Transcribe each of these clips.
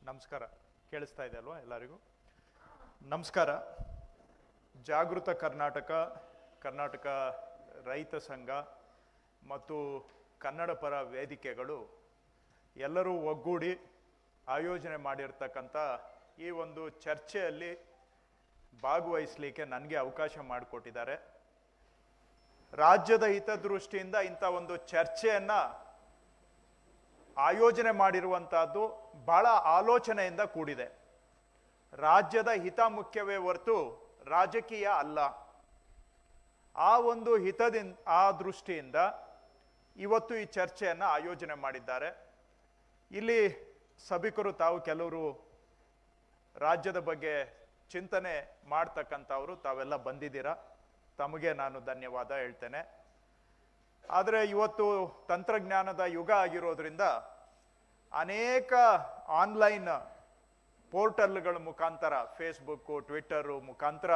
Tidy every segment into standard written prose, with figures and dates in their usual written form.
ನಮಸ್ಕಾರ. ಕೇಳಿಸ್ತಾ ಇದೆ ಅಲ್ವಾ ಎಲ್ಲರಿಗೂ? ನಮಸ್ಕಾರ. ಜಾಗೃತ ಕರ್ನಾಟಕ, ಕರ್ನಾಟಕ ರೈತ ಸಂಘ ಮತ್ತು ಕನ್ನಡ ಪರ ವೇದಿಕೆಗಳು ಎಲ್ಲರೂ ಒಗ್ಗೂಡಿ ಆಯೋಜನೆ ಮಾಡಿರ್ತಕ್ಕಂಥ ಈ ಒಂದು ಚರ್ಚೆಯಲ್ಲಿ ಭಾಗವಹಿಸಲಿಕ್ಕೆ ನನಗೆ ಅವಕಾಶ ಮಾಡಿಕೊಟ್ಟಿದ್ದಾರೆ. ರಾಜ್ಯದ ಹಿತದೃಷ್ಟಿಯಿಂದ ಇಂಥ ಒಂದು ಚರ್ಚೆಯನ್ನು ಆಯೋಜನೆ ಮಾಡಿರುವಂತಹದ್ದು ಬಹಳ ಆಲೋಚನೆಯಿಂದ ಕೂಡಿದೆ. ರಾಜ್ಯದ ಹಿತ ಮುಖ್ಯವೇ ಹೊರತು ರಾಜಕೀಯ ಅಲ್ಲ. ಆ ಒಂದು ಹಿತದಿಂದ, ಆ ದೃಷ್ಟಿಯಿಂದ ಇವತ್ತು ಈ ಚರ್ಚೆಯನ್ನು ಆಯೋಜನೆ ಮಾಡಿದ್ದಾರೆ. ಇಲ್ಲಿ ಸಭಿಕರು ತಾವು ಕೆಲವರು ರಾಜ್ಯದ ಬಗ್ಗೆ ಚಿಂತನೆ ಮಾಡ್ತಕ್ಕಂಥವರು ತಾವೆಲ್ಲ ಬಂದಿದ್ದೀರಾ. ತಮಗೆ ನಾನು ಧನ್ಯವಾದ ಹೇಳ್ತೇನೆ. ಆದರೆ ಇವತ್ತು ತಂತ್ರಜ್ಞಾನದ ಯುಗ ಆಗಿರೋದ್ರಿಂದ ಅನೇಕ ಆನ್ಲೈನ್ ಪೋರ್ಟಲ್ಗಳ ಮುಖಾಂತರ, ಫೇಸ್ಬುಕ್ಕು, ಟ್ವಿಟ್ಟರು ಮುಖಾಂತರ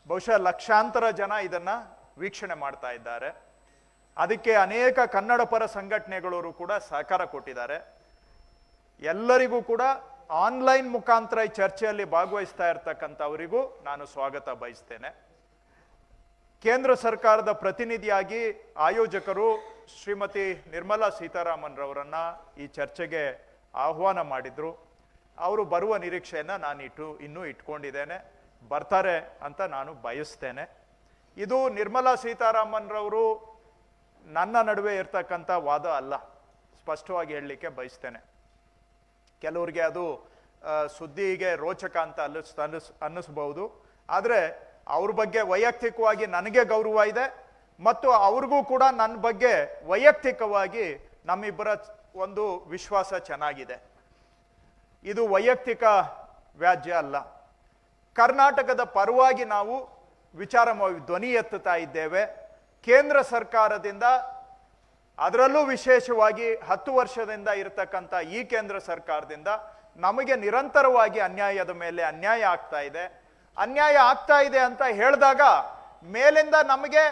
ಬಹುಶಃ ಲಕ್ಷಾಂತರ ಜನ ಇದನ್ನು ವೀಕ್ಷಣೆ ಮಾಡ್ತಾ ಇದ್ದಾರೆ. ಅದಕ್ಕೆ ಅನೇಕ ಕನ್ನಡ ಪರ ಸಂಘಟನೆಗಳವರು ಕೂಡ ಸಹಕಾರ ಕೊಟ್ಟಿದ್ದಾರೆ. ಎಲ್ಲರಿಗೂ ಕೂಡ ಆನ್ಲೈನ್ ಮುಖಾಂತರ ಈ ಚರ್ಚೆಯಲ್ಲಿ ಭಾಗವಹಿಸ್ತಾ ಇರ್ತಕ್ಕಂಥವರಿಗೂ ನಾನು ಸ್ವಾಗತ ಬಯಸ್ತೇನೆ. ಕೇಂದ್ರ ಸರ್ಕಾರದ ಪ್ರತಿನಿಧಿಯಾಗಿ ಆಯೋಜಕರು ಶ್ರೀಮತಿ ನಿರ್ಮಲಾ ಸೀತಾರಾಮನ್ ರವರನ್ನ ಈ ಚರ್ಚೆಗೆ ಆಹ್ವಾನ ಮಾಡಿದ್ರು. ಅವರು ಬರುವ ನಿರೀಕ್ಷೆಯನ್ನು ನಾನು ಇನ್ನೂ ಇಟ್ಕೊಂಡಿದ್ದೇನೆ. ಬರ್ತಾರೆ ಅಂತ ನಾನು ಬಯಸ್ತೇನೆ. ಇದು ನಿರ್ಮಲಾ ಸೀತಾರಾಮನ್ ರವರು ನನ್ನ ನಡುವೆ ಇರ್ತಕ್ಕಂಥ ವಾದ ಅಲ್ಲ, ಸ್ಪಷ್ಟವಾಗಿ ಹೇಳಲಿಕ್ಕೆ ಬಯಸ್ತೇನೆ. ಕೆಲವರಿಗೆ ಅದು ಸುದ್ದಿಗೆ ರೋಚಕ ಅಂತ ಅನ್ನಿಸ್ಬಹುದು. ಆದರೆ ಅವ್ರ ಬಗ್ಗೆ ವೈಯಕ್ತಿಕವಾಗಿ ನನಗೆ ಗೌರವ ಇದೆ ಮತ್ತು ಅವ್ರಿಗೂ ಕೂಡ ನನ್ನ ಬಗ್ಗೆ ವೈಯಕ್ತಿಕವಾಗಿ ನಮ್ಮಿಬ್ಬರ ಒಂದು ವಿಶ್ವಾಸ ಚೆನ್ನಾಗಿದೆ. ಇದು ವೈಯಕ್ತಿಕ ವ್ಯಾಜ್ಯ ಅಲ್ಲ. ಕರ್ನಾಟಕದ ಪರವಾಗಿ ನಾವು ಧ್ವನಿ ಎತ್ತುತ್ತಾ ಇದ್ದೇವೆ. ಕೇಂದ್ರ ಸರ್ಕಾರದಿಂದ, ಅದರಲ್ಲೂ ವಿಶೇಷವಾಗಿ 10 ವರ್ಷದಿಂದ ಇರತಕ್ಕಂಥ ಈ ಕೇಂದ್ರ ಸರ್ಕಾರದಿಂದ ನಮಗೆ ನಿರಂತರವಾಗಿ ಅನ್ಯಾಯದ ಮೇಲೆ ಅನ್ಯಾಯ ಆಗ್ತಾ ಇದೆ. ಅನ್ಯಾಯ ಆಗ್ತಾ ಇದೆ ಅಂತ ಹೇಳಿದಾಗ ಮೇಲಿಂದ ನಮಗೆ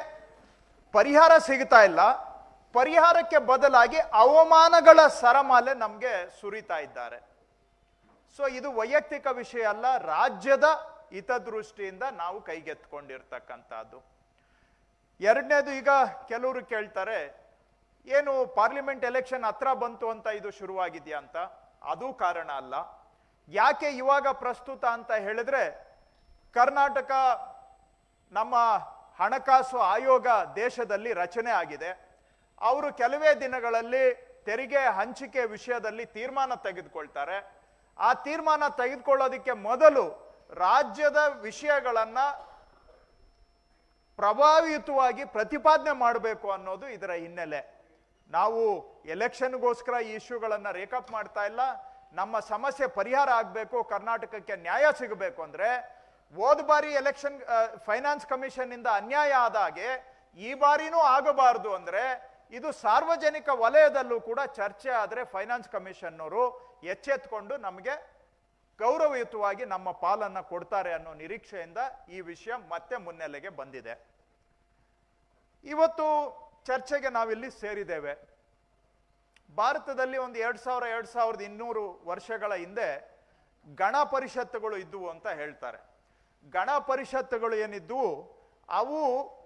ಪರಿಹಾರ ಸಿಗ್ತಾ ಇಲ್ಲ. ಪರಿಹಾರಕ್ಕೆ ಬದಲಾಗಿ ಅವಮಾನಗಳ ಸರಮಾಲೆ ನಮಗೆ ಸುರಿತಾ ಇದ್ದಾರೆ. ಸೊ ಇದು ವೈಯಕ್ತಿಕ ವಿಷಯ ಅಲ್ಲ, ರಾಜ್ಯದ ಹಿತದೃಷ್ಟಿಯಿಂದ ನಾವು ಕೈಗೆತ್ಕೊಂಡಿರ್ತಕ್ಕಂಥದ್ದು. ಎರಡನೇದು, ಈಗ ಕೆಲವರು ಕೇಳ್ತಾರೆ, ಏನು ಪಾರ್ಲಿಮೆಂಟ್ ಎಲೆಕ್ಷನ್ ಹತ್ರ ಬಂತು ಅಂತ ಇದು ಶುರುವಾಗಿದೆಯಾ ಅಂತ. ಅದು ಕಾರಣ ಅಲ್ಲ. ಯಾಕೆ ಇವಾಗ ಪ್ರಸ್ತುತ ಅಂತ ಹೇಳಿದ್ರೆ, ಕರ್ನಾಟಕ ನಮ್ಮ ಹಣಕಾಸು ಆಯೋಗ ದೇಶದಲ್ಲಿ ರಚನೆ ಆಗಿದೆ. ಅವರು ಕೆಲವೇ ದಿನಗಳಲ್ಲಿ ತೆರಿಗೆ ಹಂಚಿಕೆ ವಿಷಯದಲ್ಲಿ ತೀರ್ಮಾನ ತೆಗೆದುಕೊಳ್ತಾರೆ. ಆ ತೀರ್ಮಾನ ತೆಗೆದುಕೊಳ್ಳೋದಕ್ಕೆ ಮೊದಲು ರಾಜ್ಯದ ವಿಷಯಗಳನ್ನ ಪ್ರಭಾವಿತವಾಗಿ ಪ್ರತಿಪಾದನೆ ಮಾಡಬೇಕು ಅನ್ನೋದು ಇದರ ಹಿನ್ನೆಲೆ. ನಾವು ಎಲೆಕ್ಷನ್ಗೋಸ್ಕರ ಈ ಇಶ್ಯೂಗಳನ್ನ ರೇಕಪ್ ಮಾಡ್ತಾ ಇಲ್ಲ. ನಮ್ಮ ಸಮಸ್ಯೆ ಪರಿಹಾರ ಆಗಬೇಕು, ಕರ್ನಾಟಕಕ್ಕೆ ನ್ಯಾಯ ಸಿಗಬೇಕು ಅಂದ್ರೆ, ಹೋದ ಬಾರಿ ಎಲೆಕ್ಷನ್ ಫೈನಾನ್ಸ್ ಕಮಿಷನ್ ಇಂದ ಅನ್ಯಾಯ ಆದಾಗೆ ಈ ಬಾರಿನೂ ಆಗಬಾರದು ಅಂದ್ರೆ, ಇದು ಸಾರ್ವಜನಿಕ ವಲಯದಲ್ಲೂ ಕೂಡ ಚರ್ಚೆ ಆದ್ರೆ ಫೈನಾನ್ಸ್ ಕಮಿಷನ್ ಅವರು ಎಚ್ಚೆತ್ಕೊಂಡು ನಮಗೆ ಗೌರವಯುತವಾಗಿ ನಮ್ಮ ಪಾಲನ್ನ ಕೊಡ್ತಾರೆ ಅನ್ನೋ ನಿರೀಕ್ಷೆಯಿಂದ ಈ ವಿಷಯ ಮತ್ತೆ ಮುನ್ನೆಲೆಗೆ ಬಂದಿದೆ. ಇವತ್ತು ಚರ್ಚೆಗೆ ನಾವಿಲ್ಲಿ ಸೇರಿದ್ದೇವೆ. ಭಾರತದಲ್ಲಿ ಒಂದು 2200 ವರ್ಷಗಳ ಹಿಂದೆ ಗಣ ಪರಿಷತ್ತುಗಳು ಇದ್ದುವು ಅಂತ ಹೇಳ್ತಾರೆ. ಗಣ ಪರಿಷತ್ತುಗಳು ಏನಿದ್ವು ಅವು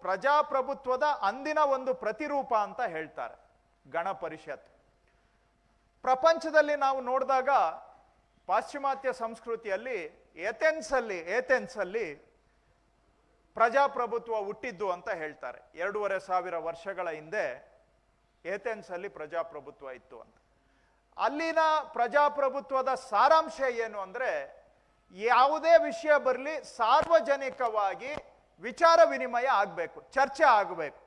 ಪ್ರಜಾಪ್ರಭುತ್ವದ ಅಂದಿನ ಒಂದು ಪ್ರತಿರೂಪ ಅಂತ ಹೇಳ್ತಾರೆ. ಗಣ ಪರಿಷತ್ ಪ್ರಪಂಚದಲ್ಲಿ ನಾವು ನೋಡಿದಾಗ ಪಾಶ್ಚಿಮಾತ್ಯ ಸಂಸ್ಕೃತಿಯಲ್ಲಿ ಏಥೆನ್ಸ್ ಅಲ್ಲಿ ಪ್ರಜಾಪ್ರಭುತ್ವ ಹುಟ್ಟಿದ್ದು ಅಂತ ಹೇಳ್ತಾರೆ. 2500 ವರ್ಷಗಳ ಹಿಂದೆ ಏಥೆನ್ಸ್ ಅಲ್ಲಿ ಪ್ರಜಾಪ್ರಭುತ್ವ ಇತ್ತು ಅಂತ. ಅಲ್ಲಿನ ಪ್ರಜಾಪ್ರಭುತ್ವದ ಸಾರಾಂಶ ಏನು ಅಂದ್ರೆ, ಯಾವುದೇ ವಿಷಯ ಬರಲಿ ಸಾರ್ವಜನಿಕವಾಗಿ ವಿಚಾರ ವಿನಿಮಯ ಆಗಬೇಕು, ಚರ್ಚೆ ಆಗಬೇಕು.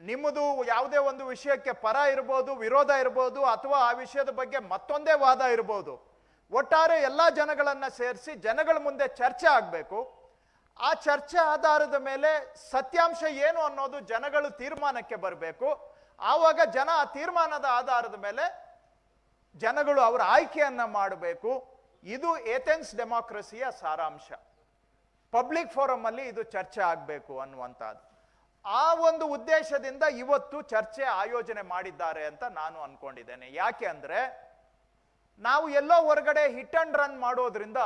ನಿಮ್ಮದು ಯಾವುದೇ ಒಂದು ವಿಷಯಕ್ಕೆ ಪರ ಇರ್ಬೋದು, ವಿರೋಧ ಇರ್ಬೋದು, ಅಥವಾ ಆ ವಿಷಯದ ಬಗ್ಗೆ ಮತ್ತೊಂದೇ ವಾದ ಇರ್ಬೋದು. ಒಟ್ಟಾರೆ ಎಲ್ಲ ಜನಗಳನ್ನ ಸೇರಿಸಿ ಜನಗಳ ಮುಂದೆ ಚರ್ಚೆ ಆಗಬೇಕು. ಆ ಚರ್ಚೆ ಆಧಾರದ ಮೇಲೆ ಸತ್ಯಾಂಶ ಏನು ಅನ್ನೋದು ಜನಗಳು ತೀರ್ಮಾನಕ್ಕೆ ಬರಬೇಕು. ಆವಾಗ ಜನ ಆ ತೀರ್ಮಾನದ ಆಧಾರದ ಮೇಲೆ ಜನಗಳು ಅವರ ಆಯ್ಕೆಯನ್ನ ಮಾಡಬೇಕು. ಇದು ಏಥೆನ್ಸ್ ಡೆಮಾಕ್ರಸಿಯ ಸಾರಾಂಶ. ಪಬ್ಲಿಕ್ ಫೋರಂ ಅಲ್ಲಿ ಇದು ಚರ್ಚೆ ಆಗಬೇಕು ಅನ್ನುವಂಥದ್ದು. ಆ ಒಂದು ಉದ್ದೇಶದಿಂದ ಇವತ್ತು ಚರ್ಚೆ ಆಯೋಜನೆ ಮಾಡಿದ್ದಾರೆ ಅಂತ ನಾನು ಅನ್ಕೊಂಡಿದ್ದೇನೆ. ಯಾಕೆ ಅಂದ್ರೆ ನಾವು ಎಲ್ಲೋ ಹೊರಗಡೆ ಹಿಟ್ ಅಂಡ್ ರನ್ ಮಾಡೋದ್ರಿಂದ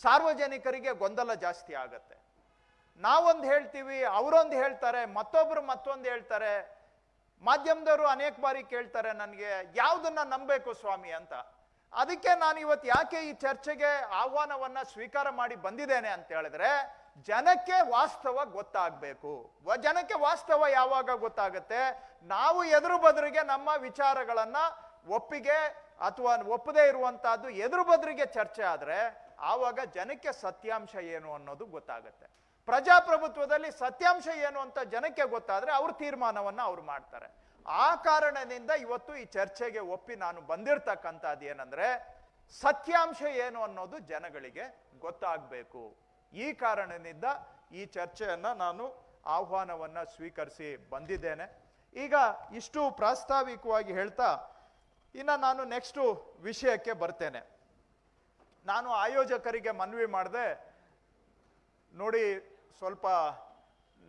ಸಾರ್ವಜನಿಕರಿಗೆ ಗೊಂದಲ ಜಾಸ್ತಿ ಆಗತ್ತೆ. ನಾವೊಂದು ಹೇಳ್ತೀವಿ, ಅವರೊಂದು ಹೇಳ್ತಾರೆ, ಮತ್ತೊಬ್ರು ಮತ್ತೊಂದು ಹೇಳ್ತಾರೆ. ಮಾಧ್ಯಮದವರು ಅನೇಕ ಬಾರಿ ಕೇಳ್ತಾರೆ ನನಗೆ, ಯಾವುದನ್ನ ನಂಬಬೇಕು ಸ್ವಾಮಿ ಅಂತ. ಅದಕ್ಕೆ ನಾನು ಇವತ್ತು ಯಾಕೆ ಈ ಚರ್ಚೆಗೆ ಆಹ್ವಾನವನ್ನ ಸ್ವೀಕಾರ ಮಾಡಿ ಬಂದಿದ್ದೇನೆ ಅಂತ ಹೇಳಿದ್ರೆ, ಜನಕ್ಕೆ ವಾಸ್ತವ ಗೊತ್ತಾಗಬೇಕು. ಜನಕ್ಕೆ ವಾಸ್ತವ ಯಾವಾಗ ಗೊತ್ತಾಗುತ್ತೆ? ನಾವು ಎದುರು ಬದುರಿಗೆ ನಮ್ಮ ವಿಚಾರಗಳನ್ನ ಒಪ್ಪಿಗೆ ಅಥವಾ ಒಪ್ಪದೇ ಇರುವಂತಹದ್ದು ಎದುರು ಬದುರಿಗೆ ಚರ್ಚೆ ಆದ್ರೆ ಆವಾಗ ಜನಕ್ಕೆ ಸತ್ಯಾಂಶ ಏನು ಅನ್ನೋದು ಗೊತ್ತಾಗುತ್ತೆ. ಪ್ರಜಾಪ್ರಭುತ್ವದಲ್ಲಿ ಸತ್ಯಾಂಶ ಏನು ಅಂತ ಜನಕ್ಕೆ ಗೊತ್ತಾದ್ರೆ ಅವ್ರ ತೀರ್ಮಾನವನ್ನ ಅವ್ರು ಮಾಡ್ತಾರೆ. ಆ ಕಾರಣದಿಂದ ಇವತ್ತು ಈ ಚರ್ಚೆಗೆ ಒಪ್ಪಿ ನಾನು ಬಂದಿರತಕ್ಕಂಥದ್ದು ಏನಂದ್ರೆ, ಸತ್ಯಾಂಶ ಏನು ಅನ್ನೋದು ಜನಗಳಿಗೆ ಗೊತ್ತಾಗಬೇಕು. ಈ ಕಾರಣದಿಂದ ಈ ಚರ್ಚೆಯನ್ನ ನಾನು ಆಹ್ವಾನವನ್ನ ಸ್ವೀಕರಿಸಿ ಬಂದಿದ್ದೇನೆ. ಈಗ ಇಷ್ಟು ಪ್ರಾಸ್ತಾವಿಕವಾಗಿ ಹೇಳ್ತಾ ಇನ್ನು ನಾನು ನೆಕ್ಸ್ಟ್ ವಿಷಯಕ್ಕೆ ಬರ್ತೇನೆ. ನಾನು ಆಯೋಜಕರಿಗೆ ಮನವಿ ಮಾಡಿದೆ, ನೋಡಿ ಸ್ವಲ್ಪ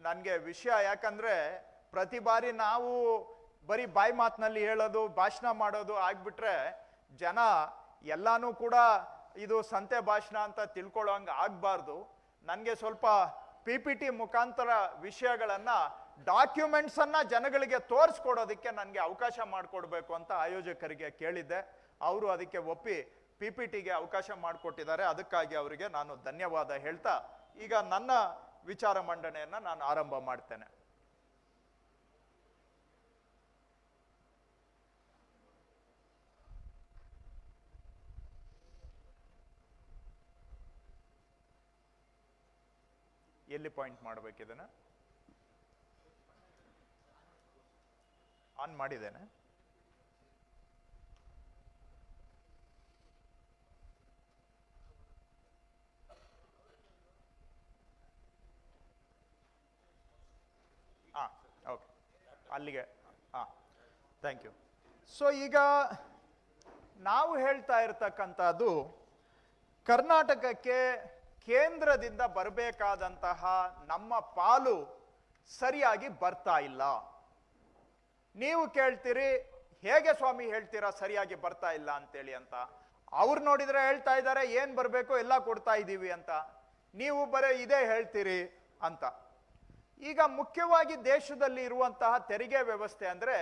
ನನಗೆ ವಿಷಯ, ಯಾಕಂದ್ರೆ ಪ್ರತಿ ಬಾರಿ ನಾವು ಬರೀ ಬಾಯಿ ಮಾತಿನಲ್ಲಿ ಹೇಳೋದು, ಭಾಷಣ ಮಾಡೋದು ಆಗ್ಬಿಟ್ರೆ ಜನ ಎಲ್ಲಾನು ಕೂಡ ಇದು ಸಂತೆ ಭಾಷಣ ಅಂತ ತಿಳ್ಕೊಳ್ಳೋಂಗೆ ಆಗಬಾರ್ದು. ನನಗೆ ಸ್ವಲ್ಪ PPT ಮುಖಾಂತರ ವಿಷಯಗಳನ್ನ, ಡಾಕ್ಯುಮೆಂಟ್ಸ್ ಅನ್ನ ಜನಗಳಿಗೆ ತೋರಿಸ್ಕೊಡೋದಕ್ಕೆ ನನಗೆ ಅವಕಾಶ ಮಾಡಿಕೊಡ್ಬೇಕು ಅಂತ ಆಯೋಜಕರಿಗೆ ಕೇಳಿದ್ದೆ. ಅವರು ಅದಕ್ಕೆ ಒಪ್ಪಿ PPTಗೆ ಅವಕಾಶ ಮಾಡಿಕೊಟ್ಟಿದ್ದಾರೆ. ಅದಕ್ಕಾಗಿ ಅವರಿಗೆ ನಾನು ಧನ್ಯವಾದ ಹೇಳ್ತಾ ಈಗ ನನ್ನ ವಿಚಾರ ಮಂಡನೆಯನ್ನ ನಾನು ಆರಂಭ ಮಾಡ್ತೇನೆ. ಎಲ್ಲಿ ಪಾಯಿಂಟ್ ಮಾಡಬೇಕಿದನ್ನ ಆನ್ ಮಾಡಿದ್ದೇನೆ. ಓಕೆ, ಅಲ್ಲಿಗೆ. Thank you. ಸೊ ಈಗ ನಾವು ಹೇಳ್ತಾ ಇರ್ತಕ್ಕಂಥದ್ದು, ಕರ್ನಾಟಕಕ್ಕೆ ಕೇಂದ್ರದಿಂದ ಬರಬೇಕಾದಂತಹ ನಮ್ಮ ಪಾಲು ಸರಿಯಾಗಿ ಬರ್ತಾ ಇಲ್ಲ. ನೀವು ಕೇಳ್ತೀರಿ, ಹೇಗೆ ಸ್ವಾಮಿ ಹೇಳ್ತೀರಾ ಸರಿಯಾಗಿ ಬರ್ತಾ ಇಲ್ಲ ಅಂತೇಳಿ ಅಂತ. ಅವ್ರು ನೋಡಿದ್ರೆ ಹೇಳ್ತಾ ಇದ್ದಾರೆ ಏನ್ ಬರಬೇಕು ಎಲ್ಲ ಕೊಡ್ತಾ ಇದ್ದೀವಿ ಅಂತ, ನೀವು ಬರೀ ಇದೇ ಹೇಳ್ತೀರಿ ಅಂತ. ಈಗ ಮುಖ್ಯವಾಗಿ ದೇಶದಲ್ಲಿ ಇರುವಂತಹ ತೆರಿಗೆ ವ್ಯವಸ್ಥೆ ಅಂದ್ರೆ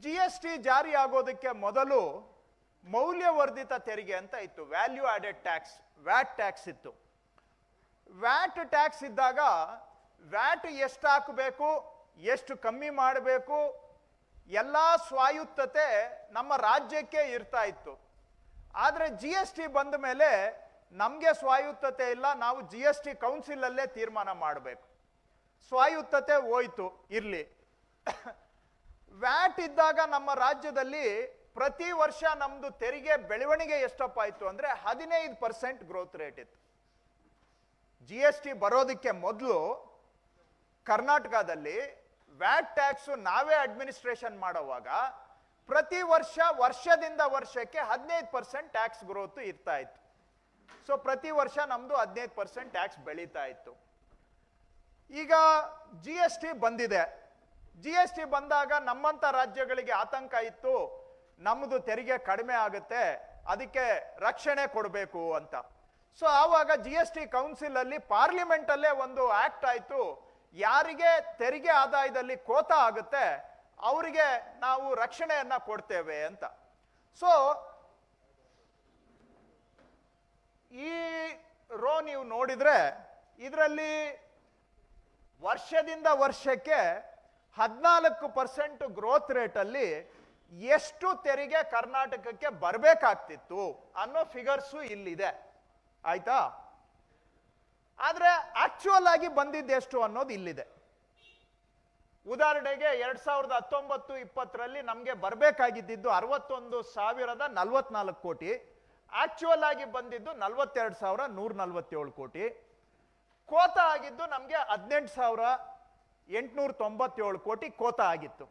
GST ಜಾರಿ ಆಗೋದಕ್ಕೆ ಮೊದಲು ಮೌಲ್ಯವರ್ಧಿತ ತೆರಿಗೆ ಅಂತ ಇತ್ತು, value added tax, watt tax ಇತ್ತು. ವ್ಯಾಟ್ ಟ್ಯಾಕ್ಸ್ ಇದ್ದಾಗ ವ್ಯಾಟ್ ಎಷ್ಟು ಹಾಕಬೇಕು, ಎಷ್ಟು ಕಮ್ಮಿ ಮಾಡಬೇಕು, ಎಲ್ಲ ಸ್ವಾಯತ್ತತೆ ನಮ್ಮ ರಾಜ್ಯಕ್ಕೆ ಇರ್ತಾ ಇತ್ತು. ಆದ್ರೆ GST ಬಂದ ಮೇಲೆ ನಮಗೆ ಸ್ವಾಯತ್ತತೆ ಇಲ್ಲ, ನಾವು GST ಕೌನ್ಸಿಲ್ ಅಲ್ಲೇ ತೀರ್ಮಾನ ಮಾಡಬೇಕು. ಸ್ವಾಯತ್ತತೆ ಹೋಯ್ತು, ಇರ್ಲಿ. ವ್ಯಾಟ್ ಇದ್ದಾಗ ನಮ್ಮ ರಾಜ್ಯದಲ್ಲಿ ಪ್ರತಿ ವರ್ಷ ನಮ್ದು ತೆರಿಗೆ ಬೆಳವಣಿಗೆ ಎಷ್ಟಪ್ಪ ಆಯ್ತು ಅಂದ್ರೆ 15% ಗ್ರೋತ್ ರೇಟ್ ಇತ್ತು. GST ಬರೋದಕ್ಕೆ ಮೊದಲು ಕರ್ನಾಟಕದಲ್ಲಿ ವ್ಯಾಟ್ ಟ್ಯಾಕ್ಸ್ ನಾವೇ ಅಡ್ಮಿನಿಸ್ಟ್ರೇಷನ್ ಮಾಡುವಾಗ ಪ್ರತಿ ವರ್ಷದಿಂದ ವರ್ಷಕ್ಕೆ 15% ಟ್ಯಾಕ್ಸ್ ಗ್ರೋತ್ ಇರ್ತಾ ಇತ್ತು. ಸೊ ಪ್ರತಿ ವರ್ಷ ನಮ್ದು 15% ಟ್ಯಾಕ್ಸ್ ಬೆಳೀತಾ ಇತ್ತು. ಈಗ GST ಬಂದಿದೆ. GST ಬಂದಾಗ ನಮ್ಮಂತ ರಾಜ್ಯಗಳಿಗೆ ಆತಂಕ ಇತ್ತು, ನಮ್ಮದು ತೆರಿಗೆ ಕಡಿಮೆ ಆಗುತ್ತೆ, ಅದಕ್ಕೆ ರಕ್ಷಣೆ ಕೊಡಬೇಕು ಅಂತ. ಸೊ ಆವಾಗ GST ಕೌನ್ಸಿಲ್ ಅಲ್ಲಿ ಪಾರ್ಲಿಮೆಂಟ್ ಅಲ್ಲೇ ಒಂದು ಆಕ್ಟ್ ಆಯ್ತು, ಯಾರಿಗೆ ತೆರಿಗೆ ಆದಾಯದಲ್ಲಿ ಕೋತ ಆಗುತ್ತೆ ಅವರಿಗೆ ನಾವು ರಕ್ಷಣೆಯನ್ನ ಕೊಡ್ತೇವೆ ಅಂತ. ಸೊ ಈ ರೋ ನೀವು ನೋಡಿದ್ರೆ ಇದರಲ್ಲಿ ವರ್ಷದಿಂದ ವರ್ಷಕ್ಕೆ 14% ಗ್ರೋತ್ ರೇಟ್ ಅಲ್ಲಿ ಎಷ್ಟು ತೆರಿಗೆ ಕರ್ನಾಟಕಕ್ಕೆ ಬರಬೇಕಾಗ್ತಿತ್ತು ಅನ್ನೋ ಫಿಗರ್ಸು ಇಲ್ಲಿದೆ, ಆಯ್ತಾ? ಆದ್ರೆ ಆಕ್ಚುಯಲ್ ಆಗಿ ಬಂದಿದ್ದೆಷ್ಟು ಅನ್ನೋದು ಇಲ್ಲಿದೆ. ಉದಾಹರಣೆಗೆ 2019-20 ನಮ್ಗೆ ಬರಬೇಕಾಗಿದ್ದು 61,044 ಕೋಟಿ, ಆಕ್ಚುಯಲ್ ಆಗಿ ಬಂದಿದ್ದು 42,147 ಕೋಟಿ. ಕೋತ ಆಗಿದ್ದು ನಮ್ಗೆ 18,897 ಕೋಟಿ ಕೋತ ಆಗಿತ್ತು.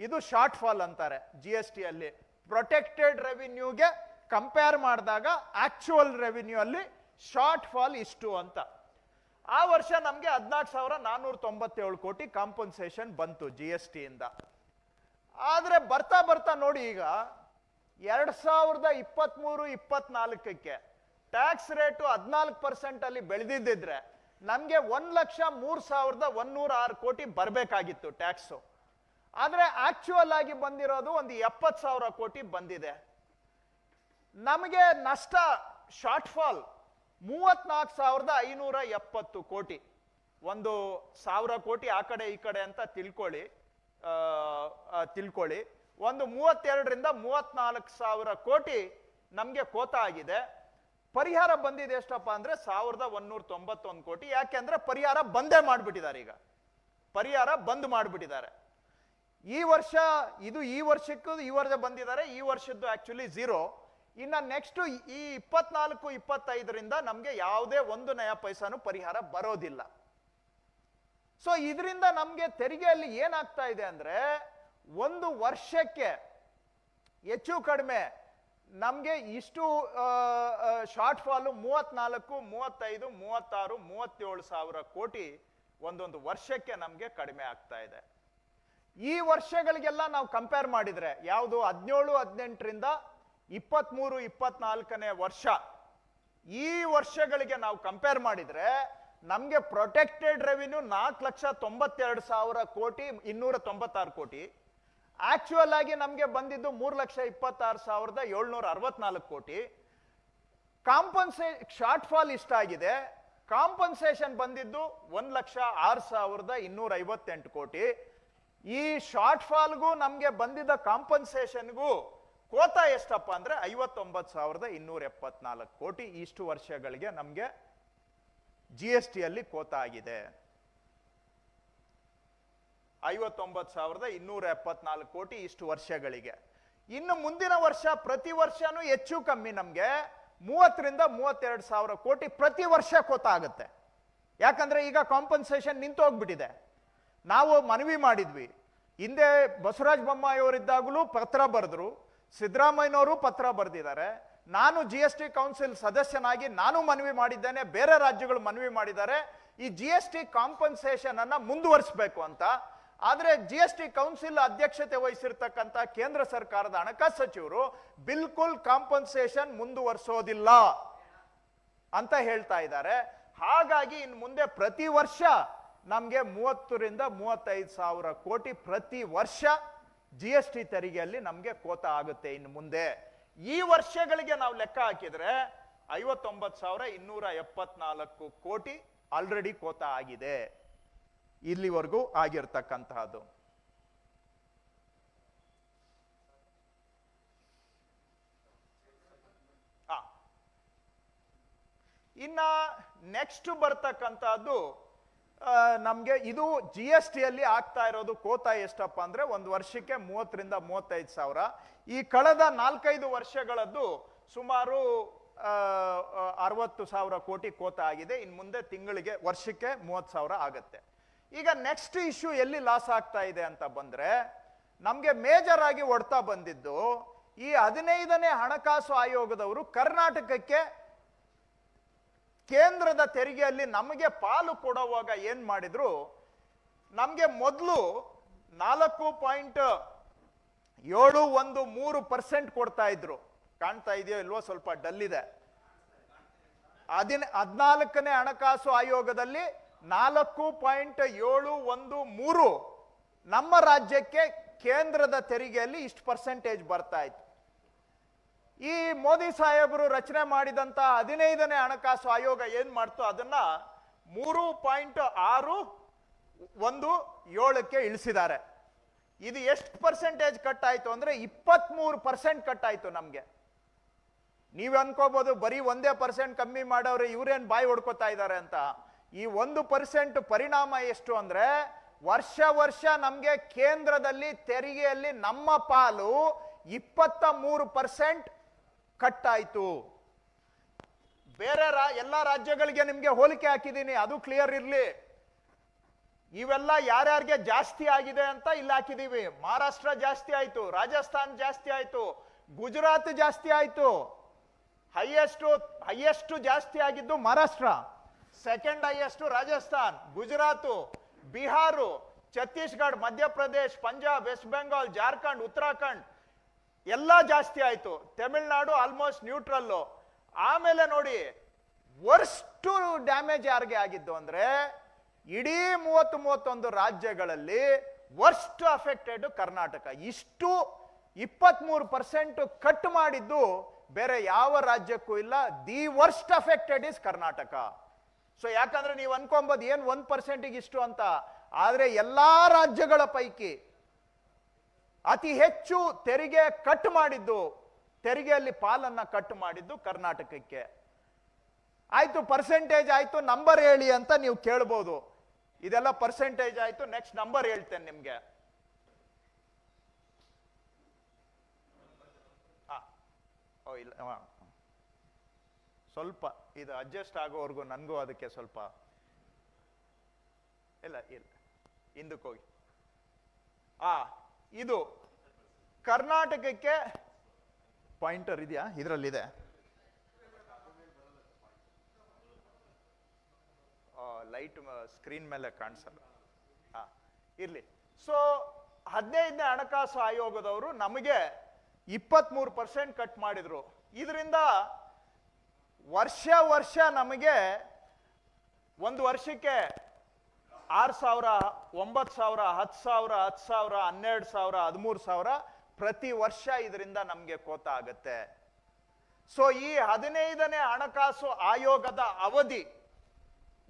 ಇದು ಶಾರ್ಟ್ ಫಾಲ್ ಅಂತಾರೆ GST ಅಲ್ಲಿ. ಪ್ರೊಟೆಕ್ಟೆಡ್ ರೆವಿನ್ಯೂಗೆ ಕಂಪೇರ್ ಮಾಡಿದಾಗ ಆಕ್ಚುಯಲ್ ರೆವಿನ್ಯೂ ಅಲ್ಲಿ ಶಾರ್ಟ್ ಫಾಲ್ ಇಷ್ಟು ಅಂತ. ಆ ವರ್ಷ ನಮ್ಗೆ 14,497 ಕೋಟಿ ಕಾಂಪನ್ಸೇಷನ್ ಬಂತು GST ಇಂದ. ಆದ್ರೆ ಬರ್ತಾ ಬರ್ತಾ ನೋಡಿ, ಈಗ 2023-24ಕ್ಕೆ ಟ್ಯಾಕ್ಸ್ ರೇಟು 14% ಅಲ್ಲಿ ಬೆಳೆದಿದ್ದಿದ್ರೆ ನಮ್ಗೆ 1,03,106 ಕೋಟಿ ಬರಬೇಕಾಗಿತ್ತು ಟ್ಯಾಕ್ಸು. ಆದ್ರೆ ಆಕ್ಚುಯಲ್ ಆಗಿ ಬಂದಿರೋದು ಒಂದು 70,000 ಕೋಟಿ ಬಂದಿದೆ. ನಮಗೆ ನಷ್ಟ ಶಾರ್ಟ್ ಫಾಲ್ 34,570 ಕೋಟಿ. 1,000 ಕೋಟಿ ಆ ಕಡೆ ಈ ಕಡೆ ಅಂತ ತಿಳ್ಕೊಳ್ಳಿ. ಒಂದು 32,000 34,000 ಕೋಟಿ ನಮ್ಗೆ ಕೋತ ಆಗಿದೆ. ಪರಿಹಾರ ಬಂದಿದೆ ಎಷ್ಟಪ್ಪ ಅಂದ್ರೆ 1,191 ಕೋಟಿ. ಯಾಕೆಂದ್ರೆ ಪರಿಹಾರ ಬಂದೇ ಮಾಡ್ಬಿಟ್ಟಿದ್ದಾರೆ. ಈಗ ಪರಿಹಾರ ಬಂದ್ ಮಾಡ್ಬಿಟ್ಟಿದ್ದಾರೆ. ಈ ವರ್ಷ ಈ ವರ್ಷಕ್ಕೂ ಈ ವರ್ಷ ಬಂದಿದ್ದಾರೆ. ಈ ವರ್ಷದ್ದು ಆಕ್ಚುಲಿ 0. ಇನ್ನ ನೆಕ್ಸ್ಟ್ ಈ 24-25ರಿಂದ ನಮ್ಗೆ ಯಾವುದೇ 1 ನಯ ಪೈಸಾನು ಪರಿಹಾರ ಬರೋದಿಲ್ಲ. ಸೊ ಇದರಿಂದ ನಮ್ಗೆ ತೆರಿಗೆಯಲ್ಲಿ ಏನಾಗ್ತಾ ಇದೆ ಅಂದ್ರೆ, ಒಂದು ವರ್ಷಕ್ಕೆ ಹೆಚ್ಚು ಕಡಿಮೆ ನಮ್ಗೆ ಇಷ್ಟು ಶಾರ್ಟ್ ಫಾಲ್ 34, 35, 36, 37,000 ಕೋಟಿ ಒಂದೊಂದು ವರ್ಷಕ್ಕೆ ನಮ್ಗೆ ಕಡಿಮೆ ಆಗ್ತಾ ಇದೆ. ಈ ವರ್ಷಗಳಿಗೆಲ್ಲ ನಾವು ಕಂಪೇರ್ ಮಾಡಿದ್ರೆ, ಯಾವುದು 17-18ರಿಂದ 23-24ನೇ ವರ್ಷ, ಈ ವರ್ಷಗಳಿಗೆ ನಾವು ಕಂಪೇರ್ ಮಾಡಿದ್ರೆ ನಮ್ಗೆ ಪ್ರೊಟೆಕ್ಟೆಡ್ ರೆವಿನ್ಯೂ 4,92,000 ಕೋಟಿ 296 ಕೋಟಿ. ಆಕ್ಚುಯಲ್ ಆಗಿ ನಮ್ಗೆ ಬಂದಿದ್ದು 3,26,764 ಕೋಟಿ. ಶಾರ್ಟ್ ಫಾಲ್ ಇಷ್ಟ ಆಗಿದೆ. ಕಾಂಪನ್ಸೇಷನ್ ಬಂದಿದ್ದು 1,06,258 ಕೋಟಿ. ಈ ಶಾರ್ಟ್ ಫಾಲ್ಗೂ ನಮ್ಗೆ ಬಂದಿದ್ದ ಕಾಂಪನ್ಸೇಷನ್ಗೂ ಕೋತ ಎಷ್ಟಪ್ಪ ಅಂದ್ರೆ 59,274 ಕೋಟಿ. ಇಷ್ಟು ವರ್ಷಗಳಿಗೆ ನಮ್ಗೆ GST ಅಲ್ಲಿ ಕೋತ ಆಗಿದೆ. 59,274 ಕೋಟಿ ಇಷ್ಟು ವರ್ಷಗಳಿಗೆ. ಇನ್ನು ಮುಂದಿನ ವರ್ಷ ಪ್ರತಿ ವರ್ಷನೂ ಹೆಚ್ಚು ಕಮ್ಮಿ ನಮ್ಗೆ 30,000-32,000 ಕೋಟಿ ಪ್ರತಿ ವರ್ಷ ಕೋತ ಆಗುತ್ತೆ. ಯಾಕಂದ್ರೆ ಈಗ ಕಾಂಪನ್ಸೇಷನ್ ನಿಂತು ಹೋಗ್ಬಿಟ್ಟಿದೆ. ನಾವು ಮನವಿ ಮಾಡಿದ್ವಿ ಹಿಂದೆ, ಬಸವರಾಜ ಬೊಮ್ಮಾಯಿ ಅವರಿದ್ದಾಗಲೂ ಪತ್ರ ಬರೆದ್ರು, ಸಿದ್ದರಾಮಯ್ಯನವರು ಪತ್ರ ಬರೆದಿದ್ದಾರೆ, ನಾನು GST ಕೌನ್ಸಿಲ್ ಸದಸ್ಯನಾಗಿ ನಾನು ಮನವಿ ಮಾಡಿದ್ದೇನೆ, ಬೇರೆ ರಾಜ್ಯಗಳು ಮನವಿ ಮಾಡಿದ್ದಾರೆ ಈ GST ಕಾಂಪನ್ಸೇಷನ್ ಅನ್ನ ಮುಂದುವರಿಸಬೇಕು ಅಂತ. ಆದ್ರೆ GST ಕೌನ್ಸಿಲ್ ಅಧ್ಯಕ್ಷತೆ ವಹಿಸಿರ್ತಕ್ಕಂಥ ಕೇಂದ್ರ ಸರ್ಕಾರದ ಹಣಕಾಸು ಸಚಿವರು ಬಿಲ್ಕುಲ್ ಕಾಂಪನ್ಸೇಷನ್ ಮುಂದುವರಿಸೋದಿಲ್ಲ ಅಂತ ಹೇಳ್ತಾ ಇದ್ದಾರೆ. ಹಾಗಾಗಿ ಇನ್ನು ಮುಂದೆ ಪ್ರತಿ ವರ್ಷ ನಮ್ಗೆ 30,000-35,000 ಕೋಟಿ ಪ್ರತಿ ವರ್ಷ GST ತೆರಿಗೆಯಲ್ಲಿ ನಮ್ಗೆ ಕೋತ ಆಗುತ್ತೆ. ಇನ್ನು ಮುಂದೆ ಈ ವರ್ಷಗಳಿಗೆ ನಾವು ಲೆಕ್ಕ ಹಾಕಿದ್ರೆ 59,274 ಕೋಟಿ ಆಲ್ರೆಡಿ ಕೋತ ಆಗಿದೆ ಇಲ್ಲಿವರೆಗೂ ಆಗಿರ್ತಕ್ಕಂತಹದ್ದು. ಇನ್ನ ನೆಕ್ಸ್ಟ್ ಬರ್ತಕ್ಕಂಥದ್ದು ನಮ್ಗೆ ಇದು GST ಅಲ್ಲಿ ಆಗ್ತಾ ಇರೋದು ಕೋತ ಎಷ್ಟಪ್ಪ ಅಂದ್ರೆ ಒಂದು ವರ್ಷಕ್ಕೆ 30,000-35,000. ಈ ಕಳೆದ 4-5 ವರ್ಷಗಳದ್ದು ಸುಮಾರು 60,000 ಕೋಟಿ ಕೋತ ಆಗಿದೆ. ಇನ್ ಮುಂದೆ ವರ್ಷಕ್ಕೆ 30,000 ಆಗತ್ತೆ. ಈಗ ನೆಕ್ಸ್ಟ್ ಇಶ್ಯೂ ಎಲ್ಲಿ ಲಾಸ್ ಆಗ್ತಾ ಇದೆ ಅಂತ ಬಂದ್ರೆ, ನಮ್ಗೆ ಮೇಜರ್ ಆಗಿ ಹೊಡ್ತಾ ಬಂದಿದ್ದು ಈ 15ನೇ ಹಣಕಾಸು ಆಯೋಗದವರು ಕರ್ನಾಟಕಕ್ಕೆ ಕೇಂದ್ರದ ತೆರಿಗೆಯಲ್ಲಿ ನಮಗೆ ಪಾಲು ಕೊಡುವಾಗ ಏನ್ ಮಾಡಿದ್ರು, ನಮ್ಗೆ ಮೊದಲು 4.713% ಕೊಡ್ತಾ ಇದ್ರು. ಕಾಣ್ತಾ ಇದೆಯೋ ಇಲ್ವೋ, ಸ್ವಲ್ಪ ಡಲ್ ಇದೆ. 14ನೇ ಹಣಕಾಸು ಆಯೋಗದಲ್ಲಿ 4.713 ನಮ್ಮ ರಾಜ್ಯಕ್ಕೆ ಕೇಂದ್ರದ ತೆರಿಗೆಯಲ್ಲಿ ಇಷ್ಟು ಪರ್ಸೆಂಟೇಜ್ ಬರ್ತಾ ಇತ್ತು. ಈ ಮೋದಿ ಸಾಹೇಬರು ರಚನೆ ಮಾಡಿದಂತ 15ನೇ ಹಣಕಾಸು ಆಯೋಗ ಏನ್ ಮಾಡ್ತು, ಅದನ್ನ 3.617ಕ್ಕೆ ಇಳಿಸಿದ್ದಾರೆ. ಇದು ಎಷ್ಟು ಪರ್ಸೆಂಟೇಜ್ ಕಟ್ ಆಯ್ತು ಅಂದ್ರೆ 23% ಕಟ್ ಆಯ್ತು ನಮ್ಗೆ. ನೀವ್ ಅನ್ಕೋಬಹುದು ಬರೀ 1% ಕಮ್ಮಿ ಮಾಡೋರು ಇವ್ರೇನ್ ಬಾಯಿ ಹೊಡ್ಕೋತಾ ಇದ್ದಾರೆ ಅಂತ. ಈ 1% ಪರಿಣಾಮ ಎಷ್ಟು ಅಂದ್ರೆ, ವರ್ಷ ನಮ್ಗೆ ಕೇಂದ್ರದಲ್ಲಿ ತೆರಿಗೆಯಲ್ಲಿ ನಮ್ಮ ಪಾಲು 23% ಕಟ್ ಆಯ್ತು. ಬೇರೆ ಎಲ್ಲಾ ರಾಜ್ಯಗಳಿಗೆ ನಿಮ್ಗೆ ಹೋಲಿಕೆ ಹಾಕಿದೀನಿ, ಅದು ಕ್ಲಿಯರ್ ಇರ್ಲಿ. ಇವೆಲ್ಲ ಯಾರ್ಯಾರಿಗೆ ಜಾಸ್ತಿ ಆಗಿದೆ ಅಂತ ಇಲ್ಲಿ ಹಾಕಿದೀವಿ. ಮಹಾರಾಷ್ಟ್ರ ಜಾಸ್ತಿ ಆಯ್ತು, ರಾಜಸ್ಥಾನ್ ಜಾಸ್ತಿ ಆಯ್ತು, ಗುಜರಾತ್ ಜಾಸ್ತಿ ಆಯ್ತು. ಹೈಯೆಸ್ಟ್ ಜಾಸ್ತಿ ಆಗಿದ್ದು ಮಹಾರಾಷ್ಟ್ರ, ಸೆಕೆಂಡ್ ಹೈಯೆಸ್ಟ್ ರಾಜಸ್ಥಾನ್, ಗುಜರಾತ್, ಬಿಹಾರ, ಛತ್ತೀಸ್ಗಢ, ಮಧ್ಯಪ್ರದೇಶ್, ಪಂಜಾಬ್, ವೆಸ್ಟ್ ಬೆಂಗಾಲ್, ಜಾರ್ಖಂಡ್, ಉತ್ತರಾಖಂಡ್ ಎಲ್ಲ ಜಾಸ್ತಿ ಆಯ್ತು. Tamil Nadu almost neutral. ಆಮೇಲೆ ನೋಡಿ ವರ್ಸ್ಟ್ ಡ್ಯಾಮೇಜ್ ಯಾರಿಗೆ ಆಗಿದ್ದು ಅಂದ್ರೆ ಇಡೀ 31 ರಾಜ್ಯಗಳಲ್ಲಿ ವರ್ಸ್ಟ್ ಅಫೆಕ್ಟೆಡ್ ಕರ್ನಾಟಕ. ಇಷ್ಟು 23% ಕಟ್ ಮಾಡಿದ್ದು ಬೇರೆ ಯಾವ ರಾಜ್ಯಕ್ಕೂ ಇಲ್ಲ. The worst affected is Karnataka. So ಯಾಕಂದ್ರೆ ನೀವು ಅನ್ಕೊಂಬೋದು ಏನ್ 1% ಇಷ್ಟು ಅಂತ, ಆದ್ರೆ ಎಲ್ಲಾ ರಾಜ್ಯಗಳ ಪೈಕಿ ಅತಿ ಹೆಚ್ಚು ತೆರಿಗೆ ಕಟ್ ಮಾಡಿದ್ದು, ತೆರಿಗೆಯಲ್ಲಿ ಪಾಲನ್ನ ಕಟ್ ಮಾಡಿದ್ದು ಕರ್ನಾಟಕಕ್ಕೆ. ಆಯ್ತು, ಪರ್ಸೆಂಟೇಜ್ ಆಯ್ತು, ನಂಬರ್ ಹೇಳಿ ಅಂತ ನೀವು ಕೇಳ್ಬೋದು. ಇದೆಲ್ಲ ಪರ್ಸೆಂಟೇಜ್ ಆಯ್ತು, ನೆಕ್ಸ್ಟ್ ನಂಬರ್ ಹೇಳ್ತೇನೆ ನಿಮ್ಗೆ. ಇಲ್ಲ, ಸ್ವಲ್ಪ ಇದು ಅಡ್ಜಸ್ಟ್ ಆಗೋವರೆಗೂ ನನಗೂ ಅದಕ್ಕೆ ಸ್ವಲ್ಪ ಇಲ್ಲ ಹಿಂದಕ್ಕೆ ಹೋಗಿ. ಇದು ಕರ್ನಾಟಕಕ್ಕೆ ಪಾಯಿಂಟರ್ ಇದೆಯಾ? ಇದರಲ್ಲಿದೆ. ಲೈಟ್ ಸ್ಕ್ರೀನ್ ಮೇಲೆ ಕಾಣಿಸಲ್ಲ. ಇರ್ಲಿ. ಸೊ 15ನೇ ಹಣಕಾಸು ಆಯೋಗದವರು ನಮಗೆ 23% ಕಟ್ ಮಾಡಿದ್ರು. ಇದರಿಂದ ವರ್ಷ ನಮಗೆ ಒಂದು ವರ್ಷಕ್ಕೆ 6,000, 9,000, 10,000, 10,000, 12,000, 13,000 ಪ್ರತಿ ವರ್ಷ ಇದರಿಂದ ನಮಗೆ ಕೋತ ಆಗುತ್ತೆ. ಸೊ ಈ 15ನೇ ಹಣಕಾಸು ಆಯೋಗದ ಅವಧಿ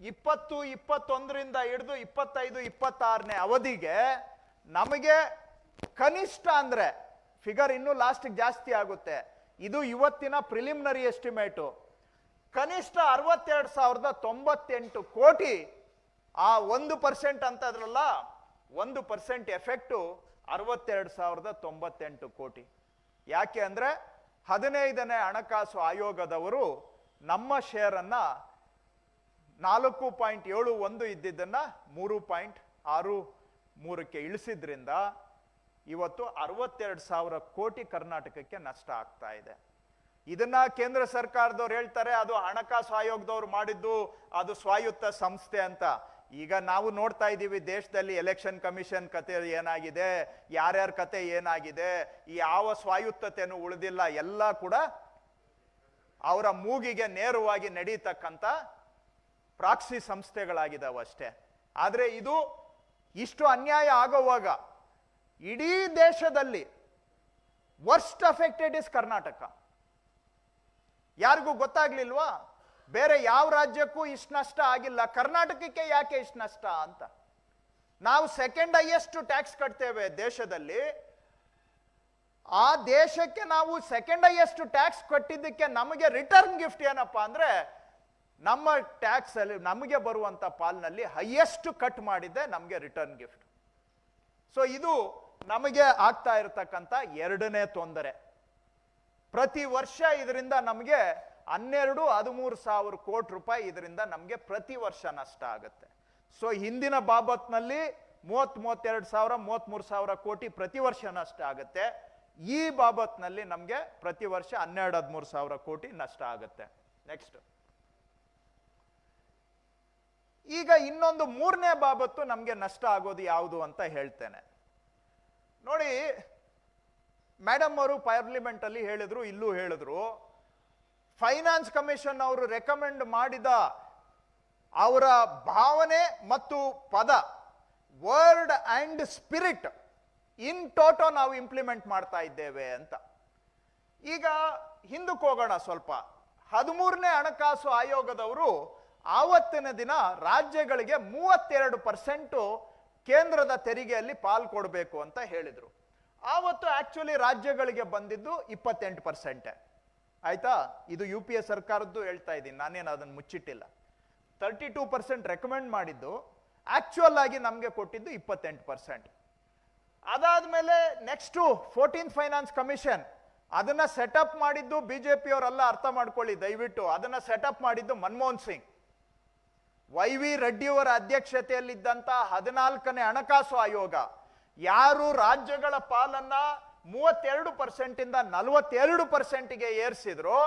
2021ರಿಂದ ಹಿಡಿದು 25-26ನೇ ಅವಧಿಗೆ ನಮಗೆ ಕನಿಷ್ಠ ಅಂದ್ರೆ ಫಿಗರ್ ಇನ್ನೂ ಲಾಸ್ಟ್ ಜಾಸ್ತಿ ಆಗುತ್ತೆ. ಇದು ಇವತ್ತಿನ ಪ್ರಿಲಿಮಿನರಿ ಎಸ್ಟಿಮೇಟು. ಕನಿಷ್ಠ 62,098 ಕೋಟಿ. ಆ 1% ಅಂತದ್ರಲ್ಲ, 1% ಎಫೆಕ್ಟು 62,098 ಕೋಟಿ. ಯಾಕೆ ಅಂದ್ರೆ 15ನೇ ಹಣಕಾಸು ಆಯೋಗದವರು ನಮ್ಮ ಶೇರನ್ನ 4.71 ಇದ್ದಿದ್ದನ್ನ 3.63ಕ್ಕೆ ಇಳಿಸಿದ್ರಿಂದ ಇವತ್ತು 62,000 ಕೋಟಿ ಕರ್ನಾಟಕಕ್ಕೆ ನಷ್ಟ ಆಗ್ತಾ ಇದೆ. ಇದನ್ನ ಕೇಂದ್ರ ಸರ್ಕಾರದವ್ರು ಹೇಳ್ತಾರೆ ಅದು ಹಣಕಾಸು ಆಯೋಗದವ್ರು ಮಾಡಿದ್ದು, ಅದು ಸ್ವಾಯತ್ತ ಸಂಸ್ಥೆ ಅಂತ. ಈಗ ನಾವು ನೋಡ್ತಾ ಇದ್ದೀವಿ ದೇಶದಲ್ಲಿ ಎಲೆಕ್ಷನ್ ಕಮಿಷನ್ ಕತೆ ಏನಾಗಿದೆ, ಯಾರ್ಯಾರ ಕತೆ ಏನಾಗಿದೆ, ಯಾವ ಸ್ವಾಯತ್ತತೆನೂ ಉಳಿದಿಲ್ಲ. ಎಲ್ಲ ಕೂಡ ಅವರ ಮೂಗಿಗೆ ನೇರವಾಗಿ ನಡೀತಕ್ಕಂಥ ಪ್ರಾಕ್ಸಿ ಸಂಸ್ಥೆಗಳಾಗಿದ್ದಾವೆ ಅಷ್ಟೇ. ಆದ್ರೆ ಇದು ಇಷ್ಟು ಅನ್ಯಾಯ ಆಗುವಾಗ ಇಡೀ ದೇಶದಲ್ಲಿ ವರ್ಸ್ಟ್ ಅಫೆಕ್ಟೆಡ್ ಇಸ್ ಕರ್ನಾಟಕ. ಯಾರಿಗೂ ಗೊತ್ತಾಗ್ಲಿಲ್ವಾ? ಬೇರೆ ಯಾವ ರಾಜ್ಯಕ್ಕೂ ಇಷ್ಟು ನಷ್ಟ ಆಗಿಲ್ಲ, ಕರ್ನಾಟಕಕ್ಕೆ ಯಾಕೆ ಇಷ್ಟು ನಷ್ಟ ಅಂತ. ನಾವು ಸೆಕೆಂಡ್ ಹೈಯೆಸ್ಟ್ ಟ್ಯಾಕ್ಸ್ ಕಟ್ತೇವೆ ದೇಶದಲ್ಲಿ. ಆ ದೇಶಕ್ಕೆ ನಾವು ಸೆಕೆಂಡ್ ಹೈಯೆಸ್ಟ್ ಟ್ಯಾಕ್ಸ್ ಕಟ್ಟಿದ್ದಕ್ಕೆ ನಮಗೆ ರಿಟರ್ನ್ ಗಿಫ್ಟ್ ಏನಪ್ಪಾ ಅಂದ್ರೆ ನಮ್ಮ ಟ್ಯಾಕ್ಸ್ ಅಲ್ಲಿ ನಮಗೆ ಬರುವಂತ ಪಾಲ್ನಲ್ಲಿ ಹೈಯೆಸ್ಟ್ ಕಟ್ ಮಾಡಿದ್ದೆ ನಮಗೆ ರಿಟರ್ನ್ ಗಿಫ್ಟ್. ಸೊ ಇದು ನಮಗೆ ಆಗ್ತಾ ಇರತಕ್ಕಂಥ 2ನೇ ತೊಂದರೆ. ಪ್ರತಿ ವರ್ಷ ಇದರಿಂದ ನಮಗೆ 12-13 ಸಾವಿರ ಕೋಟಿ ರೂಪಾಯಿ ಇದರಿಂದ ನಮಗೆ ಪ್ರತಿ ವರ್ಷ ನಷ್ಟ ಆಗುತ್ತೆ. ಸೊ ಹಿಂದಿನ ಬಾಬತ್ನಲ್ಲಿ 30-32 ಸಾವಿರ 33 ಸಾವಿರ ಕೋಟಿ ಪ್ರತಿ ವರ್ಷ ನಷ್ಟ ಆಗುತ್ತೆ. ಈ ಬಾಬತ್ನಲ್ಲಿ ನಮಗೆ ಪ್ರತಿ ವರ್ಷ 12-13 ಸಾವಿರ ಕೋಟಿ ನಷ್ಟ ಆಗುತ್ತೆ. ನೆಕ್ಸ್ಟ್, ಈಗ ಇನ್ನೊಂದು 3ನೇ ಬಾಬತ್ತು ನಮಗೆ ನಷ್ಟ ಆಗೋದು ಯಾವುದು ಅಂತ ಹೇಳ್ತೇನೆ ನೋಡಿ. ಮೇಡಮ್ ಅವರು ಪಾರ್ಲಿಮೆಂಟ್ ಅಲ್ಲಿ ಹೇಳಿದ್ರು, ಇಲ್ಲೂ ಹೇಳಿದ್ರು, ಫೈನಾನ್ಸ್ ಕಮಿಷನ್ ಅವರು ರೆಕಮೆಂಡ್ ಮಾಡಿದ ಅವರ ಭಾವನೆ ಮತ್ತು ಪದ, word and spirit in Toto ನಾವು ಇಂಪ್ಲಿಮೆಂಟ್ ಮಾಡ್ತಾ ಇದ್ದೇವೆ ಅಂತ. ಈಗ ಹಿಂದಕ್ಕೆ ಹೋಗೋಣ ಸ್ವಲ್ಪ. 13ನೇ ಹಣಕಾಸು ಆಯೋಗದವರು ಆವತ್ತಿನ ದಿನ ರಾಜ್ಯಗಳಿಗೆ 32% ಕೇಂದ್ರದ ತೆರಿಗೆಯಲ್ಲಿ ಪಾಲ್ ಕೊಡಬೇಕು ಅಂತ ಹೇಳಿದ್ರು. ಆವತ್ತು ಆಕ್ಚುಲಿ ರಾಜ್ಯಗಳಿಗೆ ಬಂದಿದ್ದು 28%. ಆಯ್ತಾ? ಇದು UPA ಸರ್ಕಾರದ್ದು ಹೇಳ್ತಾ ಇದ್ದೀನಿ, ನಾನೇನು ಅದನ್ನು ಮುಚ್ಚಿಟ್ಟಿಲ್ಲ. 32% ರೆಕಮೆಂಡ್ ಮಾಡಿದ್ದು, ಆಕ್ಚುಯಲ್ ಆಗಿ ನಮಗೆ ಕೊಟ್ಟಿದ್ದು 28%. ಅದಾದ್ಮೇಲೆ ನೆಕ್ಸ್ಟ್ 14th ಫೈನಾನ್ಸ್ ಕಮಿಷನ್, ಅದನ್ನ ಸೆಟಪ್ ಮಾಡಿದ್ದು ಬಿಜೆಪಿ ಅವರೆಲ್ಲ, ಅರ್ಥ ಮಾಡ್ಕೊಳ್ಳಿ ದಯವಿಟ್ಟು. ಅದನ್ನ ಸೆಟಪ್ ಮಾಡಿದ್ದು ಮನಮೋಹನ್ ಸಿಂಗ್. YV ರೆಡ್ಡಿಯವರ ಅಧ್ಯಕ್ಷತೆಯಲ್ಲಿದ್ದಂತ 14ನೇ ಹಣಕಾಸು ಆಯೋಗ ಯಾರು ರಾಜ್ಯಗಳ ಪಾಲನ್ನ 32% ಇಂದ 42%ಗೆ ಏರಿಸಿದ್ರು,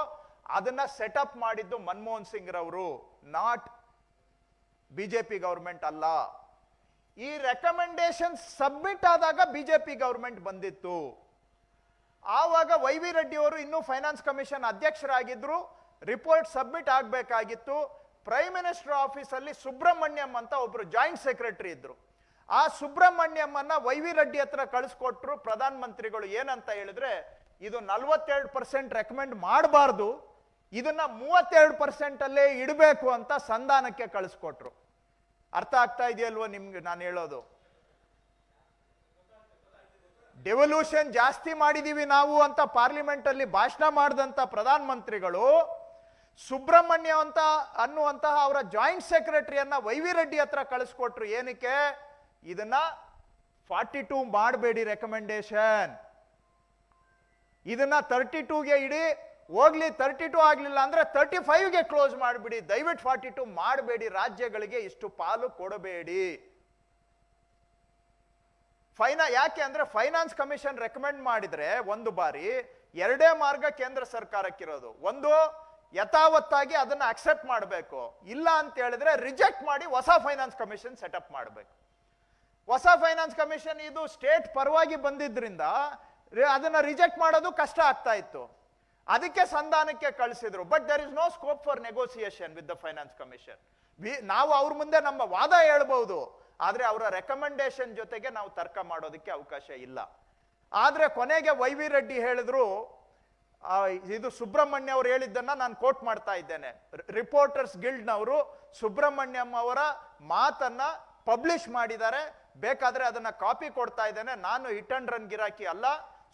ಅದನ್ನ ಸೆಟಪ್ ಮಾಡಿದ್ದು ಮನಮೋಹನ್ ಸಿಂಗ್ ರವರು, ನಾಟ್ ಬಿಜೆಪಿ ಗವರ್ಮೆಂಟ್ ಅಲ್ಲ. ಈ ರೆಕಮೆಂಡೇಶನ್ ಸಬ್ಮಿಟ್ ಆದಾಗ ಬಿಜೆಪಿ ಗವರ್ಮೆಂಟ್ ಬಂದಿತ್ತು. ಆವಾಗ ವೈ ವಿ ರೆಡ್ಡಿ ಅವರು ಇನ್ನೂ ಫೈನಾನ್ಸ್ ಕಮಿಷನ್ ಅಧ್ಯಕ್ಷರಾಗಿದ್ರು. ರಿಪೋರ್ಟ್ ಸಬ್ಮಿಟ್ ಆಗಬೇಕಾಗಿತ್ತು. ಪ್ರೈಮ್ ಮಿನಿಸ್ಟರ್ ಆಫೀಸಲ್ಲಿ ಸುಬ್ರಹ್ಮಣ್ಯಂ ಅಂತ ಒಬ್ರು ಜಾಯಿಂಟ್ ಸೆಕ್ರೆಟರಿ ಇದ್ರು. ಆ ಸುಬ್ರಹ್ಮಣ್ಯಂ ಅನ್ನ ವೈ ವಿ ರೆಡ್ಡಿ ಹತ್ರ ಕಳಿಸ್ಕೊಟ್ರು ಪ್ರಧಾನ ಮಂತ್ರಿಗಳು. ಏನಂತ ಹೇಳಿದ್ರೆ, ಇದು 42% ರೆಕಮೆಂಡ್ ಮಾಡಬಾರ್ದು, ಇದನ್ನ 32% ಅಲ್ಲೇ ಇಡಬೇಕು ಅಂತ ಸಂಧಾನಕ್ಕೆ ಕಳಿಸ್ಕೊಟ್ರು. ಅರ್ಥ ಆಗ್ತಾ ಇದೆಯಲ್ವೋ ನಿಮ್ಗೆ ನಾನು ಹೇಳೋದು? ಡೆವಲ್ಯೂಷನ್ ಜಾಸ್ತಿ ಮಾಡಿದೀವಿ ನಾವು ಅಂತ ಪಾರ್ಲಿಮೆಂಟ್ ಅಲ್ಲಿ ಭಾಷಣ ಮಾಡಿದಂತ ಪ್ರಧಾನ ಮಂತ್ರಿಗಳು ಸುಬ್ರಹ್ಮಣ್ಯ ಅಂತ ಅನ್ನುವಂತಹ ಅವರ ಜಾಯಿಂಟ್ ಸೆಕ್ರೆಟರಿಯನ್ನ ವೈ ವಿ ರೆಡ್ಡಿ ಹತ್ರ ಕಳಿಸ್ಕೊಟ್ರು. ಏನಕ್ಕೆ? ಇದನ್ನ 42 ಮಾಡಬೇಡಿ ರೆಕಮೆಂಡೇಶನ್, ಇದನ್ನ 32ಗೆ ಇಡಿ, ಹೋಗ್ಲಿ 32 ಆಗ್ಲಿಲ್ಲ ಅಂದ್ರೆ 35ಗೆ ಕ್ಲೋಸ್ ಮಾಡಿಬಿಡಿ, ದಯವಿಟ್ಟು 42 ಮಾಡಬೇಡಿ, ರಾಜ್ಯಗಳಿಗೆ ಇಷ್ಟು ಪಾಲು ಕೊಡಬೇಡಿ. ಯಾಕೆ ಅಂದ್ರೆ ಫೈನಾನ್ಸ್ ಕಮಿಷನ್ ರೆಕಮೆಂಡ್ ಮಾಡಿದ್ರೆ ಒಂದು ಬಾರಿ ಎರಡೇ ಮಾರ್ಗ ಕೇಂದ್ರ ಸರ್ಕಾರಕ್ಕಿರೋದು. ಒಂದು, ಯಥಾವತ್ತಾಗಿ ಅದನ್ನ ಅಕ್ಸೆಪ್ಟ್ ಮಾಡಬೇಕು, ಇಲ್ಲ ಅಂತ ಹೇಳಿದ್ರೆ ರಿಜೆಕ್ಟ್ ಮಾಡಿ ಹೊಸ ಫೈನಾನ್ಸ್ ಕಮಿಷನ್ ಸೆಟಪ್ ಮಾಡಬೇಕು. ಹೊಸ ಫೈನಾನ್ಸ್ ಕಮಿಷನ್ ಇದು ಸ್ಟೇಟ್ ಪರವಾಗಿ ಬಂದಿದ್ರಿಂದ ಅದನ್ನ ರಿಜೆಕ್ಟ್ ಮಾಡೋದು ಕಷ್ಟ ಆಗ್ತಾ ಇತ್ತು. ಅದಕ್ಕೆ ಸಂಧಾನಕ್ಕೆ ಕಳಿಸಿದ್ರು. But there is no scope for negotiation with the finance commission. ನಾವು ಅವ್ರ ಮುಂದೆ ನಮ್ಮ ವಾದ ಹೇಳ್ಬಹುದು, ಆದ್ರೆ ಅವರ ರೆಕಮೆಂಡೇಶನ್ ಜೊತೆಗೆ ನಾವು ತರ್ಕ ಮಾಡೋದಕ್ಕೆ ಅವಕಾಶ ಇಲ್ಲ. ಆದ್ರೆ ಕೊನೆಗೆ ವೈ ವಿ ರೆಡ್ಡಿ ಹೇಳಿದ್ರು, ಇದು ಸುಬ್ರಹ್ಮಣ್ಯ ಅವರು ಹೇಳಿದ್ದನ್ನ ನಾನು ಕೋಟ್ ಮಾಡ್ತಾ ಇದ್ದೇನೆ. ರಿಪೋರ್ಟರ್ಸ್ ಗಿಲ್ಡ್ನವರು ಸುಬ್ರಹ್ಮಣ್ಯಂ ಅವರ ಮಾತನ್ನ ಪಬ್ಲಿಷ್ ಮಾಡಿದ್ದಾರೆ, ಬೇಕಾದ್ರೆ ಅದನ್ನ ಕಾಪಿ ಕೊಡ್ತಾ ಇದ್ದೇನೆ. ನಾನು ಹಿಟ್ ಅಂಡ್ ರನ್ ಗಿರಾಕಿ ಅಲ್ಲ.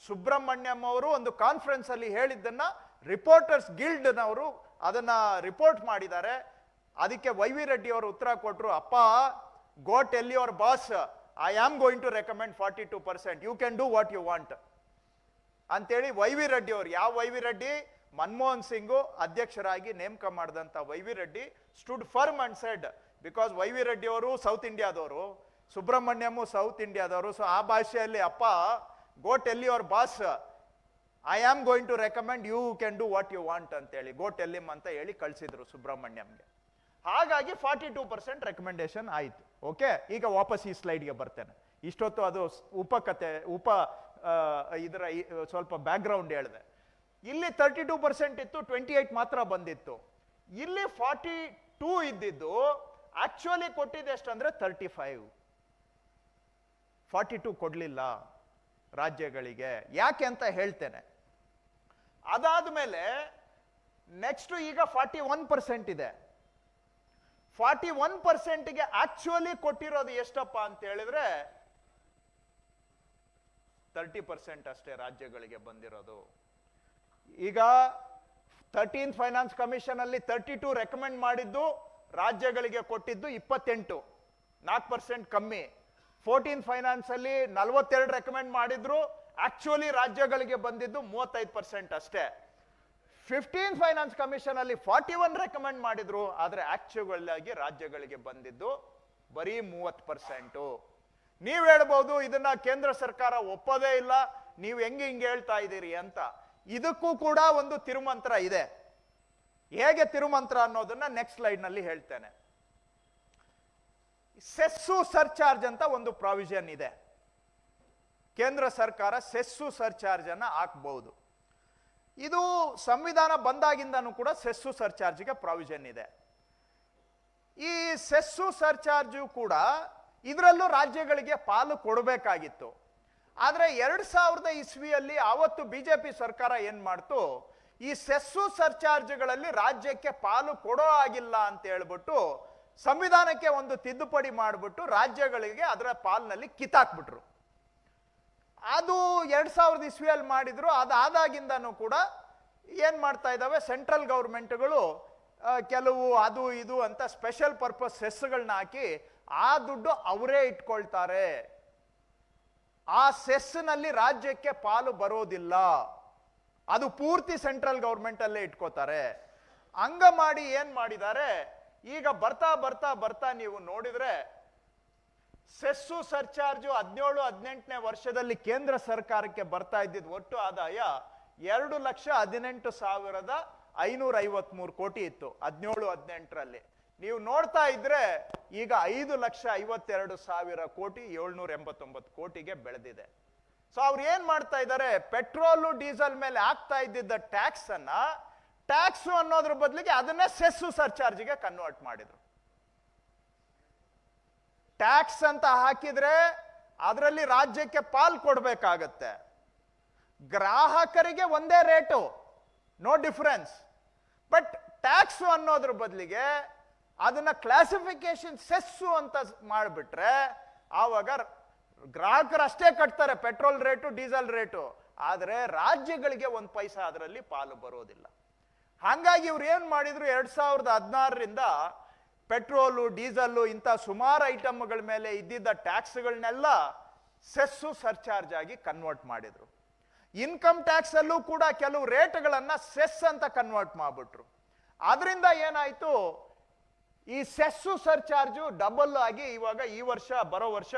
ಸುಬ್ರಹ್ಮಣ್ಯಂ ಅವರು ಒಂದು ಕಾನ್ಫರೆನ್ಸ್ ಅಲ್ಲಿ ಹೇಳಿದ್ದನ್ನ ರಿಪೋರ್ಟರ್ಸ್ ಗಿಲ್ಡ್ನವರು ಅದನ್ನ ರಿಪೋರ್ಟ್ ಮಾಡಿದ್ದಾರೆ. ಅದಕ್ಕೆ ವೈ ವಿ ರೆಡ್ಡಿ ಅವರು ಉತ್ತರ ಕೊಟ್ಟರು, ಅಪ್ಪ, go tell your boss I am going to recommend 42%, you can do what you want ಅಂತೇಳಿ ವೈ ವಿ ರೆಡ್ಡಿ ಅವರು, ಯಾವ ವೈ ವಿ ರೆಡ್ಡಿ? ಮನಮೋಹನ್ ಸಿಂಗು ಅಧ್ಯಕ್ಷರಾಗಿ ನೇಮಕ ಮಾಡಿದಂತ Y V Reddy stood firm and said, because Y V Reddy ಅವರು ಸೌತ್ ಇಂಡಿಯಾದವರು, ಸುಬ್ರಹ್ಮಣ್ಯಂ ಸೌತ್ ಇಂಡಿಯಾದವರು. ಸೊ ಆ ಭಾಷೆಯಲ್ಲಿ, ಅಪ್ಪ, go tell your boss I am going to recommend, you can do what you want ಅಂತೇಳಿ ಗೋ ಟೆಲ್ ಹಿಮ್ ಅಂತ ಹೇಳಿ ಕಳಿಸಿದ್ರು ಸುಬ್ರಹ್ಮಣ್ಯಂಗೆ. ಹಾಗಾಗಿ 42% ರೆಕಮೆಂಡೇಶನ್ ಆಯಿತು. ಓಕೆ, ಈಗ ವಾಪಸ್ ಈ ಸ್ಲೈಡ್ಗೆ ಬರ್ತೇನೆ. ಇಷ್ಟೊತ್ತು ಅದು ಇದರ ಸ್ವಲ್ಪ ಬ್ಯಾಕ್ಗ್ರೌಂಡ್ ಹೇಳಿದೆ. ಇಲ್ಲಿ 32% ಇತ್ತು, 28 ಮಾತ್ರ ಬಂದಿತ್ತು. ಇಲ್ಲಿ 42 ಇದ್ದಿದ್ದು ಆಕ್ಚುಲಿ ಕೊಟ್ಟಿದೆ ಎಷ್ಟಂದ್ರೆ 35. 42 ಕೊಡ್ಲಿಲ್ಲ ರಾಜ್ಯಗಳಿಗೆ. ಯಾಕೆ ಅಂತ ಹೇಳ್ತೇನೆ. ಅದಾದ್ಮೇಲೆ ನೆಕ್ಸ್ಟ್ ಈಗ 41% ಇದೆ. 41%ಗೆ ಆಕ್ಚುಲಿ ಕೊಟ್ಟಿರೋದು ಎಷ್ಟಪ್ಪ ಅಂತ ಹೇಳಿದ್ರೆ 30% ಅಷ್ಟೇ ರಾಜ್ಯಗಳಿಗೆ ಬಂದಿರೋದು. ಈಗ 13th ಫೈನಾನ್ಸ್ ಕಮಿಷನ್ ಅಲ್ಲಿ 32 ರೆಕಮೆಂಡ್ ಮಾಡಿದ್ದು, ರಾಜ್ಯಗಳಿಗೆ ಕೊಟ್ಟಿದ್ದು 28, 4% ಕಮ್ಮಿ. 14th ಫೈನಾನ್ಸ್ ಅಲ್ಲಿ 42 ರೆಕಮೆಂಡ್ ಮಾಡಿದ್ರು, ಆಕ್ಚುಲಿ ರಾಜ್ಯಗಳಿಗೆ ಬಂದಿದ್ದು 35% ಅಷ್ಟೇ. 15th ಫೈನಾನ್ಸ್ ಕಮಿಷನ್ ಅಲ್ಲಿ 41 ರೆಕಮೆಂಡ್ ಮಾಡಿದ್ರು, ಆದ್ರೆ ಆಕ್ಚುಯಲ್ ಆಗಿ ರಾಜ್ಯಗಳಿಗೆ ಬಂದಿದ್ದು ಬರೀ 30%. ನೀವ್ ಹೇಳ್ಬಹುದು ಇದನ್ನ ಕೇಂದ್ರ ಸರ್ಕಾರ ಒಪ್ಪೋದೇ ಇಲ್ಲ, ನೀವು ಹಿಂಗೆ ಹೇಳ್ತಾ ಇದ್ದೀರಿ ಅಂತ. ಇದಕ್ಕೂ ಕೂಡ ಒಂದು ತಿರುಮಂತ್ರ ಇದೆ. ಹೇಗೆ ತಿರುಮಂತ್ರ ಅನ್ನೋದನ್ನ ನೆಕ್ಸ್ಟ್ ಸ್ಲೈಡ್ ನಲ್ಲಿ ಹೇಳ್ತೇನೆ. ಸೆಸ್ಸು ಸರ್ಚಾರ್ಜ್ ಅಂತ ಒಂದು ಪ್ರಾವಿಷನ್ ಇದೆ. ಕೇಂದ್ರ ಸರ್ಕಾರ ಸೆಸ್ಸು ಸರ್ಚಾರ್ಜ್ ಅನ್ನ ಹಾಕಬಹುದು. ಇದು ಸಂವಿಧಾನ ಬಂದಾಗಿಂದನೂ ಕೂಡ ಸೆಸ್ಸು ಸರ್ಚಾರ್ಜ್ಗೆ ಪ್ರಾವಿಷನ್ ಇದೆ. ಈ ಸೆಸ್ಸು ಸರ್ಚಾರ್ಜು ಕೂಡ ಇದರಲ್ಲೂ ರಾಜ್ಯಗಳಿಗೆ ಪಾಲು ಕೊಡಬೇಕಾಗಿತ್ತು. ಆದ್ರೆ 2000 ಇಸ್ವಿಯಲ್ಲಿ ಆವತ್ತು ಬಿಜೆಪಿ ಸರ್ಕಾರ ಏನ್ ಮಾಡ್ತು, ಈ ಸೆಸ್ಸು ಸರ್ಚಾರ್ಜ್ಗಳಲ್ಲಿ ರಾಜ್ಯಕ್ಕೆ ಪಾಲು ಕೊಡೋ ಆಗಿಲ್ಲ ಅಂತ ಹೇಳ್ಬಿಟ್ಟು ಸಂವಿಧಾನಕ್ಕೆ ಒಂದು ತಿದ್ದುಪಡಿ ಮಾಡಿಬಿಟ್ಟು ರಾಜ್ಯಗಳಿಗೆ ಅದರ ಪಾಲಿನಲ್ಲಿ ಕಿತ್ತಾಕ್ಬಿಟ್ರು. ಅದು 2000 ಇಸ್ವಿಯಲ್ಲಿ ಮಾಡಿದ್ರು. ಅದಾದಾಗಿಂದನೂ ಕೂಡ ಏನ್ ಮಾಡ್ತಾ ಇದ್ದಾವೆ, ಸೆಂಟ್ರಲ್ ಗೌರ್ಮೆಂಟ್ಗಳು ಕೆಲವು ಅದು ಇದು ಅಂತ ಸ್ಪೆಷಲ್ ಪರ್ಪಸ್ ಸೆಸ್ಗಳನ್ನ ಹಾಕಿ ಆ ದುಡ್ಡು ಅವರೇ ಇಟ್ಕೊಳ್ತಾರೆ. ಆ ಸೆಸ್ನಲ್ಲಿ ರಾಜ್ಯಕ್ಕೆ ಪಾಲು ಬರೋದಿಲ್ಲ, ಅದು ಪೂರ್ತಿ ಸೆಂಟ್ರಲ್ ಗೌರ್ಮೆಂಟ್ ಅಲ್ಲೇ ಇಟ್ಕೋತಾರೆ. ಹಂಗ ಮಾಡಿ ಏನ್ ಮಾಡಿದ್ದಾರೆ, ಈಗ ಬರ್ತಾ ಬರ್ತಾ ಬರ್ತಾ ನೀವು ನೋಡಿದ್ರೆ ಸೆಸ್ಸು ಸರ್ಚಾರ್ಜು 17-18ನೇ ವರ್ಷದಲ್ಲಿ ಕೇಂದ್ರ ಸರ್ಕಾರಕ್ಕೆ ಬರ್ತಾ ಇದ್ದಿದ್ದು ಒಟ್ಟು ಆದಾಯ 2,18,553 ಕೋಟಿ ಇತ್ತು 17-18ರಲ್ಲಿ. ನೀವು ನೋಡ್ತಾ ಇದ್ರೆ ಈಗ 5,52,000 ಕೋಟಿ 789 ಕೋಟಿಗೆ ಬೆಳೆದಿದೆ. ಸೊ ಅವ್ರು ಏನ್ ಮಾಡ್ತಾ ಇದ್ದಾರೆ, ಪೆಟ್ರೋಲು ಡೀಸೆಲ್ ಮೇಲೆ ಆಗ್ತಾ ಇದ್ದಿದ್ದ ಟ್ಯಾಕ್ಸ್ ಅನ್ನ ಟ್ಯಾಕ್ಸ್ ಅನ್ನೋದ್ರ ಬದಲಿಗೆ ಅದನ್ನೇ ಸೆಸ್ಸು ಸರ್ಚಾರ್ಜ್ಗೆ ಕನ್ವರ್ಟ್ ಮಾಡಿದ್ರು. ಟ್ಯಾಕ್ಸ್ ಅಂತ ಹಾಕಿದ್ರೆ ಅದರಲ್ಲಿ ರಾಜ್ಯಕ್ಕೆ ಪಾಲ್ ಕೊಡ್ಬೇಕಾಗತ್ತೆ. ಗ್ರಾಹಕರಿಗೆ ಒಂದೇ rate, no difference. But tax ಅನ್ನೋದ್ರ ಬದಲಿಗೆ ಅದನ್ನ ಕ್ಲಾಸಿಫಿಕೇಶನ್ ಸೆಸ್ಸು ಅಂತ ಮಾಡಿಬಿಟ್ರೆ ಆವಾಗ ಗ್ರಾಹಕರು ಅಷ್ಟೇ ಕಟ್ತಾರೆ ಪೆಟ್ರೋಲ್ ರೇಟು ಡೀಸೆಲ್ ರೇಟು, ಆದರೆ ರಾಜ್ಯಗಳಿಗೆ 1 ಪೈಸಾ ಅದರಲ್ಲಿ ಪಾಲು ಬರೋದಿಲ್ಲ. ಹಾಗಾಗಿ ಇವ್ರು ಏನ್ ಮಾಡಿದ್ರು, 2016ರಿಂದ ಪೆಟ್ರೋಲು ಡೀಸೆಲ್ಲು ಇಂಥ ಸುಮಾರು ಐಟಮ್ಗಳ ಮೇಲೆ ಇದ್ದಿದ್ದ ಟ್ಯಾಕ್ಸ್ಗಳನ್ನೆಲ್ಲ ಸೆಸ್ಸು ಸರ್ಚಾರ್ಜ್ ಆಗಿ ಕನ್ವರ್ಟ್ ಮಾಡಿದ್ರು. ಇನ್ಕಮ್ ಟ್ಯಾಕ್ಸ್ ಅಲ್ಲೂ ಕೂಡ ಕೆಲವು ರೇಟ್ಗಳನ್ನ ಸೆಸ್ ಅಂತ ಕನ್ವರ್ಟ್ ಮಾಡ್ಬಿಟ್ರು. ಅದರಿಂದ ಏನಾಯ್ತು, ಈ ಸೆಸ್ಸು ಸರ್ಚಾರ್ಜು ಡಬಲ್ ಆಗಿ ಇವಾಗ ಈ ವರ್ಷ ಬರೋ ವರ್ಷ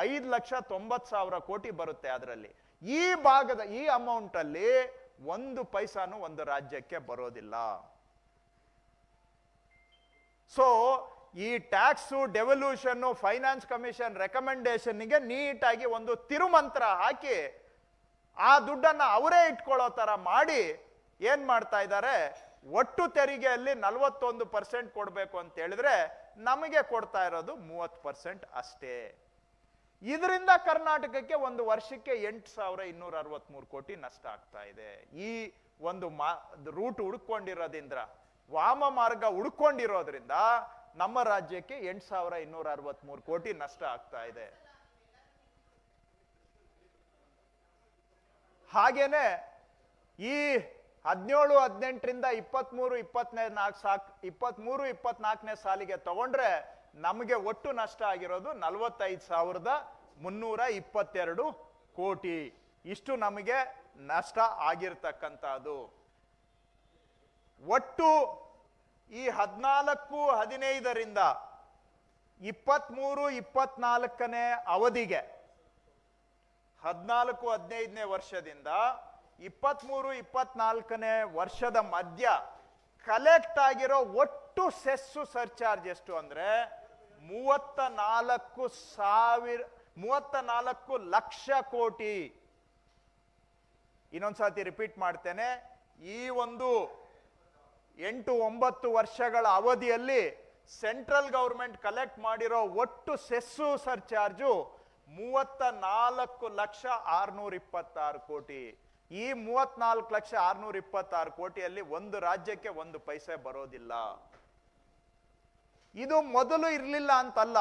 5,90,000 ಕೋಟಿ ಬರುತ್ತೆ. ಅದರಲ್ಲಿ ಈ ಭಾಗದ ಈ ಅಮೌಂಟ್ ಅಲ್ಲಿ 1 ಪೈಸಾನು ಒಂದು ರಾಜ್ಯಕ್ಕೆ ಬರೋದಿಲ್ಲ. ಸೊ ಈ ಟ್ಯಾಕ್ಸು ಡೆವಲ್ಯೂಷನ್ ಫೈನಾನ್ಸ್ ಕಮಿಷನ್ ರೆಕಮೆಂಡೇಶನ್ಗೆ ನೀಟಾಗಿ ಒಂದು ತಿರುಮಂತ್ರ ಹಾಕಿ ಆ ದುಡ್ಡನ್ನ ಅವರೇ ಇಟ್ಕೊಳ್ಳೋ ತರ ಮಾಡಿ ಏನ್ ಮಾಡ್ತಾ ಇದ್ದಾರೆ, ಒಟ್ಟು ತೆರಿಗೆಯಲ್ಲಿ 41% ಕೊಡಬೇಕು ಅಂತ ಹೇಳಿದ್ರೆ ನಮಗೆ ಕೊಡ್ತಾ ಇರೋದು 30% ಅಷ್ಟೇ. ಇದರಿಂದ ಕರ್ನಾಟಕಕ್ಕೆ ಒಂದು ವರ್ಷಕ್ಕೆ 8,263 ಕೋಟಿ ನಷ್ಟ ಆಗ್ತಾ ಇದೆ. ಈ ಒಂದು ರೂಟ್ ಹುಡುಕೊಂಡಿರೋದ್ರಿಂದ, ವಾಮ ಮಾರ್ಗ ಹುಡುಕೊಂಡಿರೋದ್ರಿಂದ ನಮ್ಮ ರಾಜ್ಯಕ್ಕೆ 8,263 ಕೋಟಿ ನಷ್ಟ ಆಗ್ತಾ ಇದೆ. ಹಾಗೇನೆ ಈ 17-18ರಿಂದ 23-24ನೇ ಸಾಲಿಗೆ ತಗೊಂಡ್ರೆ ನಮಗೆ ಒಟ್ಟು ನಷ್ಟ ಆಗಿರೋದು 45,322 ಕೋಟಿ. ಇಷ್ಟು ನಮಗೆ ನಷ್ಟ ಆಗಿರ್ತಕ್ಕಂಥದ್ದು. ಒಟ್ಟು ಈ 14-15ರಿಂದ 23-24ನೇ ಅವಧಿಗೆ 14-15ನೇ ವರ್ಷದಿಂದ 23-24ನೇ ವರ್ಷದ ಮಧ್ಯ ಕಲೆಕ್ಟ್ ಆಗಿರೋ ಒಟ್ಟು ಸೆಸ್ಸು ಸರ್ಚಾರ್ಜ್ ಎಷ್ಟು ಅಂದ್ರೆ 34 ಲಕ್ಷ ಕೋಟಿ. ಇನ್ನೊಂದ್ಸತಿ ರಿಪೀಟ್ ಮಾಡ್ತೇನೆ, ಈ ಒಂದು 8-9 ವರ್ಷಗಳ ಅವಧಿಯಲ್ಲಿ ಸೆಂಟ್ರಲ್ ಗವರ್ಮೆಂಟ್ ಕಲೆಕ್ಟ್ ಮಾಡಿರೋ ಒಟ್ಟು ಸೆಸ್ಸು ಸರ್ಚಾರ್ಜು 34,626 ಕೋಟಿ. ಈ 34,626 ಕೋಟಿಯಲ್ಲಿ ಒಂದು ರಾಜ್ಯಕ್ಕೆ 1 ಪೈಸೆ ಬರೋದಿಲ್ಲ. ಇದು ಮೊದಲು ಇರಲಿಲ್ಲ ಅಂತಲ್ಲ,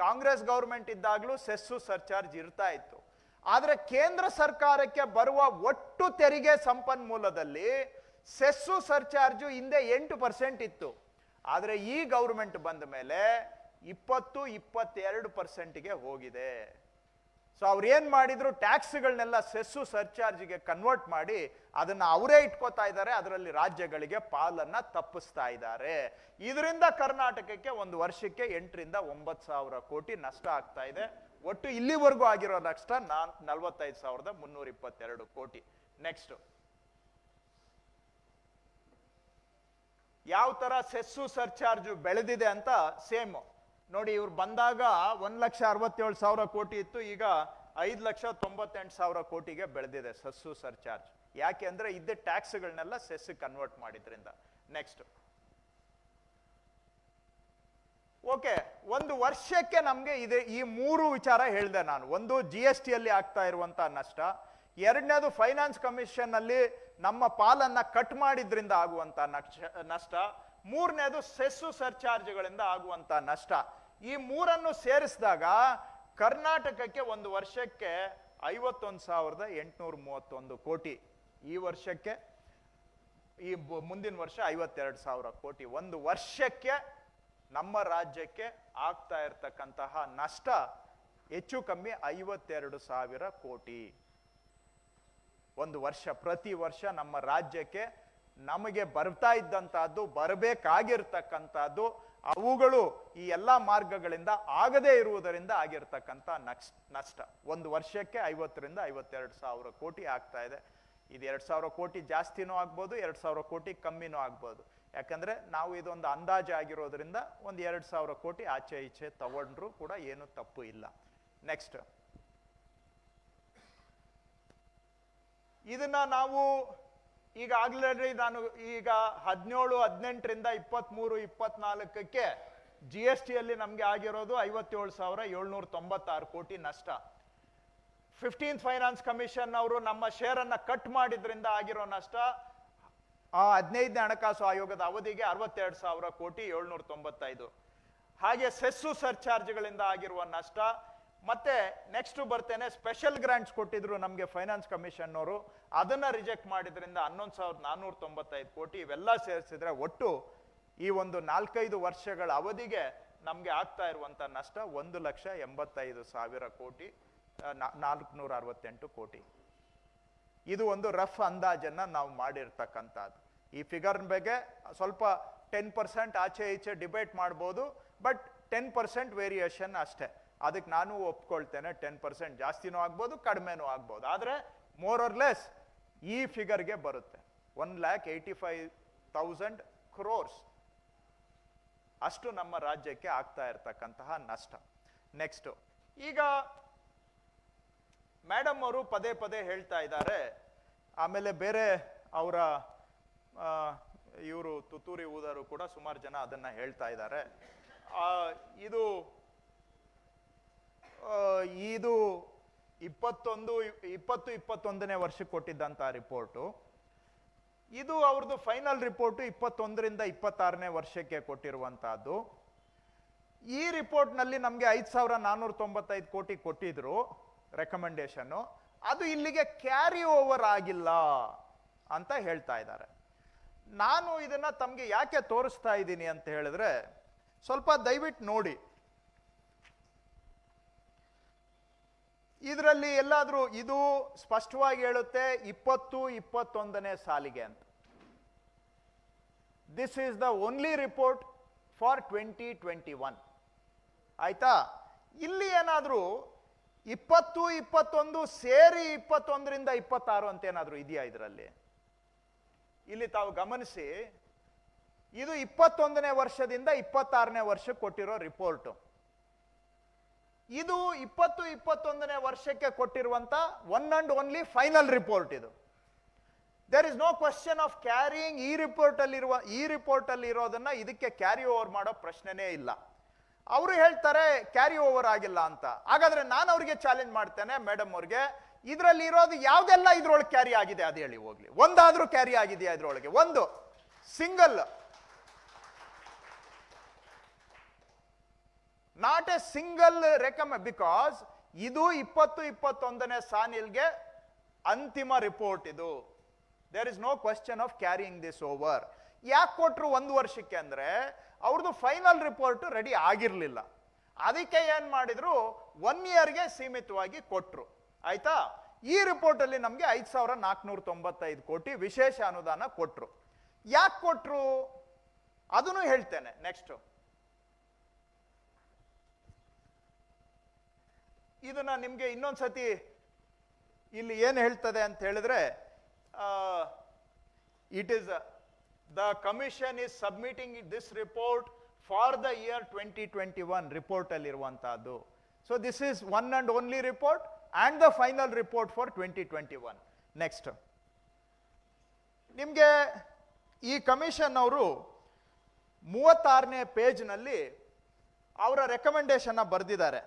ಕಾಂಗ್ರೆಸ್ ಗವರ್ಮೆಂಟ್ ಇದ್ದಾಗಲೂ ಸೆಸ್ಸು ಸರ್ಚಾರ್ಜ್ ಇರ್ತಾ ಇತ್ತು. ಆದ್ರೆ ಕೇಂದ್ರ ಸರ್ಕಾರಕ್ಕೆ ಬರುವ ಒಟ್ಟು ತೆರಿಗೆ ಸಂಪನ್ಮೂಲದಲ್ಲಿ ಸೆಸ್ಸು ಸರ್ಚಾರ್ಜು ಹಿಂದೆ 8% ಇತ್ತು. ಆದ್ರೆ ಈ ಗವರ್ಮೆಂಟ್ ಬಂದ ಮೇಲೆ 20-22%ಗೆ ಹೋಗಿದೆ. ಸೊ ಅವ್ರು ಏನ್ ಮಾಡಿದ್ರು, ಟ್ಯಾಕ್ಸ್ಗಳನ್ನೆಲ್ಲ ಸೆಸ್ಸು ಸರ್ಚಾರ್ಜ್ಗೆ ಕನ್ವರ್ಟ್ ಮಾಡಿ ಅದನ್ನ ಅವರೇ ಇಟ್ಕೋತಾ ಇದ್ದಾರೆ, ಅದರಲ್ಲಿ ರಾಜ್ಯಗಳಿಗೆ ಪಾಲನ್ನ ತಪ್ಪಿಸ್ತಾ ಇದ್ದಾರೆ. ಇದರಿಂದ ಕರ್ನಾಟಕಕ್ಕೆ ಒಂದು ವರ್ಷಕ್ಕೆ 8,000-9,000 ಕೋಟಿ ನಷ್ಟ ಆಗ್ತಾ ಇದೆ. ಒಟ್ಟು ಇಲ್ಲಿವರೆಗೂ ಆಗಿರೋ ನಷ್ಟ 45,322 ಕೋಟಿ. ನೆಕ್ಸ್ಟ್, ಯಾವ ತರ ಸೆಸ್ಸು ಸರ್ಚಾರ್ಜ್ ಬೆಳೆದಿದೆ ಅಂತ ಸೇಮ್ ನೋಡಿ. ಇವ್ರು ಬಂದಾಗ 1,67,000 ಕೋಟಿ ಇತ್ತು, ಈಗ 5,98,000 ಕೋಟಿಗೆ ಬೆಳೆದಿದೆ ಸೆಸ್ಸು ಸರ್ಚಾರ್ಜ್. ಯಾಕೆ ಅಂದ್ರೆ ಇದ್ದ ಟ್ಯಾಕ್ಸ್ಗಳನ್ನೆಲ್ಲ ಸೆಸ್ ಕನ್ವರ್ಟ್ ಮಾಡಿದ್ರಿಂದ. ನೆಕ್ಸ್ಟ್, ಓಕೆ, ಒಂದು ವರ್ಷಕ್ಕೆ ನಮ್ಗೆ ಇದೆ ಈ 3 ವಿಚಾರ ಹೇಳಿದೆ ನಾನು. ಒಂದು GST ಅಲ್ಲಿ ಆಗ್ತಾ ಇರುವಂತ ನಷ್ಟ, ಎರಡನೇದು ಫೈನಾನ್ಸ್ ಕಮಿಷನ್ ಅಲ್ಲಿ ನಮ್ಮ ಪಾಲನ್ನ ಕಟ್ ಮಾಡಿದ್ರಿಂದ ಆಗುವಂತ ನಷ್ಟ, ಮೂರನೇದು ಸೆಸ್ಸು ಸರ್ಚಾರ್ಜ್ಗಳಿಂದ ಆಗುವಂತ ನಷ್ಟ. ಈ 3ಅನ್ನು ಸೇರಿಸಿದಾಗ ಕರ್ನಾಟಕಕ್ಕೆ ಒಂದು ವರ್ಷಕ್ಕೆ 51,831 ಕೋಟಿ, ಈ ವರ್ಷಕ್ಕೆ ಈ ಮುಂದಿನ ವರ್ಷ 52,000 ಕೋಟಿ. ಒಂದು ವರ್ಷಕ್ಕೆ ನಮ್ಮ ರಾಜ್ಯಕ್ಕೆ ಆಗ್ತಾ ಇರತಕ್ಕಂತಹ ನಷ್ಟ ಹೆಚ್ಚು ಕಮ್ಮಿ 52,000 ಕೋಟಿ. ಒಂದು ವರ್ಷ, ಪ್ರತಿ ವರ್ಷ ನಮ್ಮ ರಾಜ್ಯಕ್ಕೆ ನಮಗೆ ಬರ್ತಾ ಇದ್ದಂತಹದ್ದು, ಬರಬೇಕಾಗಿರ್ತಕ್ಕಂಥದ್ದು, ಅವುಗಳು ಈ ಎಲ್ಲಾ ಮಾರ್ಗಗಳಿಂದ ಆಗದೇ ಇರುವುದರಿಂದ ಆಗಿರ್ತಕ್ಕಂಥ ನಷ್ಟ ಒಂದು ವರ್ಷಕ್ಕೆ 50,000-52,000 ಕೋಟಿ ಆಗ್ತಾ ಇದೆ. ಇದು 2,000 ಕೋಟಿ ಜಾಸ್ತಿನೂ ಆಗ್ಬೋದು, 2,000 ಕೋಟಿ ಕಮ್ಮಿನೂ ಆಗ್ಬೋದು. ಯಾಕಂದ್ರೆ ನಾವು ಇದೊಂದು ಅಂದಾಜು ಆಗಿರೋದ್ರಿಂದ ಒಂದು 2,000 ಕೋಟಿ ಆಚೆ ಈಚೆ ತಗೊಂಡ್ರು ಕೂಡ ಏನು ತಪ್ಪು ಇಲ್ಲ. ನೆಕ್ಸ್ಟ್, ಇದನ್ನ ನಾವು ಈಗ ಆಲ್ರೆಡಿ ನಾನು ಈಗ 17, 18ರಿಂದ 23, 24ಕ್ಕೆ GST ಅಲ್ಲಿ ನಮಗೆ ಆಗಿರೋದು 57,796 ಕೋಟಿ ನಷ್ಟ. 15th ಫೈನಾನ್ಸ್ ಕಮಿಷನ್ ಅವರು ನಮ್ಮ ಶೇರನ್ನು ಕಟ್ ಮಾಡಿದ್ರಿಂದ ಆಗಿರೋ ನಷ್ಟ ಆ 15ನೇ ಹಣಕಾಸು ಆಯೋಗದ ಅವಧಿಗೆ 62,000 ಕೋಟಿ 795. ಹಾಗೆ ಸೆಸ್ಸು ಸರ್ಚಾರ್ಜ್ಗಳಿಂದ ಆಗಿರುವ ನಷ್ಟ. ಮತ್ತೆ ನೆಕ್ಸ್ಟ್ ಬರ್ತೇನೆ, ಸ್ಪೆಷಲ್ ಗ್ರಾಂಟ್ಸ್ ಕೊಟ್ಟಿದ್ರು ನಮಗೆ ಫೈನಾನ್ಸ್ ಕಮಿಷನ್ ಅವರು, ಅದನ್ನ ರಿಜೆಕ್ಟ್ ಮಾಡಿದ್ರಿಂದ 11,495 ಕೋಟಿ. ಇವೆಲ್ಲ ಸೇರಿಸಿದ್ರೆ ಒಟ್ಟು ಈ ಒಂದು 4-5 ವರ್ಷಗಳ ಅವಧಿಗೆ ನಮಗೆ ಆಗ್ತಾ ಇರುವಂತ ನಷ್ಟ 1,85,000 ಕೋಟಿ, 468 ಕೋಟಿ. ಇದು ಒಂದು ರಫ್ ಅಂದಾಜನ್ನ ನಾವು ಮಾಡಿರ್ತಕ್ಕಂಥದ್ದು. ಈ ಫಿಗರ್ ಬಗ್ಗೆ ಸ್ವಲ್ಪ 10% ಆಚೆ ಈಚೆ ಡಿಬೇಟ್ ಮಾಡ್ಬೋದು, ಬಟ್ 10% ವೇರಿಯೇಷನ್ ಅಷ್ಟೇ. ಅದಕ್ಕೆ ನಾನು ಒಪ್ಕೊಳ್ತೇನೆ, 10% ಜಾಸ್ತಿನೂ ಆಗ್ಬೋದು ಕಡಿಮೆನೂ ಆಗ್ಬೋದು, ಆದರೆ ಮೋರ್ ಆರ್ ಲೆಸ್ ಈ ಫಿಗರ್ಗೆ ಬರುತ್ತೆ. 1,85,000 crores ಅಷ್ಟು ನಮ್ಮ ರಾಜ್ಯಕ್ಕೆ ಆಗ್ತಾ ಇರ್ತಕ್ಕಂತಹ ನಷ್ಟ. ನೆಕ್ಸ್ಟ್, ಈಗ ಮೇಡಮ್ ಅವರು ಪದೇ ಪದೇ ಹೇಳ್ತಾ ಇದ್ದಾರೆ, ಆಮೇಲೆ ಬೇರೆ ಅವರ ಇವರು ತುತ್ತೂರಿ ಊದರು ಕೂಡ ಸುಮಾರು ಜನ ಅದನ್ನ ಹೇಳ್ತಾ ಇದ್ದಾರೆ. ಇದು 20-21ನೇ ವರ್ಷಕ್ಕೆ ಕೊಟ್ಟಿದ್ದಂತ ರಿಪೋರ್ಟು. ಇದು ಅವ್ರದ್ದು ಫೈನಲ್ ರಿಪೋರ್ಟು 21ರಿಂದ 26ನೇ ವರ್ಷಕ್ಕೆ ಕೊಟ್ಟಿರುವಂತಹದ್ದು. ಈ ರಿಪೋರ್ಟ್ನಲ್ಲಿ ನಮಗೆ 5,495 ಕೋಟಿ ಕೊಟ್ಟಿದ್ರು ರೆಕಮೆಂಡೇಶನ್, ಅದು ಇಲ್ಲಿಗೆ ಕ್ಯಾರಿ ಓವರ್ ಆಗಿಲ್ಲ ಅಂತ ಹೇಳ್ತಾ ಇದ್ದಾರೆ. ನಾನು ಇದನ್ನ ತಮಗೆ ಯಾಕೆ ತೋರಿಸ್ತಾ ಇದ್ದೀನಿ ಅಂತ ಹೇಳಿದ್ರೆ, ಸ್ವಲ್ಪ ದಯವಿಟ್ಟು ನೋಡಿ, ಇದರಲ್ಲಿ ಎಲ್ಲಾದ್ರೂ ಇದು ಸ್ಪಷ್ಟವಾಗಿ ಹೇಳುತ್ತೆ 20-21ನೇ ಸಾಲಿಗೆ ಅಂತ. This is the only report for 2021. ಆಯ್ತಾ? ಇಲ್ಲಿ ಏನಾದ್ರೂ 20-21 ಸೇರಿ 21ರಿಂದ 26 ಅಂತ ಏನಾದ್ರೂ ಇದೆಯಾ ಇದರಲ್ಲಿ? ಇಲ್ಲಿ ತಾವು ಗಮನಿಸಿ, ಇದು 21ನೇ ವರ್ಷದಿಂದ 26ನೇ ವರ್ಷಕ್ಕೆ ಕೊಟ್ಟಿರೋ ರಿಪೋರ್ಟ್. ಇದು 20-21ನೇ ವರ್ಷಕ್ಕೆ ಕೊಟ್ಟಿರುವಂತ one and only final report. ಇದು there is no question of carrying. ಈ ರಿಪೋರ್ಟ್ ಅಲ್ಲಿ ಇರೋದನ್ನ ಇದಕ್ಕೆ ಕ್ಯಾರಿ ಓವರ್ ಮಾಡೋ ಪ್ರಶ್ನೆನೇ ಇಲ್ಲ. ಅವರು ಹೇಳ್ತಾರೆ ಕ್ಯಾರಿ ಓವರ್ ಆಗಿಲ್ಲ ಅಂತ. ಹಾಗಾದ್ರೆ ನಾನು ಅವ್ರಿಗೆ ಚಾಲೆಂಜ್ ಮಾಡ್ತೇನೆ, ಮೇಡಮ್ ಅವ್ರಿಗೆ, ಇದರಲ್ಲಿ ಇರೋದು ಯಾವ್ದೆಲ್ಲ ಇದ್ರೊಳಗೆ ಕ್ಯಾರಿ ಆಗಿದೆ ಅದು ಹೇಳಿ ಹೋಗ್ಲಿ. ಒಂದಾದ್ರೂ ಕ್ಯಾರಿ ಆಗಿದೆಯಾ ಇದ್ರೊಳಗೆ? ಒಂದು single, not a single because ಇದು 20-21ನೇ ಸಾಲಿಗೆ ಅಂತಿಮ ರಿಪೋರ್ಟ್. ಇದು there is no question of carrying this over. ಯಾಕೆ ಕೊಟ್ರು 1 ವರ್ಷಕ್ಕೆ ಅಂದ್ರೆ ಅವ್ರದ್ದು ಫೈನಲ್ ರಿಪೋರ್ಟ್ ರೆಡಿ ಆಗಿರ್ಲಿಲ್ಲ. ಅದಕ್ಕೆ ಏನ್ ಮಾಡಿದ್ರು, 1 ಇಯರ್ಗೆ ಸೀಮಿತವಾಗಿ ಕೊಟ್ರು. ಆಯ್ತಾ? ಈ ರಿಪೋರ್ಟ್ ಅಲ್ಲಿ ನಮ್ಗೆ 5,495 ಕೋಟಿ ವಿಶೇಷ ಅನುದಾನ ಕೊಟ್ರು. ಯಾಕೆ ಕೊಟ್ರು ಅದನ್ನು ಹೇಳ್ತೇನೆ. ನೆಕ್ಸ್ಟ್, ಇದನ್ನ ನಿಮ್ಗೆ ಇನ್ನೊಂದ್ಸತಿ ಇಲ್ಲಿ ಏನ್ ಹೇಳ್ತದೆ ಅಂತ ಹೇಳಿದ್ರೆ, it is the commission is submitting this report for the year 2021 report alliruvanthadu. So this is one and only report and the final report for 2021. Next, ನಿಮಗೆ ಈ ಕಮಿಷನ್ ಅವರು 36ನೇ ಪೇಜ್ ನಲ್ಲಿ ಅವರ ರೆಕಮೆಂಡೇಶನ್ ಬರೆದಿದ್ದಾರೆ,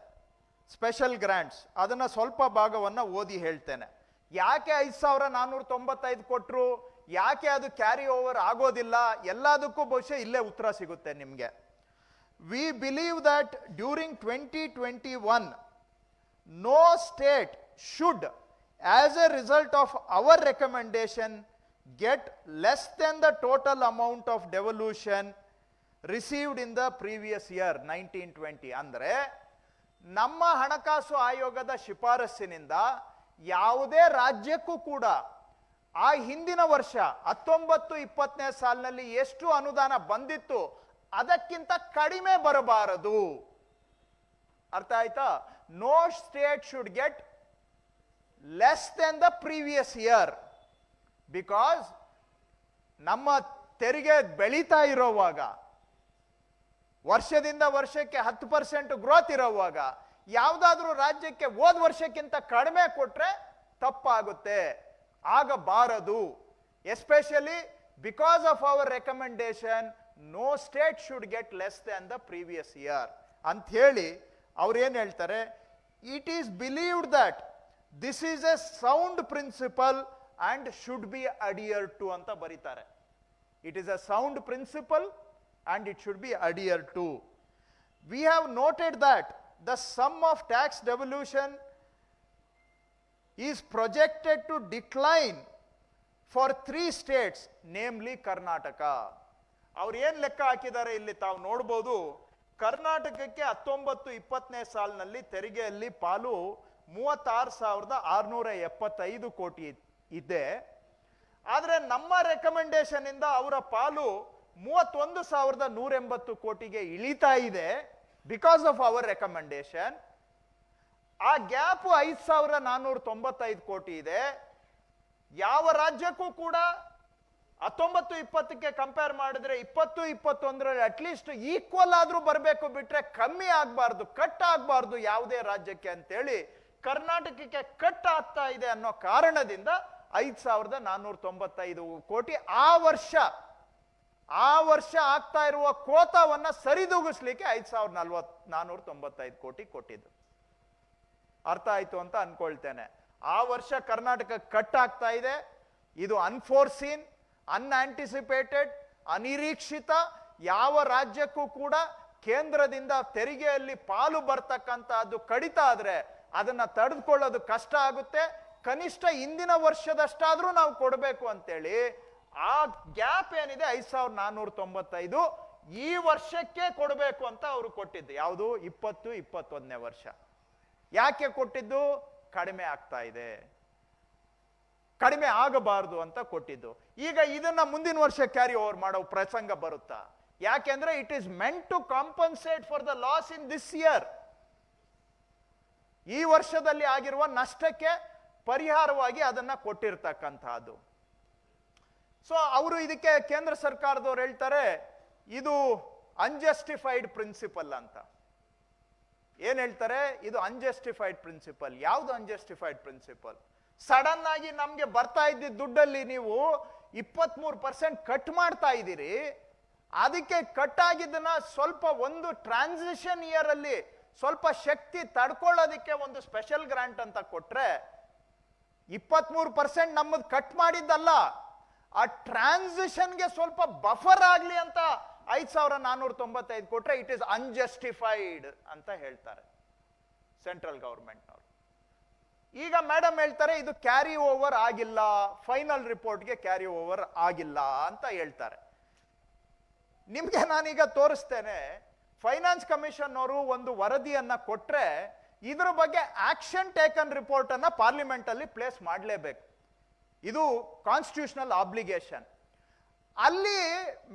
ಸ್ಪೆಷಲ್ ಗ್ರಾಂಟ್ಸ್. ಅದನ್ನ ಸ್ವಲ್ಪ ಭಾಗವನ್ನ ಓದಿ ಹೇಳ್ತೇನೆ. ಯಾಕೆ 5,495 ಕೊಟ್ರು, ಯಾಕೆ ಅದು ಕ್ಯಾರಿ ಓವರ್ ಆಗೋದಿಲ್ಲ, ಎಲ್ಲದಕ್ಕೂ ಬಹುಶಃ ಇಲ್ಲೇ ಉತ್ತರ ಸಿಗುತ್ತೆ ನಿಮಗೆ. We believe that during 2021 no state should as a result of our recommendation get less than the total amount of devolution received in the previous year 1920. ಅಂದ್ರೆ ನಮ್ಮ ಹಣಕಾಸು ಆಯೋಗದ ಶಿಫಾರಸ್ಸಿನಿಂದ ಯಾವುದೇ ರಾಜ್ಯಕ್ಕೂ ಕೂಡ ಆ ಹಿಂದಿನ ವರ್ಷ 19-20ನೇ ಸಾಲಿನಲ್ಲಿ ಎಷ್ಟು ಅನುದಾನ ಬಂದಿತ್ತು ಅದಕ್ಕಿಂತ ಕಡಿಮೆ ಬರಬಾರದು. ಅರ್ಥ ಆಯ್ತಾ? No state should get less than the previous year, because ನಮ್ಮ ತೆರಿಗೆ ಬೆಳೀತಾ ಇರೋವಾಗ, ವರ್ಷದಿಂದ ವರ್ಷಕ್ಕೆ 10% ಗ್ರೋತ್ ಇರೋವಾಗ ಯಾವುದಾದ್ರೂ ರಾಜ್ಯಕ್ಕೆ ಹೋದ ವರ್ಷಕ್ಕಿಂತ ಕಡಿಮೆ ಕೊಟ್ರೆ ತಪ್ಪಾಗುತ್ತೆ, ಆಗಬಾರದು. Especially because of our recommendation no state should get less than the previous year ಅಂತ ಹೇಳಿ ಅವ್ರು ಏನ್ ಹೇಳ್ತಾರೆ, it is believed that this is a sound principle and should be adhere to ಅಂತ ಬರೀತಾರೆ. It is a sound principle and it should be adhered to. We have noted that the sum of tax devolution is projected to decline for 3 states, namely Karnataka. ಅವರು ಏನು ಲೆಕ್ಕ ಹಾಕಿದ್ದಾರೆ ಇಲ್ಲಿ ತಾವು ನೋಡಬಹುದು. ಕರ್ನಾಟಕಕ್ಕೆ 19-20ನೇ ಸಾಲಿನಲ್ಲಿ ತೆರಿಗೆಯಲ್ಲಿ ಪಾಲು 36,675 ಕೋಟಿ ಇದೆ. ಆದರೆ ನಮ್ಮ ರೆಕಮೆಂಡೇಶನ್ ಇಂದ ಅವರ ಪಾಲು 31,180 ಕೋಟಿಗೆ ಇಳಿತಾ ಇದೆ ಬಿಕಾಸ್ ಆಫ್ ಅವರ್ ರೆಕಮೆಂಡೇಶನ್. ಆ ಗ್ಯಾಪ್ 5,495 ಕೋಟಿ ಇದೆ. ಯಾವ ರಾಜ್ಯಕ್ಕೂ ಕೂಡ 19-20ಕ್ಕೆ ಕಂಪೇರ್ ಮಾಡಿದ್ರೆ 20-21ರಲ್ಲಿ ಅಟ್ಲೀಸ್ಟ್ ಈಕ್ವಲ್ ಆದ್ರೂ ಬರಬೇಕು, ಬಿಟ್ರೆ ಕಮ್ಮಿ ಆಗಬಾರ್ದು, ಕಟ್ ಆಗಬಾರ್ದು ಯಾವುದೇ ರಾಜ್ಯಕ್ಕೆ ಅಂತೇಳಿ ಕರ್ನಾಟಕಕ್ಕೆ ಕಟ್ ಆಗ್ತಾ ಇದೆ ಅನ್ನೋ ಕಾರಣದಿಂದ 5,495 ಕೋಟಿ ಆ ವರ್ಷ ಆಗ್ತಾ ಇರುವ ಕೋತವನ್ನ ಸರಿದೂಗಿಸ್ಲಿಕ್ಕೆ 5,495 ಕೋಟಿ ಕೊಟ್ಟಿದ್ದು. ಅರ್ಥ ಆಯ್ತು ಅಂತ ಅನ್ಕೊಳ್ತೇನೆ. ಆ ವರ್ಷ ಕರ್ನಾಟಕ ಕಟ್ ಆಗ್ತಾ ಇದೆ. ಇದು ಅನ್ಫೋರ್ಸೀನ್, ಅನ್ಆಂಟಿಸಿಪೇಟೆಡ್, ಅನಿರೀಕ್ಷಿತ. ಯಾವ ರಾಜ್ಯಕ್ಕೂ ಕೂಡ ಕೇಂದ್ರದಿಂದ ತೆರಿಗೆಯಲ್ಲಿ ಪಾಲು ಬರ್ತಕ್ಕಂಥದ್ದು ಕಡಿತ ಆದ್ರೆ ಅದನ್ನ ತಡೆದುಕೊಳ್ಳೋದು ಕಷ್ಟ ಆಗುತ್ತೆ. ಕನಿಷ್ಠ ಹಿಂದಿನ ವರ್ಷದಷ್ಟಾದ್ರೂ ನಾವು ಕೊಡಬೇಕು ಅಂತೇಳಿ ಆ ಗ್ಯಾಪ್ ಏನಿದೆ 5,495 ಈ ವರ್ಷಕ್ಕೆ ಕೊಡಬೇಕು ಅಂತ ಅವರು ಕೊಟ್ಟಿದ್ದು. ಯಾವುದು 20-21ನೇ ವರ್ಷ. ಯಾಕೆ ಕೊಟ್ಟಿದ್ದು? ಕಡಿಮೆ ಆಗ್ತಾ ಇದೆ, ಕಡಿಮೆ ಆಗಬಾರದು ಅಂತ ಕೊಟ್ಟಿದ್ದು. ಈಗ ಇದನ್ನ ಮುಂದಿನ ವರ್ಷ ಕ್ಯಾರಿ ಓವರ್ ಮಾಡೋ ಪ್ರಸಂಗ ಬರುತ್ತಾ? ಯಾಕೆಂದ್ರೆ it is meant to compensate for the loss in this year. ಈ ವರ್ಷದಲ್ಲಿ ಆಗಿರುವ ನಷ್ಟಕ್ಕೆ ಪರಿಹಾರವಾಗಿ ಅದನ್ನ ಕೊಟ್ಟಿರ್ತಕ್ಕಂಥದ್ದು. ಸೊ ಅವರು ಇದಕ್ಕೆ ಕೇಂದ್ರ ಸರ್ಕಾರದವ್ರು ಹೇಳ್ತಾರೆ ಇದು ಅನ್ಜಸ್ಟಿಫೈಡ್ ಪ್ರಿನ್ಸಿಪಲ್ ಅಂತ. ಏನ್ ಹೇಳ್ತಾರೆ? ಇದು ಅನ್ಜಸ್ಟಿಫೈಡ್ ಪ್ರಿನ್ಸಿಪಲ್. ಯಾವುದು ಅನ್ಜಸ್ಟಿಫೈಡ್ ಪ್ರಿನ್ಸಿಪಲ್? ಸಡನ್ ಆಗಿ ನಮ್ಗೆ ಬರ್ತಾ ಇದ್ದಿದ್ದ ದುಡ್ಡಲ್ಲಿ ನೀವು 23% ಕಟ್ ಮಾಡ್ತಾ ಇದ್ದೀರಿ. ಅದಕ್ಕೆ ಕಟ್ ಆಗಿದ್ದನ್ನ ಸ್ವಲ್ಪ ಒಂದು ಟ್ರಾನ್ಸಿಷನ್ ಇಯರ್ ಅಲ್ಲಿ ಸ್ವಲ್ಪ ಶಕ್ತಿ ತಡ್ಕೊಳ್ಳೋದಿಕ್ಕೆ ಒಂದು ಸ್ಪೆಷಲ್ ಗ್ರಾಂಟ್ ಅಂತ ಕೊಟ್ರೆ 23% ನಮ್ಮದು ಕಟ್ ಮಾಡಿದ್ದಲ್ಲ, ಆ ಟ್ರಾನ್ಸಿಷನ್ಗೆ ಸ್ವಲ್ಪ ಬಫರ್ ಆಗ್ಲಿ ಅಂತ 5,495 ಕೊಟ್ರೆ ಇಟ್ ಇಸ್ ಅನ್ಜಸ್ಟಿಫೈಡ್ ಅಂತ ಹೇಳ್ತಾರೆ ಸೆಂಟ್ರಲ್ ಗವರ್ಮೆಂಟ್ನವರು. ಈಗ ಮೇಡಮ್ ಹೇಳ್ತಾರೆ ಇದು ಕ್ಯಾರಿ ಓವರ್ ಆಗಿಲ್ಲ, ಫೈನಲ್ ರಿಪೋರ್ಟ್ಗೆ ಕ್ಯಾರಿ ಓವರ್ ಆಗಿಲ್ಲ ಅಂತ ಹೇಳ್ತಾರೆ. ನಿಮ್ಗೆ ನಾನೀಗ ತೋರಿಸ್ತೇನೆ. ಫೈನಾನ್ಸ್ ಕಮಿಷನ್ ಅವರು ಒಂದು ವರದಿಯನ್ನ ಕೊಟ್ರೆ ಇದ್ರ ಬಗ್ಗೆ ಆಕ್ಷನ್ ಟೇಕನ್ ರಿಪೋರ್ಟ್ ಅನ್ನ ಪಾರ್ಲಿಮೆಂಟ್ ಅಲ್ಲಿ ಪ್ಲೇಸ್ ಮಾಡಲೇಬೇಕು. ಇದು ಕಾನ್ಸ್ಟಿಟ್ಯೂಷನಲ್ ಆಬ್ಲಿಗೇಷನ್. ಅಲ್ಲಿ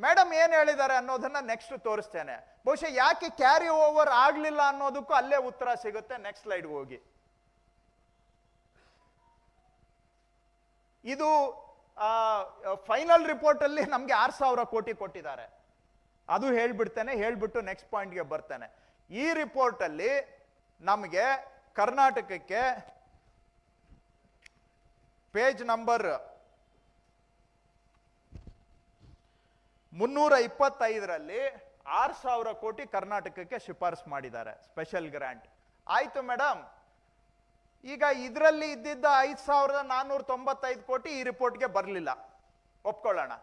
ಮೇಡಮ್ ಏನ್ ಹೇಳಿದ್ದಾರೆ ಅನ್ನೋದನ್ನ ನೆಕ್ಸ್ಟ್ ತೋರಿಸ್ತೇನೆ. ಬಹುಶಃ ಯಾಕೆ ಕ್ಯಾರಿ ಓವರ್ ಆಗ್ಲಿಲ್ಲ ಅನ್ನೋದಕ್ಕೂ ಅಲ್ಲೇ ಉತ್ತರ ಸಿಗುತ್ತೆ. ನೆಕ್ಸ್ಟ್ ಸ್ಲೈಡ್ ಹೋಗಿ. ಇದು ಫೈನಲ್ ರಿಪೋರ್ಟ್ ಅಲ್ಲಿ ನಮ್ಗೆ 6,000 ಕೋಟಿ ಕೊಟ್ಟಿದ್ದಾರೆ. ಅದು ಹೇಳ್ಬಿಡ್ತೇನೆ, ಹೇಳ್ಬಿಟ್ಟು ನೆಕ್ಸ್ಟ್ ಪಾಯಿಂಟ್ಗೆ ಬರ್ತೇನೆ. ಈ ರಿಪೋರ್ಟ್ ಅಲ್ಲಿ ನಮಗೆ ಕರ್ನಾಟಕಕ್ಕೆ ಪೇಜ್ ನಂಬರ್ 325ರಲ್ಲಿ 6,000 ಕೋಟಿ ಕರ್ನಾಟಕಕ್ಕೆ ಶಿಫಾರಸು ಮಾಡಿದ್ದಾರೆ ಸ್ಪೆಷಲ್ ಗ್ರಾಂಟ್. ಆಯ್ತು ಮೇಡಮ್, ಈಗ ಇದರಲ್ಲಿ ಇದ್ದಿದ್ದ 5,495 ಕೋಟಿ ಈ ರಿಪೋರ್ಟ್ಗೆ ಬರಲಿಲ್ಲ, ಒಪ್ಕೊಳ್ಳೋಣ.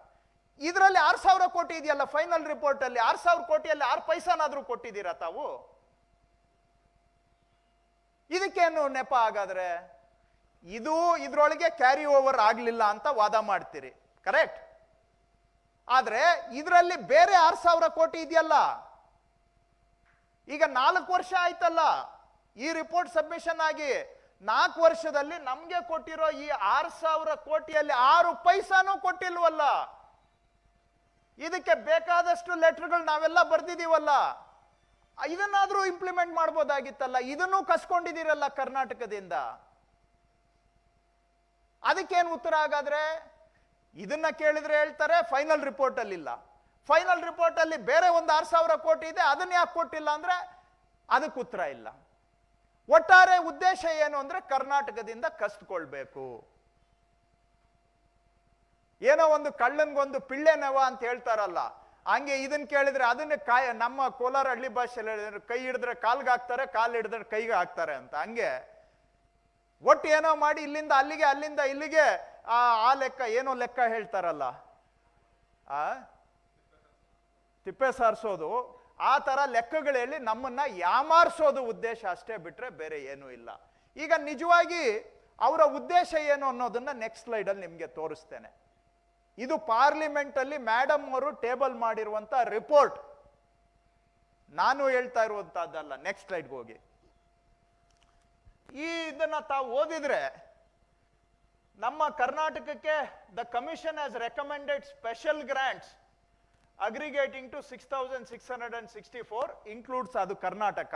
ಇದರಲ್ಲಿ 6,000 ಕೋಟಿ ಇದೆಯಲ್ಲ ಫೈನಲ್ ರಿಪೋರ್ಟ್ ಅಲ್ಲಿ, 6,000 ಕೋಟಿಯಲ್ಲಿ 6 ಪೈಸಾನಾದ್ರೂ ಕೊಟ್ಟಿದ್ದೀರಾ ತಾವು? ಇದಕ್ಕೇನು ನೆಪ ಹಾಗಾದ್ರೆ? ಇದು ಇದ್ರೊಳಗೆ ಕ್ಯಾರಿ ಓವರ್ ಆಗ್ಲಿಲ್ಲ ಅಂತ ವಾದ ಮಾಡ್ತೀರಿ, ಕರೆಕ್ಟ್. ಆದ್ರೆ ಇದರಲ್ಲಿ ಬೇರೆ 6,000 ಕೋಟಿ ಇದೆಯಲ್ಲ. ಈಗ 4 ವರ್ಷ ಆಯ್ತಲ್ಲ ಈ ರಿಪೋರ್ಟ್ ಸಬ್ಮಿಷನ್ ಆಗಿ. 4 ವರ್ಷದಲ್ಲಿ ನಮ್ಗೆ ಕೊಟ್ಟಿರೋ ಈ 6,000 ಕೋಟಿಯಲ್ಲಿ 6 ಪೈಸಾನೂ ಕೊಟ್ಟಿಲ್ವಲ್ಲ. ಇದಕ್ಕೆ ಬೇಕಾದಷ್ಟು ಲೆಟರ್ಗಳು ನಾವೆಲ್ಲ ಬರ್ದಿದೀವಲ್ಲ, ಇದನ್ನಾದ್ರೂ ಇಂಪ್ಲಿಮೆಂಟ್ ಮಾಡ್ಬೋದಾಗಿತ್ತಲ್ಲ. ಇದನ್ನೂ ಕಸ್ಕೊಂಡಿದ್ದೀರಲ್ಲ ಕರ್ನಾಟಕದಿಂದ. ಅದಕ್ಕೇನು ಉತ್ತರ? ಹಾಗಾದ್ರೆ ಇದನ್ನ ಕೇಳಿದ್ರೆ ಹೇಳ್ತಾರೆ ಫೈನಲ್ ರಿಪೋರ್ಟ್ ಅಲ್ಲಿ ಇಲ್ಲ. ಫೈನಲ್ ರಿಪೋರ್ಟ್ ಅಲ್ಲಿ ಬೇರೆ ಒಂದು 6,000 ಕೋಟಿ ಇದೆ, ಅದನ್ನ ಯಾಕೆ ಕೊಟ್ಟಿಲ್ಲ ಅಂದ್ರೆ ಅದಕ್ಕೆ ಉತ್ತರ ಇಲ್ಲ. ಒಟ್ಟಾರೆ ಉದ್ದೇಶ ಏನು ಅಂದ್ರೆ ಕರ್ನಾಟಕದಿಂದ ಕಸ್ದುಕೊಳ್ಬೇಕು. ಏನೋ ಒಂದು ಕಳ್ಳನ್ಗೊಂದು ಪಿಳ್ಳೆ ನೆವ ಅಂತ ಹೇಳ್ತಾರಲ್ಲ, ಹಂಗೆ ಇದನ್ನ ಕೇಳಿದ್ರೆ ಅದನ್ನ ನಮ್ಮ ಕೋಲಾರ ಹಳ್ಳಿ ಭಾಷೆಯಲ್ಲಿ ಹೇಳಿದ್ರೆ ಕೈ ಹಿಡಿದ್ರೆ ಕಾಲ್ಗೆ ಹಾಕ್ತಾರೆ, ಕಾಲ್ ಹಿಡಿದ್ರೆ ಕೈಗೆ ಹಾಕ್ತಾರೆ ಅಂತ. ಹಂಗೆ ಒಟ್ಟು ಏನೋ ಮಾಡಿ ಇಲ್ಲಿಂದ ಅಲ್ಲಿಗೆ, ಅಲ್ಲಿಂದ ಇಲ್ಲಿಗೆ ಆ ಲೆಕ್ಕ ಏನೋ ಲೆಕ್ಕ ಹೇಳ್ತಾರಲ್ಲ, ತಿಪ್ಪೆ ಸಾರಿಸೋದು, ಆ ತರ ಲೆಕ್ಕಗಳು ಹೇಳಿ ನಮ್ಮನ್ನ ಯಾಮಾರಿಸೋದು ಉದ್ದೇಶ ಅಷ್ಟೇ ಬಿಟ್ರೆ ಬೇರೆ ಏನೂ ಇಲ್ಲ. ಈಗ ನಿಜವಾಗಿ ಅವರ ಉದ್ದೇಶ ಏನು ಅನ್ನೋದನ್ನ ನೆಕ್ಸ್ಟ್ ಸ್ಲೈಡ್ ಅಲ್ಲಿ ನಿಮ್ಗೆ ತೋರಿಸ್ತೇನೆ. ಇದು ಪಾರ್ಲಿಮೆಂಟ್ ಅಲ್ಲಿ ಮೇಡಮ್ ಅವರು ಟೇಬಲ್ ಮಾಡಿರುವಂತ ರಿಪೋರ್ಟ್, ನಾನು ಹೇಳ್ತಾ ಇರುವಂತಹದ್ದಲ್ಲ. ನೆಕ್ಸ್ಟ್ ಸ್ಲೈಡ್ಗೆ ಹೋಗಿ. ಇದನ್ನ ತಾವು ಓದಿದ್ರೆ ನಮ್ಮ ಕರ್ನಾಟಕಕ್ಕೆ the commission has recommended special grants aggregating to 6,664 includes ಅದು ಕರ್ನಾಟಕ.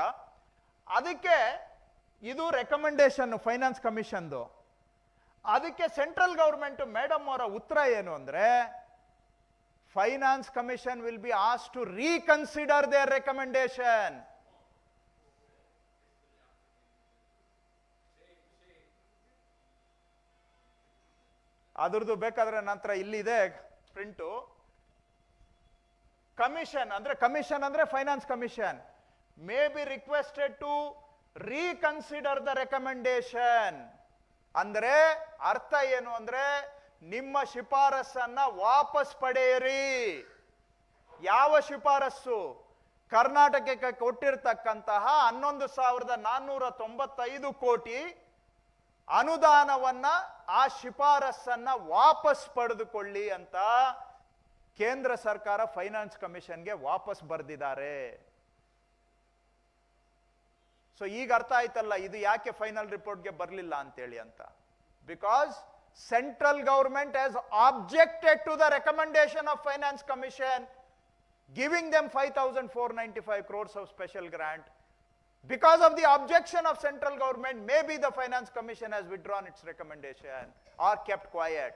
ಅದಕ್ಕೆ ಇದು ರೆಕಮೆಂಡೇಶನ್ ಫೈನಾನ್ಸ್ ಕಮಿಷನ್ದು. ಅದಕ್ಕೆ ಸೆಂಟ್ರಲ್ ಗವರ್ಮೆಂಟ್ ಮೇಡಮ್ ಅವರ ಉತ್ತರ ಏನು ಅಂದ್ರೆ, finance commission will be ask to reconsider their recommendation. ಅದ್ರದ್ದು ಬೇಕಾದ್ರೆ ನಂತರ ಇಲ್ಲಿದೆ ಪ್ರಿಂಟು. ಕಮಿಷನ್ ಅಂದ್ರೆ finance commission may be requested to reconsider the recommendation. ಅಂದ್ರೆ ಅರ್ಥ ಏನು ಅಂದ್ರೆ, ನಿಮ್ಮ ಶಿಫಾರಸನ್ನ ವಾಪಸ್ ಪಡೆಯಿರಿ. ಯಾವ ಶಿಫಾರಸ್ಸು? ಕರ್ನಾಟಕಕ್ಕೆ ಕೊಟ್ಟಿರ್ತಕ್ಕಂತಹ 11,495 ಕೋಟಿ ಅನುದಾನವನ್ನ, ಆ ಶಿಫಾರಸನ್ನ ವಾಪಸ್ ಪಡೆದುಕೊಳ್ಳಿ ಅಂತ ಕೇಂದ್ರ ಸರ್ಕಾರ ಫೈನಾನ್ಸ್ ಕಮಿಷನ್ಗೆ ವಾಪಸ್ ಬರೆದಿದ್ದಾರೆ. ಸೊ ಈಗ ಅರ್ಥ ಆಯ್ತಲ್ಲ ಇದು ಯಾಕೆ ಫೈನಲ್ ರಿಪೋರ್ಟ್ಗೆ ಬರಲಿಲ್ಲ ಅಂತೇಳಿ ಅಂತ. Because central government has objected to the recommendation of finance commission giving them 5,495 crores of special grant. Because of the objection of central government, maybe the finance commission has withdrawn its recommendation or kept quiet.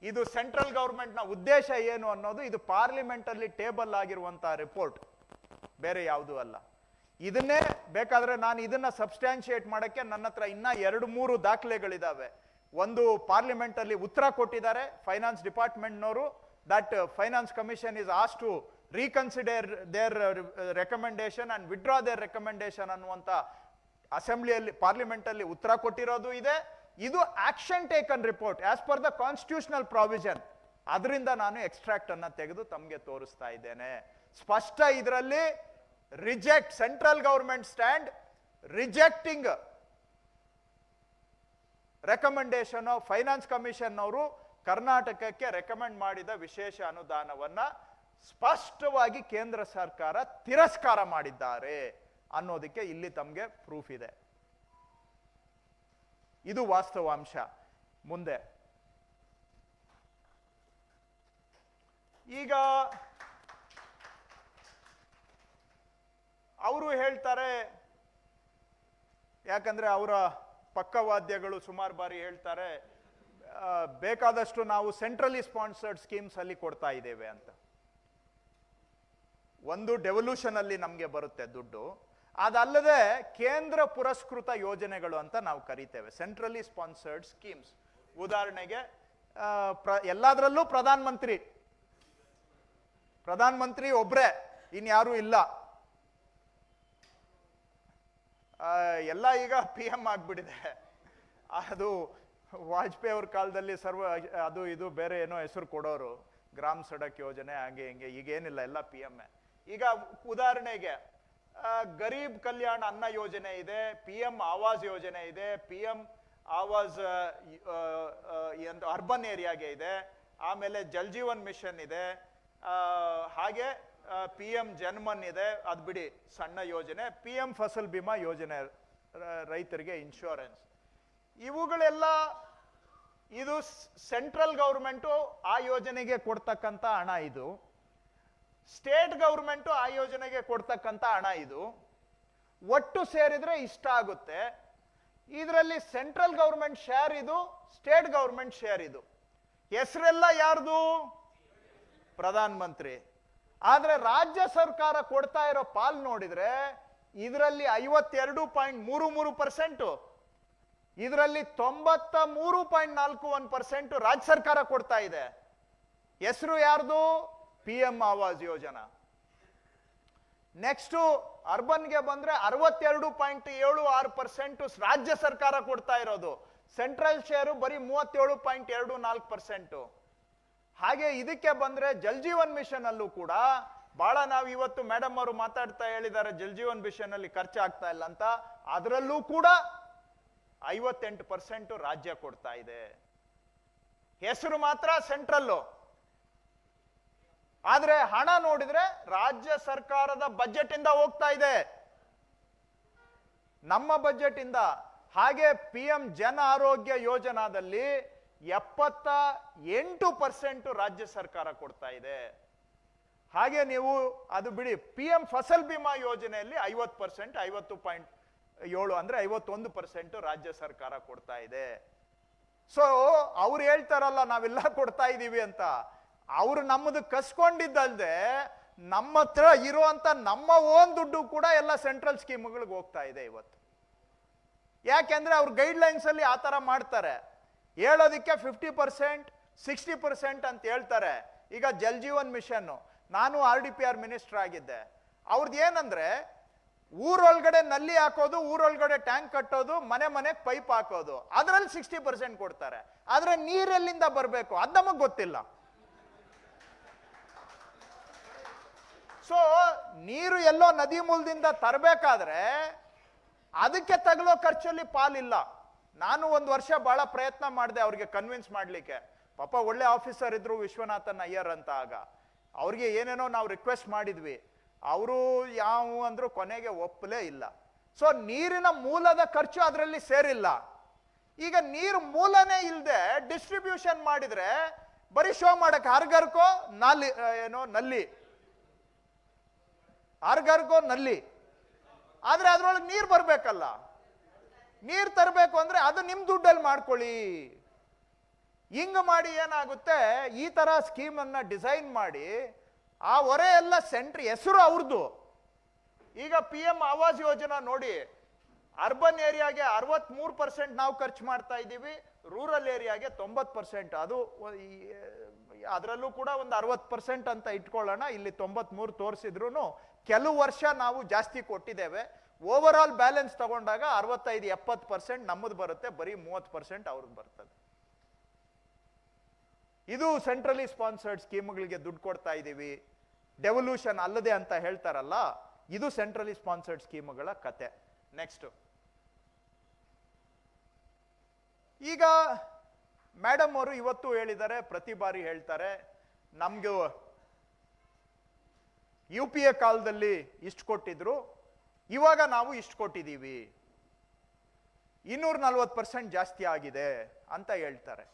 ಇದು central government ನ ಉದ್ದೇಶ ಏನು ಅನ್ನೋದು ಇದು parliament ಅಲ್ಲಿ table ಆಗಿರುವಂತಹ report, ಬೇರೆ ಯಾವುದೂ ಅಲ್ಲ. ಇದನ್ನೇ ಬೇಕಾದ್ರೆ ನಾನು ಇದನ್ನ ಸಬ್ಸ್ಟ್ಯಾನ್ಶಿಯೇಟ್ ಮಾಡಕ್ಕೆ ನನ್ನ ಹತ್ರ ಇನ್ನ 2-3 ದಾಖಲೆಗಳಿದಾವೆ. ಒಂದು ಪಾರ್ಲಿಮೆಂಟ್ ಅಲ್ಲಿ ಉತ್ತರ ಕೊಟ್ಟಿದ್ದಾರೆ ಫೈನಾನ್ಸ್ ಡಿಪಾರ್ಟ್ಮೆಂಟ್ನವರು, that finance commission is asked to reconsider their recommendation and withdraw their recommendation ಅನ್ನುವಂತ ಅಸೆಂಬ್ಲಿಯಲ್ಲಿ ಪಾರ್ಲಿಮೆಂಟ್ ಅಲ್ಲಿ ಉತ್ತರ ಕೊಟ್ಟಿರೋದು ಇದೆ. ಇದು action taken report as per the constitutional provision. ಅದರಿಂದ ನಾನು ಎಕ್ಸ್ಟ್ರಾಕ್ಟ್ ಅನ್ನ ತೆಗೆದು ತಮಗೆ ತೋರಿಸ್ತಾ ಇದ್ದೇನೆ. ಸ್ಪಷ್ಟ ಇದರಲ್ಲಿ reject central government stand rejecting recommendation of finance commission ಅವರು ಕರ್ನಾಟಕಕ್ಕೆ ರೆಕಮೆಂಡ್ ಮಾಡಿದ ವಿಶೇಷ ಅನುದಾನವನ್ನ ಸ್ಪಷ್ಟವಾಗಿ ಕೇಂದ್ರ ಸರ್ಕಾರ ತಿರಸ್ಕಾರ ಮಾಡಿದ್ದಾರೆ ಅನ್ನೋದಕ್ಕೆ ಇಲ್ಲಿ ತಮಗೆ ಪ್ರೂಫ್ ಇದೆ. ಇದು ವಾಸ್ತವಾಂಶ. ಮುಂದೆ ಈಗ ಅವರು ಹೇಳ್ತಾರೆ, ಯಾಕಂದ್ರೆ ಅವರ ಪಕ್ಕವಾದ್ಯಗಳು ಸುಮಾರು ಬಾರಿ ಹೇಳ್ತಾರೆ ಬೇಕಾದಷ್ಟು ನಾವು ಸೆಂಟ್ರಲಿ ಸ್ಪಾನ್ಸರ್ಡ್ ಸ್ಕೀಮ್ಸ್ ಅಲ್ಲಿ ಕೊಡ್ತಾ ಇದ್ದೇವೆ ಅಂತ. ಒಂದು ಡೆವಲ್ಯೂಷನ್ ಅಲ್ಲಿ ನಮಗೆ ಬರುತ್ತೆ ದುಡ್ಡು, ಅದಲ್ಲದೆ ಕೇಂದ್ರ ಪುರಸ್ಕೃತ ಯೋಜನೆಗಳು ಅಂತ ನಾವು ಕರಿತೇವೆ, ಸೆಂಟ್ರಲಿ ಸ್ಪಾನ್ಸರ್ಡ್ ಸ್ಕೀಮ್ಸ್. ಉದಾಹರಣೆಗೆ ಎಲ್ಲದರಲ್ಲೂ ಪ್ರಧಾನಮಂತ್ರಿ ಒಬ್ರೇ, ಇನ್ಯಾರೂ ಇಲ್ಲ. ಎಲ್ಲ ಈಗ PM ಆಗ್ಬಿಟ್ಟಿದೆ. ಅದು ವಾಜಪೇಯಿ ಅವ್ರ ಕಾಲದಲ್ಲಿ ಅದು ಇದು ಬೇರೆ ಏನೋ ಹೆಸರು ಕೊಡೋರು, ಗ್ರಾಮ ಸಡಕ್ ಯೋಜನೆ ಹಾಗೆ ಹಿಂಗೆ. ಈಗೇನಿಲ್ಲ, ಎಲ್ಲ PM. ಈಗ ಉದಾಹರಣೆಗೆ ಗರೀಬ್ ಕಲ್ಯಾಣ ಅನ್ನ ಯೋಜನೆ ಇದೆ, PM ಆವಾಸ್ ಯೋಜನೆ ಇದೆ, PM ಆವಾಸ್ ಅರ್ಬನ್ ಏರಿಯಾಗೆ ಇದೆ, ಆಮೇಲೆ ಜಲ್ ಜೀವನ್ ಮಿಷನ್ ಇದೆ, ಹಾಗೆ PM ಜನ್ಮನ್ ಇದೆ, ಅದ್ ಬಿಡಿ ಸಣ್ಣ ಯೋಜನೆ, PM ಫಸಲ್ ಬಿಮಾ ಯೋಜನೆ, ರೈತರಿಗೆ ಇನ್ಶೂರೆನ್ಸ್. ಇವುಗಳೆಲ್ಲ ಇದು ಸೆಂಟ್ರಲ್ ಗವರ್ಮೆಂಟು ಆ ಯೋಜನೆಗೆ ಕೊಡ್ತಕ್ಕಂಥ ಹಣ, ಇದು ಸ್ಟೇಟ್ ಗವರ್ಮೆಂಟು ಆ ಯೋಜನೆಗೆ ಕೊಡ್ತಕ್ಕಂಥ ಹಣ. ಇದು ಒಟ್ಟು ಸೇರಿದ್ರೆ ಇಷ್ಟ ಆಗುತ್ತೆ. ಇದರಲ್ಲಿ ಸೆಂಟ್ರಲ್ ಗವರ್ಮೆಂಟ್ ಶೇರ್ ಇದು, ಸ್ಟೇಟ್ ಗವರ್ಮೆಂಟ್ ಶೇರ್ ಇದು. ಹೆಸರೆಲ್ಲ ಯಾರ್ದು? ಪ್ರಧಾನ ಮಂತ್ರಿ. ಆದ್ರೆ ರಾಜ್ಯ ಸರ್ಕಾರ ಕೊಡ್ತಾ ಇರೋ ಪಾಲ್ ನೋಡಿದ್ರೆ ಇದರಲ್ಲಿ 52.33%, ಇದರಲ್ಲಿ 93.41% ರಾಜ್ಯ ಸರ್ಕಾರ ಕೊಡ್ತಾ ಇದೆ. ಹೆಸರು ಯಾರ್ದು? PM ಆವಾಸ್ ಯೋಜನಾ. ನೆಕ್ಸ್ಟ್ ಅರ್ಬನ್ಗೆ ಬಂದ್ರೆ 62.76% ರಾಜ್ಯ ಸರ್ಕಾರ ಕೊಡ್ತಾ ಇರೋದು. ಸೆಂಟ್ರಲ್ ಶೇರು ಬರೀ 37.24%. ಹಾಗೆ ಇದಕ್ಕೆ ಬಂದ್ರೆ ಜಲ್ ಜೀವನ್ ಮಿಷನ್ ಅಲ್ಲೂ ಕೂಡ ಬಹಳ, ನಾವು ಇವತ್ತು ಮೇಡಮ್ ಅವರು ಮಾತಾಡ್ತಾ ಹೇಳಿದ್ದಾರೆ ಜಲ್ ಜೀವನ್ ಮಿಷನ್ ಅಲ್ಲಿ ಖರ್ಚಾಗ್ತಾ ಇಲ್ಲ ಅಂತ, ಅದರಲ್ಲೂ ಕೂಡ 58% ರಾಜ್ಯ ಕೊಡ್ತಾ ಇದೆ. ಹೆಸರು ಮಾತ್ರ ಸೆಂಟ್ರಲ್ಲು, ಆದ್ರೆ ಹಣ ನೋಡಿದ್ರೆ ರಾಜ್ಯ ಸರ್ಕಾರದ ಬಜೆಟ್ ಇಂದ ಹೋಗ್ತಾ ಇದೆ, ನಮ್ಮ ಬಜೆಟ್ ಇಂದ. ಹಾಗೆ PM ಜನ ಆರೋಗ್ಯ ಯೋಜನಾದಲ್ಲಿ 78% ರಾಜ್ಯ ಸರ್ಕಾರ ಕೊಡ್ತಾ ಇದೆ. ಹಾಗೆ ನೀವು ಅದು ಬಿಡಿ, PM ಫಸಲ್ ಬಿಮಾ ಯೋಜನೆಯಲ್ಲಿ 50%, 50.7 ಅಂದ್ರೆ 51% ರಾಜ್ಯ ಸರ್ಕಾರ ಕೊಡ್ತಾ ಇದೆ. ಸೊ ಅವ್ರು ಹೇಳ್ತಾರಲ್ಲ ನಾವೆಲ್ಲ ಕೊಡ್ತಾ ಇದೀವಿ ಅಂತ, ಅವರು ನಮ್ಮದು ಕಸ್ಕೊಂಡಿದ್ದಲ್ದೆ ನಮ್ಮ ಹತ್ರ ಇರುವಂತ ನಮ್ಮ ಓನ್ ದುಡ್ಡು ಕೂಡ ಎಲ್ಲ ಸೆಂಟ್ರಲ್ ಸ್ಕೀಮ್ಗಳಿಗೆ ಹೋಗ್ತಾ ಇದೆ ಇವತ್ತು. ಯಾಕೆಂದ್ರೆ ಅವ್ರ ಗೈಡ್ ಲೈನ್ಸ್ ಅಲ್ಲಿ ಆ ತರ ಮಾಡ್ತಾರೆ, ಹೇಳೋದಿಕ್ಕೆ 50%, 60% ಅಂತ ಹೇಳ್ತಾರೆ. ಈಗ ಜಲ್ ಜೀವನ್ ಮಿಷನ್, ನಾನು RDPR ಮಿನಿಸ್ಟರ್ ಆಗಿದ್ದೆ, ಅವ್ರದ್ದು ಏನಂದ್ರೆ ಊರೊಳಗಡೆ ನಲ್ಲಿ ಹಾಕೋದು, ಊರೊಳಗಡೆ ಟ್ಯಾಂಕ್ ಕಟ್ಟೋದು, ಮನೆ ಮನೆಗೆ ಪೈಪ್ ಹಾಕೋದು, ಅದರಲ್ಲಿ 60% ಕೊಡ್ತಾರೆ. ಆದ್ರೆ ನೀರೆಲ್ಲಿಂದ ಬರಬೇಕು ಅದು ನಮಗ್ ಗೊತ್ತಿಲ್ಲ. ಸೊ ನೀರು ಎಲ್ಲೋ ನದಿ ಮೂಲದಿಂದ ತರಬೇಕಾದ್ರೆ ಅದಕ್ಕೆ ತಗಲೋ ಖರ್ಚಲ್ಲಿ ಪಾಲಿಲ್ಲ. ನಾನು ಒಂದು ವರ್ಷ ಬಹಳ ಪ್ರಯತ್ನ ಮಾಡಿದೆ ಅವ್ರಿಗೆ ಕನ್ವಿನ್ಸ್ ಮಾಡ್ಲಿಕ್ಕೆ. ಪಾಪ ಒಳ್ಳೆ ಆಫೀಸರ್ ಇದ್ರು, ವಿಶ್ವನಾಥನ್ ಅಯ್ಯರ್ ಅಂತ. ಆಗ ಅವ್ರಿಗೆ ಏನೇನೋ ನಾವು ರಿಕ್ವೆಸ್ಟ್ ಮಾಡಿದ್ವಿ, ಅವರು ಯಾವ ಅಂದ್ರು ಕೊನೆಗೆ ಒಪ್ಪಲೇ ಇಲ್ಲ. ಸೊ ನೀರಿನ ಮೂಲದ ಖರ್ಚು ಅದರಲ್ಲಿ ಸೇರಿಲ್ಲ. ಈಗ ನೀರು ಮೂಲನೇ ಇಲ್ಲದೆ ಡಿಸ್ಟ್ರಿಬ್ಯೂಷನ್ ಮಾಡಿದ್ರೆ ಬರೀ ಶೋ ಮಾಡಕ್ಕೆ ಹರ್ಗರ್ಕೋ ನಲ್ಲಿ ಏನೋ ನಲ್ಲಿ, ಹರ್ಗರ್ಕೋ ನಲ್ಲಿ, ಆದ್ರೆ ಅದ್ರೊಳಗೆ ನೀರು ಬರ್ಬೇಕಲ್ಲ. ನೀರು ತರಬೇಕು ಅಂದ್ರೆ ಅದು ನಿಮ್ ದುಡ್ಡಲ್ಲಿ ಮಾಡ್ಕೊಳ್ಳಿ. ಹಿಂಗ ಮಾಡಿ ಏನಾಗುತ್ತೆ, ಈ ತರ ಸ್ಕೀಮ್ ಅನ್ನ ಡಿಸೈನ್ ಮಾಡಿ ಆ ಹೊರೆ ಎಲ್ಲ ಸೆಂಟ್ರ್ ಹೆಸರು ಅವ್ರದ್ದು. ಈಗ PM ಆವಾಸ್ ಯೋಜನಾ ನೋಡಿ, ಅರ್ಬನ್ ಏರಿಯಾಗೆ 63% ನಾವು ಖರ್ಚು ಮಾಡ್ತಾ ಇದ್ದೀವಿ, ರೂರಲ್ ಏರಿಯಾಗೆ 90%. ಅದು ಅದರಲ್ಲೂ ಕೂಡ ಒಂದು 60% ಅಂತ ಇಟ್ಕೊಳ್ಳೋಣ, ಇಲ್ಲಿ 93 ತೋರಿಸಿದ್ರು ಕೆಲವು ವರ್ಷ ನಾವು ಜಾಸ್ತಿ ಕೊಟ್ಟಿದ್ದೇವೆ. ಓವರ್ ಆಲ್ ಬ್ಯಾಲೆನ್ಸ್ ತಗೊಂಡಾಗ 65-70% ನಮ್ಮದು ಬರುತ್ತೆ, ಬರೀ 30% ಅವ್ರಿಗೆ ಬರ್ತದೆ. ಇದು ಸೆಂಟ್ರಲಿ ಸ್ಪಾನ್ಸರ್ಡ್ ಸ್ಕೀಮ್ಗಳಿಗೆ ದುಡ್ಡು ಕೊಡ್ತಾ ಇದ್ದೀವಿ, ಡೆವಲ್ಯೂಷನ್ ಅಲ್ಲದೆ ಅಂತ ಹೇಳ್ತಾರಲ್ಲ, ಇದು ಸೆಂಟ್ರಲಿ ಸ್ಪಾನ್ಸರ್ಡ್ ಸ್ಕೀಮ್ಗಳ ಕತೆ. ನೆಕ್ಸ್ಟ್, ಈಗ ಮೇಡಮ್ ಅವರು ಇವತ್ತು ಹೇಳಿದ್ದಾರೆ, ಪ್ರತಿ ಬಾರಿ ಹೇಳ್ತಾರೆ, ನಮ್ಗೆ UPA ಕಾಲದಲ್ಲಿ ಇಷ್ಟು ಕೊಟ್ಟಿದ್ರು, ಇವಾಗ ನಾವು ಇಷ್ಟು ಕೊಟ್ಟಿದ್ದೀವಿ, 240% ಜಾಸ್ತಿ ಆಗಿದೆ ಅಂತ ಹೇಳ್ತಾರೆ.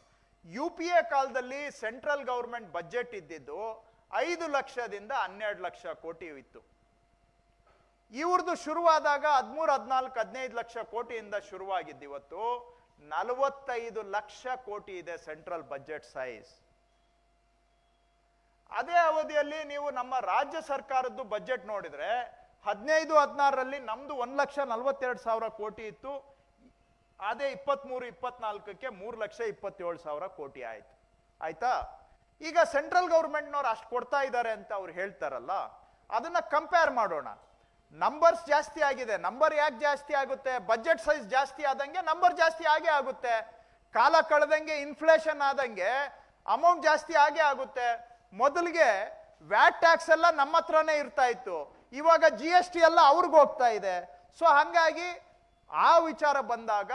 UPA ಕಾಲದಲ್ಲಿ ಸೆಂಟ್ರಲ್ ಗವರ್ಮೆಂಟ್ ಬಜೆಟ್ ಇದ್ದಿದ್ದು 5 ಲಕ್ಷದಿಂದ 12 ಲಕ್ಷ ಕೋಟಿ ಇತ್ತು. ಇವ್ರದ್ದು ಶುರುವಾದಾಗ 13, 14, 15 ಲಕ್ಷ ಕೋಟಿಯಿಂದ ಶುರುವಾಗಿದ್ದು ಇವತ್ತು 45 ಲಕ್ಷ ಕೋಟಿ ಇದೆ ಸೆಂಟ್ರಲ್ ಬಜೆಟ್ ಸೈಜ್. ಅದೇ ಅವಧಿಯಲ್ಲಿ ನೀವು ನಮ್ಮ ರಾಜ್ಯ ಸರ್ಕಾರದ್ದು ಬಜೆಟ್ ನೋಡಿದ್ರೆ 15-16ರಲ್ಲಿ ನಮ್ದು 1,42,000 ಕೋಟಿ ಇತ್ತು. ಅದೇ 23-24ಕ್ಕೆ 3,27,000 ಕೋಟಿ ಆಯ್ತು. ಆಯ್ತಾ? ಈಗ ಸೆಂಟ್ರಲ್ ಗವರ್ಮೆಂಟ್ನವ್ರು ಅಷ್ಟು ಕೊಡ್ತಾ ಇದ್ದಾರೆ ಅಂತ ಅವ್ರು ಹೇಳ್ತಾರಲ್ಲ, ಅದನ್ನ ಕಂಪೇರ್ ಮಾಡೋಣ. ನಂಬರ್ಸ್ ಜಾಸ್ತಿ ಆಗಿದೆ. ನಂಬರ್ ಯಾಕೆ ಜಾಸ್ತಿ ಆಗುತ್ತೆ? ಬಜೆಟ್ ಸೈಜ್ ಜಾಸ್ತಿ ಆದಂಗೆ ನಂಬರ್ ಜಾಸ್ತಿ ಆಗೇ ಆಗುತ್ತೆ. ಕಾಲ ಕಳೆದಂಗೆ, ಇನ್ಫ್ಲೇಷನ್ ಆದಂಗೆ ಅಮೌಂಟ್ ಜಾಸ್ತಿ ಆಗೇ ಆಗುತ್ತೆ. ಮೊದಲಿಗೆ ವ್ಯಾಟ್ ಟ್ಯಾಕ್ಸ್ ಎಲ್ಲ ನಮ್ಮ ಹತ್ರನೇ ಇರ್ತಾ ಇತ್ತು, ಇವಾಗ GST ಎಲ್ಲ ಅವ್ರಿಗೆ ಹೋಗ್ತಾ ಇದೆ. ಸೊ ಹಂಗಾಗಿ ಆ ವಿಚಾರ ಬಂದಾಗ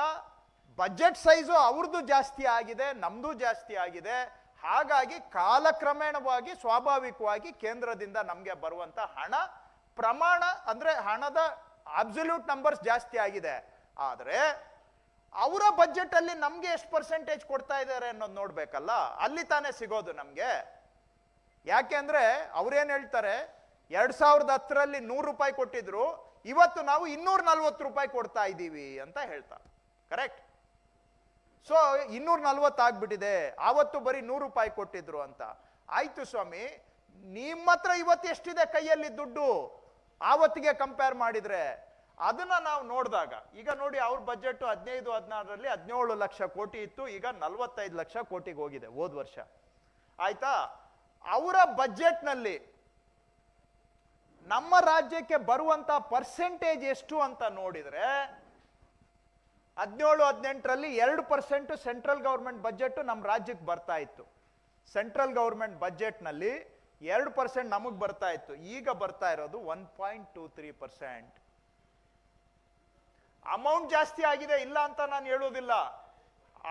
ಬಜೆಟ್ ಸೈಜು ಅವ್ರದ್ದು ಜಾಸ್ತಿ ಆಗಿದೆ, ನಮ್ದು ಜಾಸ್ತಿ ಆಗಿದೆ. ಹಾಗಾಗಿ ಕಾಲಕ್ರಮೇಣವಾಗಿ ಸ್ವಾಭಾವಿಕವಾಗಿ ಕೇಂದ್ರದಿಂದ ನಮಗೆ ಬರುವಂತ ಹಣ ಪ್ರಮಾಣ ಅಂದ್ರೆ ಹಣದ ಅಬ್ಸಲ್ಯೂಟ್ ನಂಬರ್ಸ್ ಜಾಸ್ತಿ ಆಗಿದೆ. ಆದ್ರೆ ಅವರ ಬಜೆಟ್ ಅಲ್ಲಿ ನಮ್ಗೆ ಎಷ್ಟು ಪರ್ಸೆಂಟೇಜ್ ಕೊಡ್ತಾ ಇದ್ದಾರೆ ಅನ್ನೋದು ನೋಡ್ಬೇಕಲ್ಲ, ಅಲ್ಲಿ ತಾನೇ ಸಿಗೋದು ನಮ್ಗೆ. ಯಾಕೆಂದ್ರೆ ಅವ್ರೇನ್ ಹೇಳ್ತಾರೆ, 2010ರಲ್ಲಿ 100 ರೂಪಾಯಿ ಕೊಟ್ಟಿದ್ರು, ಇವತ್ತು ನಾವು 240 ರೂಪಾಯಿ ಕೊಡ್ತಾ ಇದ್ದೀವಿ ಅಂತ ಹೇಳ್ತಾರೆ. ಕರೆಕ್ಟ್. ಸೊ 240 ಆಗ್ಬಿಟ್ಟಿದೆ, ಆವತ್ತು ಬರೀ 100 ರೂಪಾಯಿ ಕೊಟ್ಟಿದ್ರು ಅಂತ. ಆಯ್ತು ಸ್ವಾಮಿ, ನಿಮ್ಮ ಹತ್ರ ಇವತ್ತು ಎಷ್ಟಿದೆ ಕೈಯಲ್ಲಿ ದುಡ್ಡು ಆವತ್ತಿಗೆ ಕಂಪೇರ್ ಮಾಡಿದ್ರೆ? ಅದನ್ನ ನಾವು ನೋಡಿದಾಗ ಈಗ ನೋಡಿ, ಅವ್ರ ಬಜೆಟ್ 15-16ರಲ್ಲಿ 17 ಲಕ್ಷ ಕೋಟಿ ಇತ್ತು, ಈಗ 45 ಲಕ್ಷ ಕೋಟಿಗೆ ಹೋಗಿದೆ ಹೋದ ವರ್ಷ. ಆಯ್ತಾ? ಅವರ ಬಜೆಟ್ನಲ್ಲಿ ನಮ್ಮ ರಾಜ್ಯಕ್ಕೆ ಬರುವಂತ ಪರ್ಸೆಂಟೇಜ್ ಎಷ್ಟು ಅಂತ ನೋಡಿದ್ರೆ 17-18ರಲ್ಲಿ 2% ಸೆಂಟ್ರಲ್ ಗವರ್ಮೆಂಟ್ ಬಜೆಟ್ ನಮ್ಮ ರಾಜ್ಯಕ್ಕೆ ಬರ್ತಾ ಇತ್ತು. ಸೆಂಟ್ರಲ್ ಗವರ್ಮೆಂಟ್ ಬಜೆಟ್ನಲ್ಲಿ 2% ನಮಗೆ ಬರ್ತಾ ಇತ್ತು. ಈಗ ಬರ್ತಾ ಇರೋದು 1.23%. ಅಮೌಂಟ್ ಜಾಸ್ತಿ ಆಗಿದೆ, ಇಲ್ಲ ಅಂತ ನಾನು ಹೇಳೋದಿಲ್ಲ,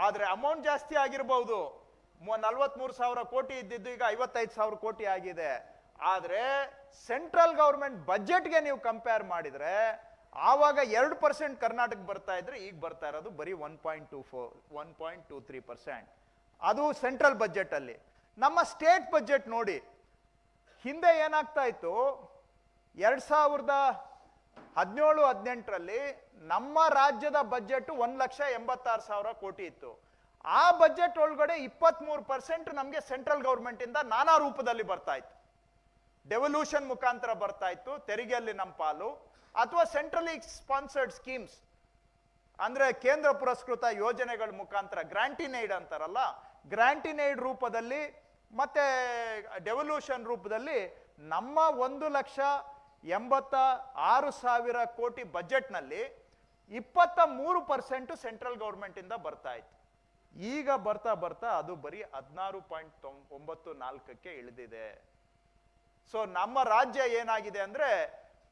ಆದ್ರೆ ಅಮೌಂಟ್ ಜಾಸ್ತಿ ಆಗಿರಬಹುದು. 43,000 ಕೋಟಿ ಇದ್ದಿದ್ದು ಈಗ 55,000 ಕೋಟಿ ಆಗಿದೆ. ಆದ್ರೆ ಸೆಂಟ್ರಲ್ ಗವರ್ಮೆಂಟ್ ಬಜೆಟ್ಗೆ ನೀವು ಕಂಪೇರ್ ಮಾಡಿದ್ರೆ ಆವಾಗ 2% ಕರ್ನಾಟಕ ಬರ್ತಾ ಇದ್ರೆ ಈಗ ಬರ್ತಾ ಇರೋದು ಬರೀ 1.23%. ಅದು ಸೆಂಟ್ರಲ್ ಬಜೆಟ್ ಅಲ್ಲಿ. ನಮ್ಮ ಸ್ಟೇಟ್ ಬಜೆಟ್ ನೋಡಿ, ಹಿಂದೆ ಏನಾಗ್ತಾ ಇತ್ತು, 2017-18ರಲ್ಲಿ ನಮ್ಮ ರಾಜ್ಯದ ಬಜೆಟ್ 1,86,000 ಕೋಟಿ ಇತ್ತು. ಆ ಬಜೆಟ್ ಒಳಗಡೆ 23% ನಮಗೆ ಸೆಂಟ್ರಲ್ ಗವರ್ಮೆಂಟ್ ಇಂದ ನಾನಾ ರೂಪದಲ್ಲಿ ಬರ್ತಾ ಇತ್ತು. ಡೆವಲ್ಯೂಷನ್ ಮುಖಾಂತರ ಬರ್ತಾ ಇತ್ತು, ತೆರಿಗೆಯಲ್ಲಿ ನಮ್ಮ ಪಾಲು, ಅಥವಾ ಸೆಂಟ್ರಲಿ ಸ್ಪಾನ್ಸರ್ಡ್ ಸ್ಕೀಮ್ಸ್ ಅಂದ್ರೆ ಕೇಂದ್ರ ಪುರಸ್ಕೃತ ಯೋಜನೆಗಳ ಮುಖಾಂತರ ಗ್ರಾಂಟಿನೈಡ್ ಅಂತಾರಲ್ಲ, ಗ್ರಾಂಟಿನೈಡ್ ರೂಪದಲ್ಲಿ ಮತ್ತೆ ಡೆವಲ್ಯೂಷನ್ ರೂಪದಲ್ಲಿ ನಮ್ಮ 1,86,000 ಕೋಟಿ ಬಜೆಟ್ ನಲ್ಲಿ 23% ಸೆಂಟ್ರಲ್ ಗವರ್ಮೆಂಟ್ ಇಂದ ಬರ್ತಾ ಇತ್ತು. ಈಗ ಬರ್ತಾ ಬರ್ತಾ ಅದು ಬರೀ 16.94ಕ್ಕೆ ಇಳಿದಿದೆ. ಸೊ ನಮ್ಮ ರಾಜ್ಯ ಏನಾಗಿದೆ ಅಂದ್ರೆ,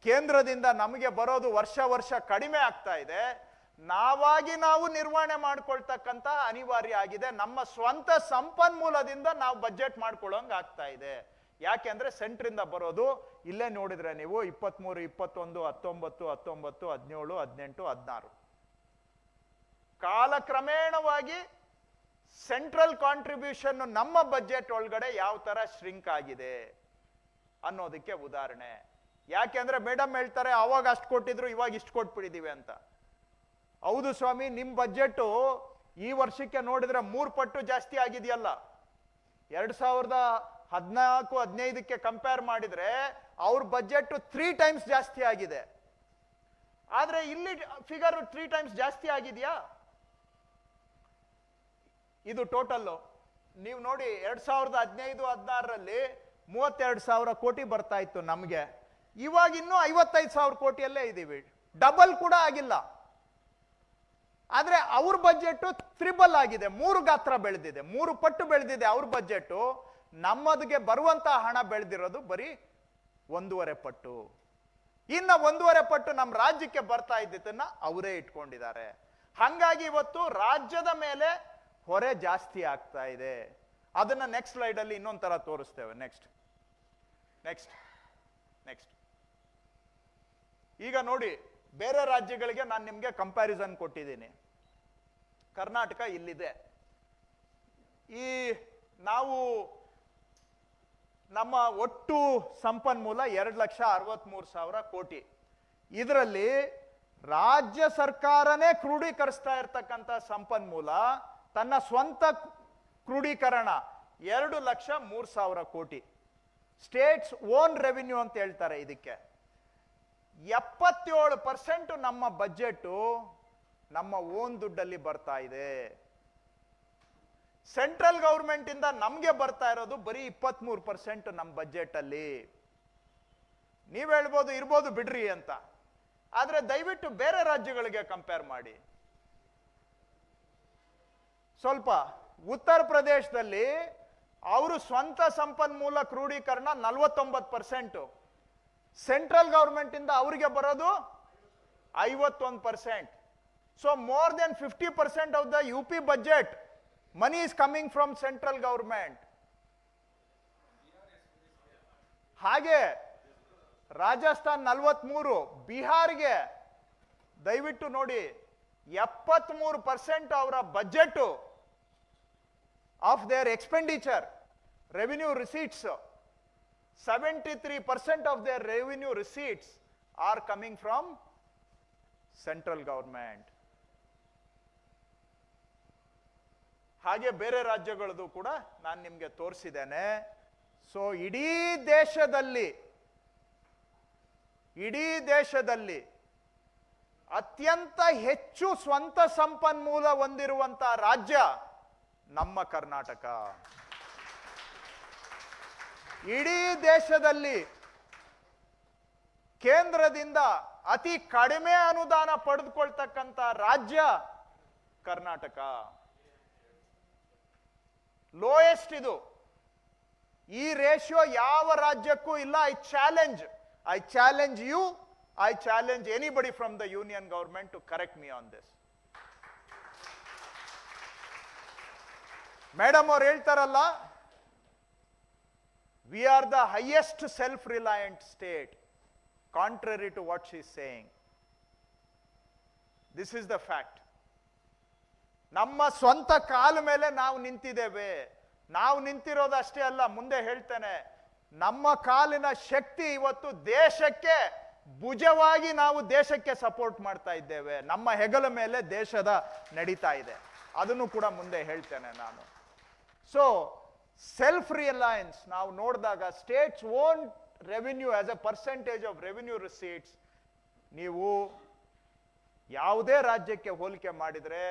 ಕೇಂದ್ರದಿಂದ ನಮಗೆ ಬರೋದು ವರ್ಷ ವರ್ಷ ಕಡಿಮೆ ಆಗ್ತಾ ಇದೆ, ನಾವಾಗಿ ನಾವು ನಿರ್ವಹಣೆ ಮಾಡ್ಕೊಳ್ತಕ್ಕಂತ ಅನಿವಾರ್ಯ ಆಗಿದೆ. ನಮ್ಮ ಸ್ವಂತ ಸಂಪನ್ಮೂಲದಿಂದ ನಾವು ಬಜೆಟ್ ಮಾಡ್ಕೊಳ್ಳೋಂಗ್ ಆಗ್ತಾ ಇದೆ. ಯಾಕೆಂದ್ರೆ ಸೆಂಟ್ರಿಂದ ಬರೋದು ಇಲ್ಲೇ ನೋಡಿದ್ರೆ ನೀವು 23, 21, 19, 19, 17, 18, 16 ಕಾಲಕ್ರಮೇಣವಾಗಿ ಸೆಂಟ್ರಲ್ ಕಾಂಟ್ರಿಬ್ಯೂಷನ್ ನಮ್ಮ ಬಜೆಟ್ ಒಳಗಡೆ ಯಾವ ತರ ಶ್ರಿಂಕ್ ಆಗಿದೆ ಅನ್ನೋದಕ್ಕೆ ಉದಾಹರಣೆ. ಯಾಕೆಂದ್ರೆ ಮೇಡಮ್ ಹೇಳ್ತಾರೆ ಅವಾಗ ಅಷ್ಟು ಕೊಟ್ಟಿದ್ರು ಇವಾಗ ಇಷ್ಟು ಕೊಟ್ಬಿಟ್ಟಿದೀವಿ ಅಂತ. ಹೌದು ಸ್ವಾಮಿ, ನಿಮ್ ಬಜೆಟ್ ಈ ವರ್ಷಕ್ಕೆ ನೋಡಿದ್ರೆ 3 ಪಟ್ಟು ಜಾಸ್ತಿ ಆಗಿದೆಯಲ್ಲ. 2014-15ಕ್ಕೆ ಕಂಪೇರ್ ಮಾಡಿದ್ರೆ ಅವ್ರ ಬಜೆಟ್ 3 ಟೈಮ್ಸ್ ಜಾಸ್ತಿ ಆಗಿದೆ. ಆದ್ರೆ ಇಲ್ಲಿ ಫಿಗರ್ 3 ಟೈಮ್ಸ್ ಜಾಸ್ತಿ ಆಗಿದೆಯಾ? ಇದು ಟೋಟಲ್ ನೀವು ನೋಡಿ, 2015-16ರಲ್ಲಿ 32,000 ಕೋಟಿ ಬರ್ತಾ ಇತ್ತು ನಮ್ಗೆ, ಇವಾಗ ಇನ್ನೂ 55,000 ಕೋಟಿಯಲ್ಲೇ ಇದೀವಿ, ಡಬಲ್ ಕೂಡ ಆಗಿಲ್ಲ. ಆದ್ರೆ ಅವ್ರ ಬಜೆಟ್ 3 ಆಗಿದೆ, 3 ಗಾತ್ರ ಬೆಳೆದಿದೆ, 3 ಪಟ್ಟು ಬೆಳೆದಿದೆ ಅವ್ರ ಬಜೆಟ್. ನಮ್ಮದಿಗೆ ಬರುವಂತಹ ಹಣ ಬೆಳೆದಿರೋದು ಬರೀ 1.5 ಪಟ್ಟು. ಇನ್ನ 1.5 ಪಟ್ಟು ನಮ್ಮ ರಾಜ್ಯಕ್ಕೆ ಬರ್ತಾ ಇದ್ದಿದ್ದನ್ನ ಅವರೇ ಇಟ್ಕೊಂಡಿದ್ದಾರೆ. ಹಂಗಾಗಿ ಇವತ್ತು ರಾಜ್ಯದ ಮೇಲೆ ಹೊರೆ ಜಾಸ್ತಿ ಆಗ್ತಾ ಇದೆ. ಅದನ್ನ ನೆಕ್ಸ್ಟ್ ಸ್ಲೈಡ್ ಅಲ್ಲಿ ಇನ್ನೊಂದ್ ತರ ತೋರಿಸ್ತೇವೆ. ನೆಕ್ಸ್ಟ್ ಈಗ ನೋಡಿ, ಬೇರೆ ರಾಜ್ಯಗಳಿಗೆ ನಾನು ನಿಮ್ಗೆ ಕಂಪ್ಯಾರಿಸನ್ ಕೊಟ್ಟಿದ್ದೀನಿ. ಕರ್ನಾಟಕ ಇಲ್ಲಿದೆ. ಈ ನಾವು ನಮ್ಮ ಒಟ್ಟು ಸಂಪನ್ಮೂಲ 2,63,000 ಕೋಟಿ. ಇದರಲ್ಲಿ ರಾಜ್ಯ ಸರ್ಕಾರನೇ ಕ್ರೋಢೀಕರಿಸ್ತಾ ಇರ್ತಕ್ಕಂಥ ಸಂಪನ್ಮೂಲ ತನ್ನ ಸ್ವಂತ ಕ್ರೋಢೀಕರಣ 2,03,000 ಕೋಟಿ. ಸ್ಟೇಟ್ಸ್ ಓನ್ ರೆವಿನ್ಯೂ ಅಂತ ಹೇಳ್ತಾರೆ ಇದಕ್ಕೆ. 77% ನಮ್ಮ ಬಜೆಟ್ ನಮ್ಮ ಓನ್ ದುಡ್ಡಲ್ಲಿ ಬರ್ತಾ ಇದೆ. ಸೆಂಟ್ರಲ್ ಗವರ್ಮೆಂಟ್ ಇಂದ ನಮ್ಗೆ ಬರ್ತಾ ಇರೋದು ಬರೀ 23% ನಮ್ಮ ಬಜೆಟ್ ಅಲ್ಲಿ. ನೀವ್ ಹೇಳ್ಬೋದು ಇರ್ಬೋದು ಬಿಡ್ರಿ ಅಂತ, ಆದ್ರೆ ದಯವಿಟ್ಟು ಬೇರೆ ರಾಜ್ಯಗಳಿಗೆ ಕಂಪೇರ್ ಮಾಡಿ. ಸ್ವಲ್ಪ ಉತ್ತರ ಪ್ರದೇಶದಲ್ಲಿ ಅವರು ಸ್ವಂತ ಸಂಪನ್ಮೂಲ ಕ್ರೋಢೀಕರಣ 49%, ಸೆಂಟ್ರಲ್ ಗವರ್ಮೆಂಟ್ ಇಂದ ಅವರಿಗೆ ಬರೋದು 51%. So more than 50% of the UP budget money is coming from central government. ಹಾಗೆ ರಾಜಸ್ಥಾನ್ 43, ಬಿಹಾರ್ಗೆ ದಯವಿಟ್ಟು ನೋಡಿ 73% ಅವರ budget of their expenditure revenue receipts, 73% of their revenue receipts are coming from central government. ಹಾಗೆ ಬೇರೆ ರಾಜ್ಯಗಳದ್ದು ಕೂಡ ನಾನು ನಿಮಗೆ ತೋರಿಸಿದ್ದೇನೆ. ಸೊ ಇಡೀ ದೇಶದಲ್ಲಿ ಅತ್ಯಂತ ಹೆಚ್ಚು ಸ್ವಂತ ಸಂಪನ್ಮೂಲ ಹೊಂದಿರುವಂತಹ ರಾಜ್ಯ ನಮ್ಮ ಕರ್ನಾಟಕ. ಇಡೀ ದೇಶದಲ್ಲಿ ಕೇಂದ್ರದಿಂದ ಅತಿ ಕಡಿಮೆ ಅನುದಾನ ಪಡೆದುಕೊಳ್ತಕ್ಕಂಥ ರಾಜ್ಯ ಕರ್ನಾಟಕ. ಲೋಯೆಸ್ಟ್ ಇದು. ಈ ರೇಷಿಯೋ ಯಾವ ರಾಜ್ಯಕ್ಕೂ ಇಲ್ಲ. I challenge you, I challenge anybody from the union government to correct me on this. Madam ಅವ್ರು ಹೇಳ್ತಾರಲ್ಲ, we are the highest self-reliant state, contrary to what she is saying. This is the fact. ನಮ್ಮ ಸ್ವಂತ ಕಾಲ ಮೇಲೆ ನಾವು ನಿಂತಿದ್ದೇವೆ. ನಾವು ನಿಂತಿರೋದಷ್ಟೇ ಅಲ್ಲ, ಮುಂದೆ ಹೇಳ್ತೇನೆ, ನಮ್ಮ ಕಾಲಿನ ಶಕ್ತಿ ಇವತ್ತು ದೇಶಕ್ಕೆ ಭುಜವಾಗಿ ನಾವು ದೇಶಕ್ಕೆ ಸಪೋರ್ಟ್ ಮಾಡ್ತಾ ಇದ್ದೇವೆ. ನಮ್ಮ ಹೆಗಲ ಮೇಲೆ ದೇಶದ ನಡೀತಾ ಇದೆ. ಅದನ್ನು ಕೂಡ ಮುಂದೆ ಹೇಳ್ತೇನೆ ನಾನು. ಸೊ ಸೆಲ್ಫ್ ರಿಯಲಯನ್ಸ್ ನಾವು ನೋಡಿದಾಗ States own revenue as A percentage of revenue receipts ನೀವು ಯಾವುದೇ ರಾಜ್ಯಕ್ಕೆ ಹೋಲಿಕೆ ಮಾಡಿದ್ರೆ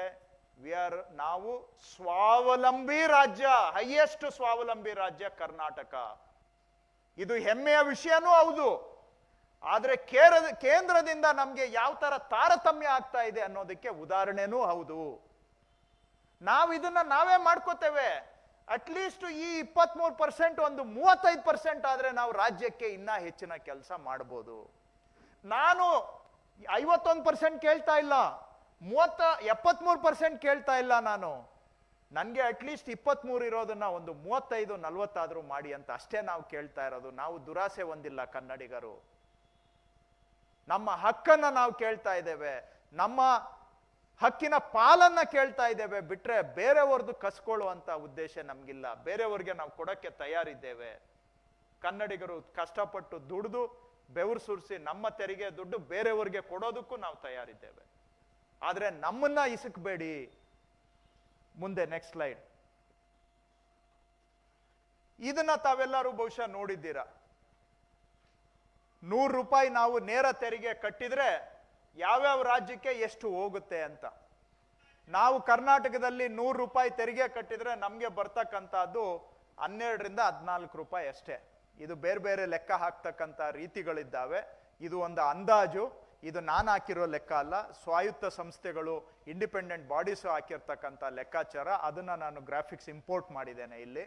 ನಾವು ಸ್ವಾವಲಂಬಿ ರಾಜ್ಯ, ಹೈಯೆಸ್ಟ್ ಸ್ವಾವಲಂಬಿ ರಾಜ್ಯ ಕರ್ನಾಟಕ. ಇದು ಹೆಮ್ಮೆಯ ವಿಷಯನೂ ಹೌದು. ಆದ್ರೆ ಕೇಂದ್ರದಿಂದ ನಮ್ಗೆ ಯಾವ ತರ ತಾರತಮ್ಯ ಆಗ್ತಾ ಇದೆ ಅನ್ನೋದಕ್ಕೆ ಉದಾಹರಣೆನೂ ಹೌದು. ನಾವು ಇದನ್ನ ನಾವೇ ಮಾಡ್ಕೋತೇವೆ. ಅಟ್ಲೀಸ್ಟ್ ಈ 23% ಒಂದು 35% ಆದ್ರೆ ನಾವು ರಾಜ್ಯಕ್ಕೆ ಇನ್ನ ಹೆಚ್ಚಿನ ಕೆಲಸ ಮಾಡಬಹುದು. ನಾನು 51% ಕೇಳ್ತಾ ಇಲ್ಲ, 73% ಕೇಳ್ತಾ ಇಲ್ಲ. ನನಗೆ ಅಟ್ಲೀಸ್ಟ್ 23 ಇರೋದನ್ನ ಒಂದು 35-40 ಆದ್ರೂ ಮಾಡಿ ಅಂತ ಅಷ್ಟೇ ನಾವು ಕೇಳ್ತಾ ಇರೋದು. ನಾವು ದುರಾಸೆ ಹೊಂದಿಲ್ಲ ಕನ್ನಡಿಗರು. ನಮ್ಮ ಹಕ್ಕನ್ನ ನಾವು ಕೇಳ್ತಾ ಇದ್ದೇವೆ, ನಮ್ಮ ಹಕ್ಕಿನ ಪಾಲನ್ನ ಕೇಳ್ತಾ ಇದ್ದೇವೆ. ಬಿಟ್ರೆ ಬೇರೆಯವ್ರದ್ದು ಕಸ್ಕೊಳ್ಳುವಂತ ಉದ್ದೇಶ ನಮ್ಗಿಲ್ಲ. ಬೇರೆಯವ್ರಿಗೆ ನಾವು ಕೊಡಕ್ಕೆ ತಯಾರಿದ್ದೇವೆ. ಕನ್ನಡಿಗರು ಕಷ್ಟಪಟ್ಟು ದುಡಿದು ಬೆವರು ಸುರಿಸಿ ನಮ್ಮ ತೆರಿಗೆ ದುಡ್ಡು ಬೇರೆಯವ್ರಿಗೆ ಕೊಡೋದಕ್ಕೂ ನಾವು ತಯಾರಿದ್ದೇವೆ. ಆದ್ರೆ ನಮ್ಮನ್ನ ಇಸಕ್ಬೇಡಿ. ಮುಂದೆ ನೆಕ್ಸ್ಟ್ ಸ್ಲೈಡ್. ಇದನ್ನ ತಾವೆಲ್ಲರೂ ಬಹುಶಃ ನೋಡಿದ್ದೀರಾ. 100 ರೂಪಾಯಿ ನಾವು ನೇರ ತೆರಿಗೆ ಕಟ್ಟಿದ್ರೆ ಯಾವ್ಯಾವ ರಾಜ್ಯಕ್ಕೆ ಎಷ್ಟು ಹೋಗುತ್ತೆ ಅಂತ. ನಾವು ಕರ್ನಾಟಕದಲ್ಲಿ 100 ರೂಪಾಯಿ ತೆರಿಗೆ ಕಟ್ಟಿದ್ರೆ ನಮ್ಗೆ ಬರ್ತಕ್ಕಂಥದ್ದು 12-14 ರೂಪಾಯಿ ಅಷ್ಟೇ. ಇದು ಬೇರೆ ಬೇರೆ ಲೆಕ್ಕ ಹಾಕ್ತಕ್ಕಂಥ ರೀತಿಗಳಿದ್ದಾವೆ. ಇದು ಒಂದು ಅಂದಾಜು. ಇದು ನಾನು ಹಾಕಿರೋ ಲೆಕ್ಕ ಅಲ್ಲ, ಸ್ವಾಯತ್ತ ಸಂಸ್ಥೆಗಳು ಇಂಡಿಪೆಂಡೆಂಟ್ ಬಾಡೀಸ್ ಹಾಕಿರ್ತಕ್ಕಂಥ ಲೆಕ್ಕಾಚಾರ. ಅದನ್ನ ನಾನು ಗ್ರಾಫಿಕ್ಸ್ ಇಂಪೋರ್ಟ್ ಮಾಡಿದ್ದೇನೆ ಇಲ್ಲಿ.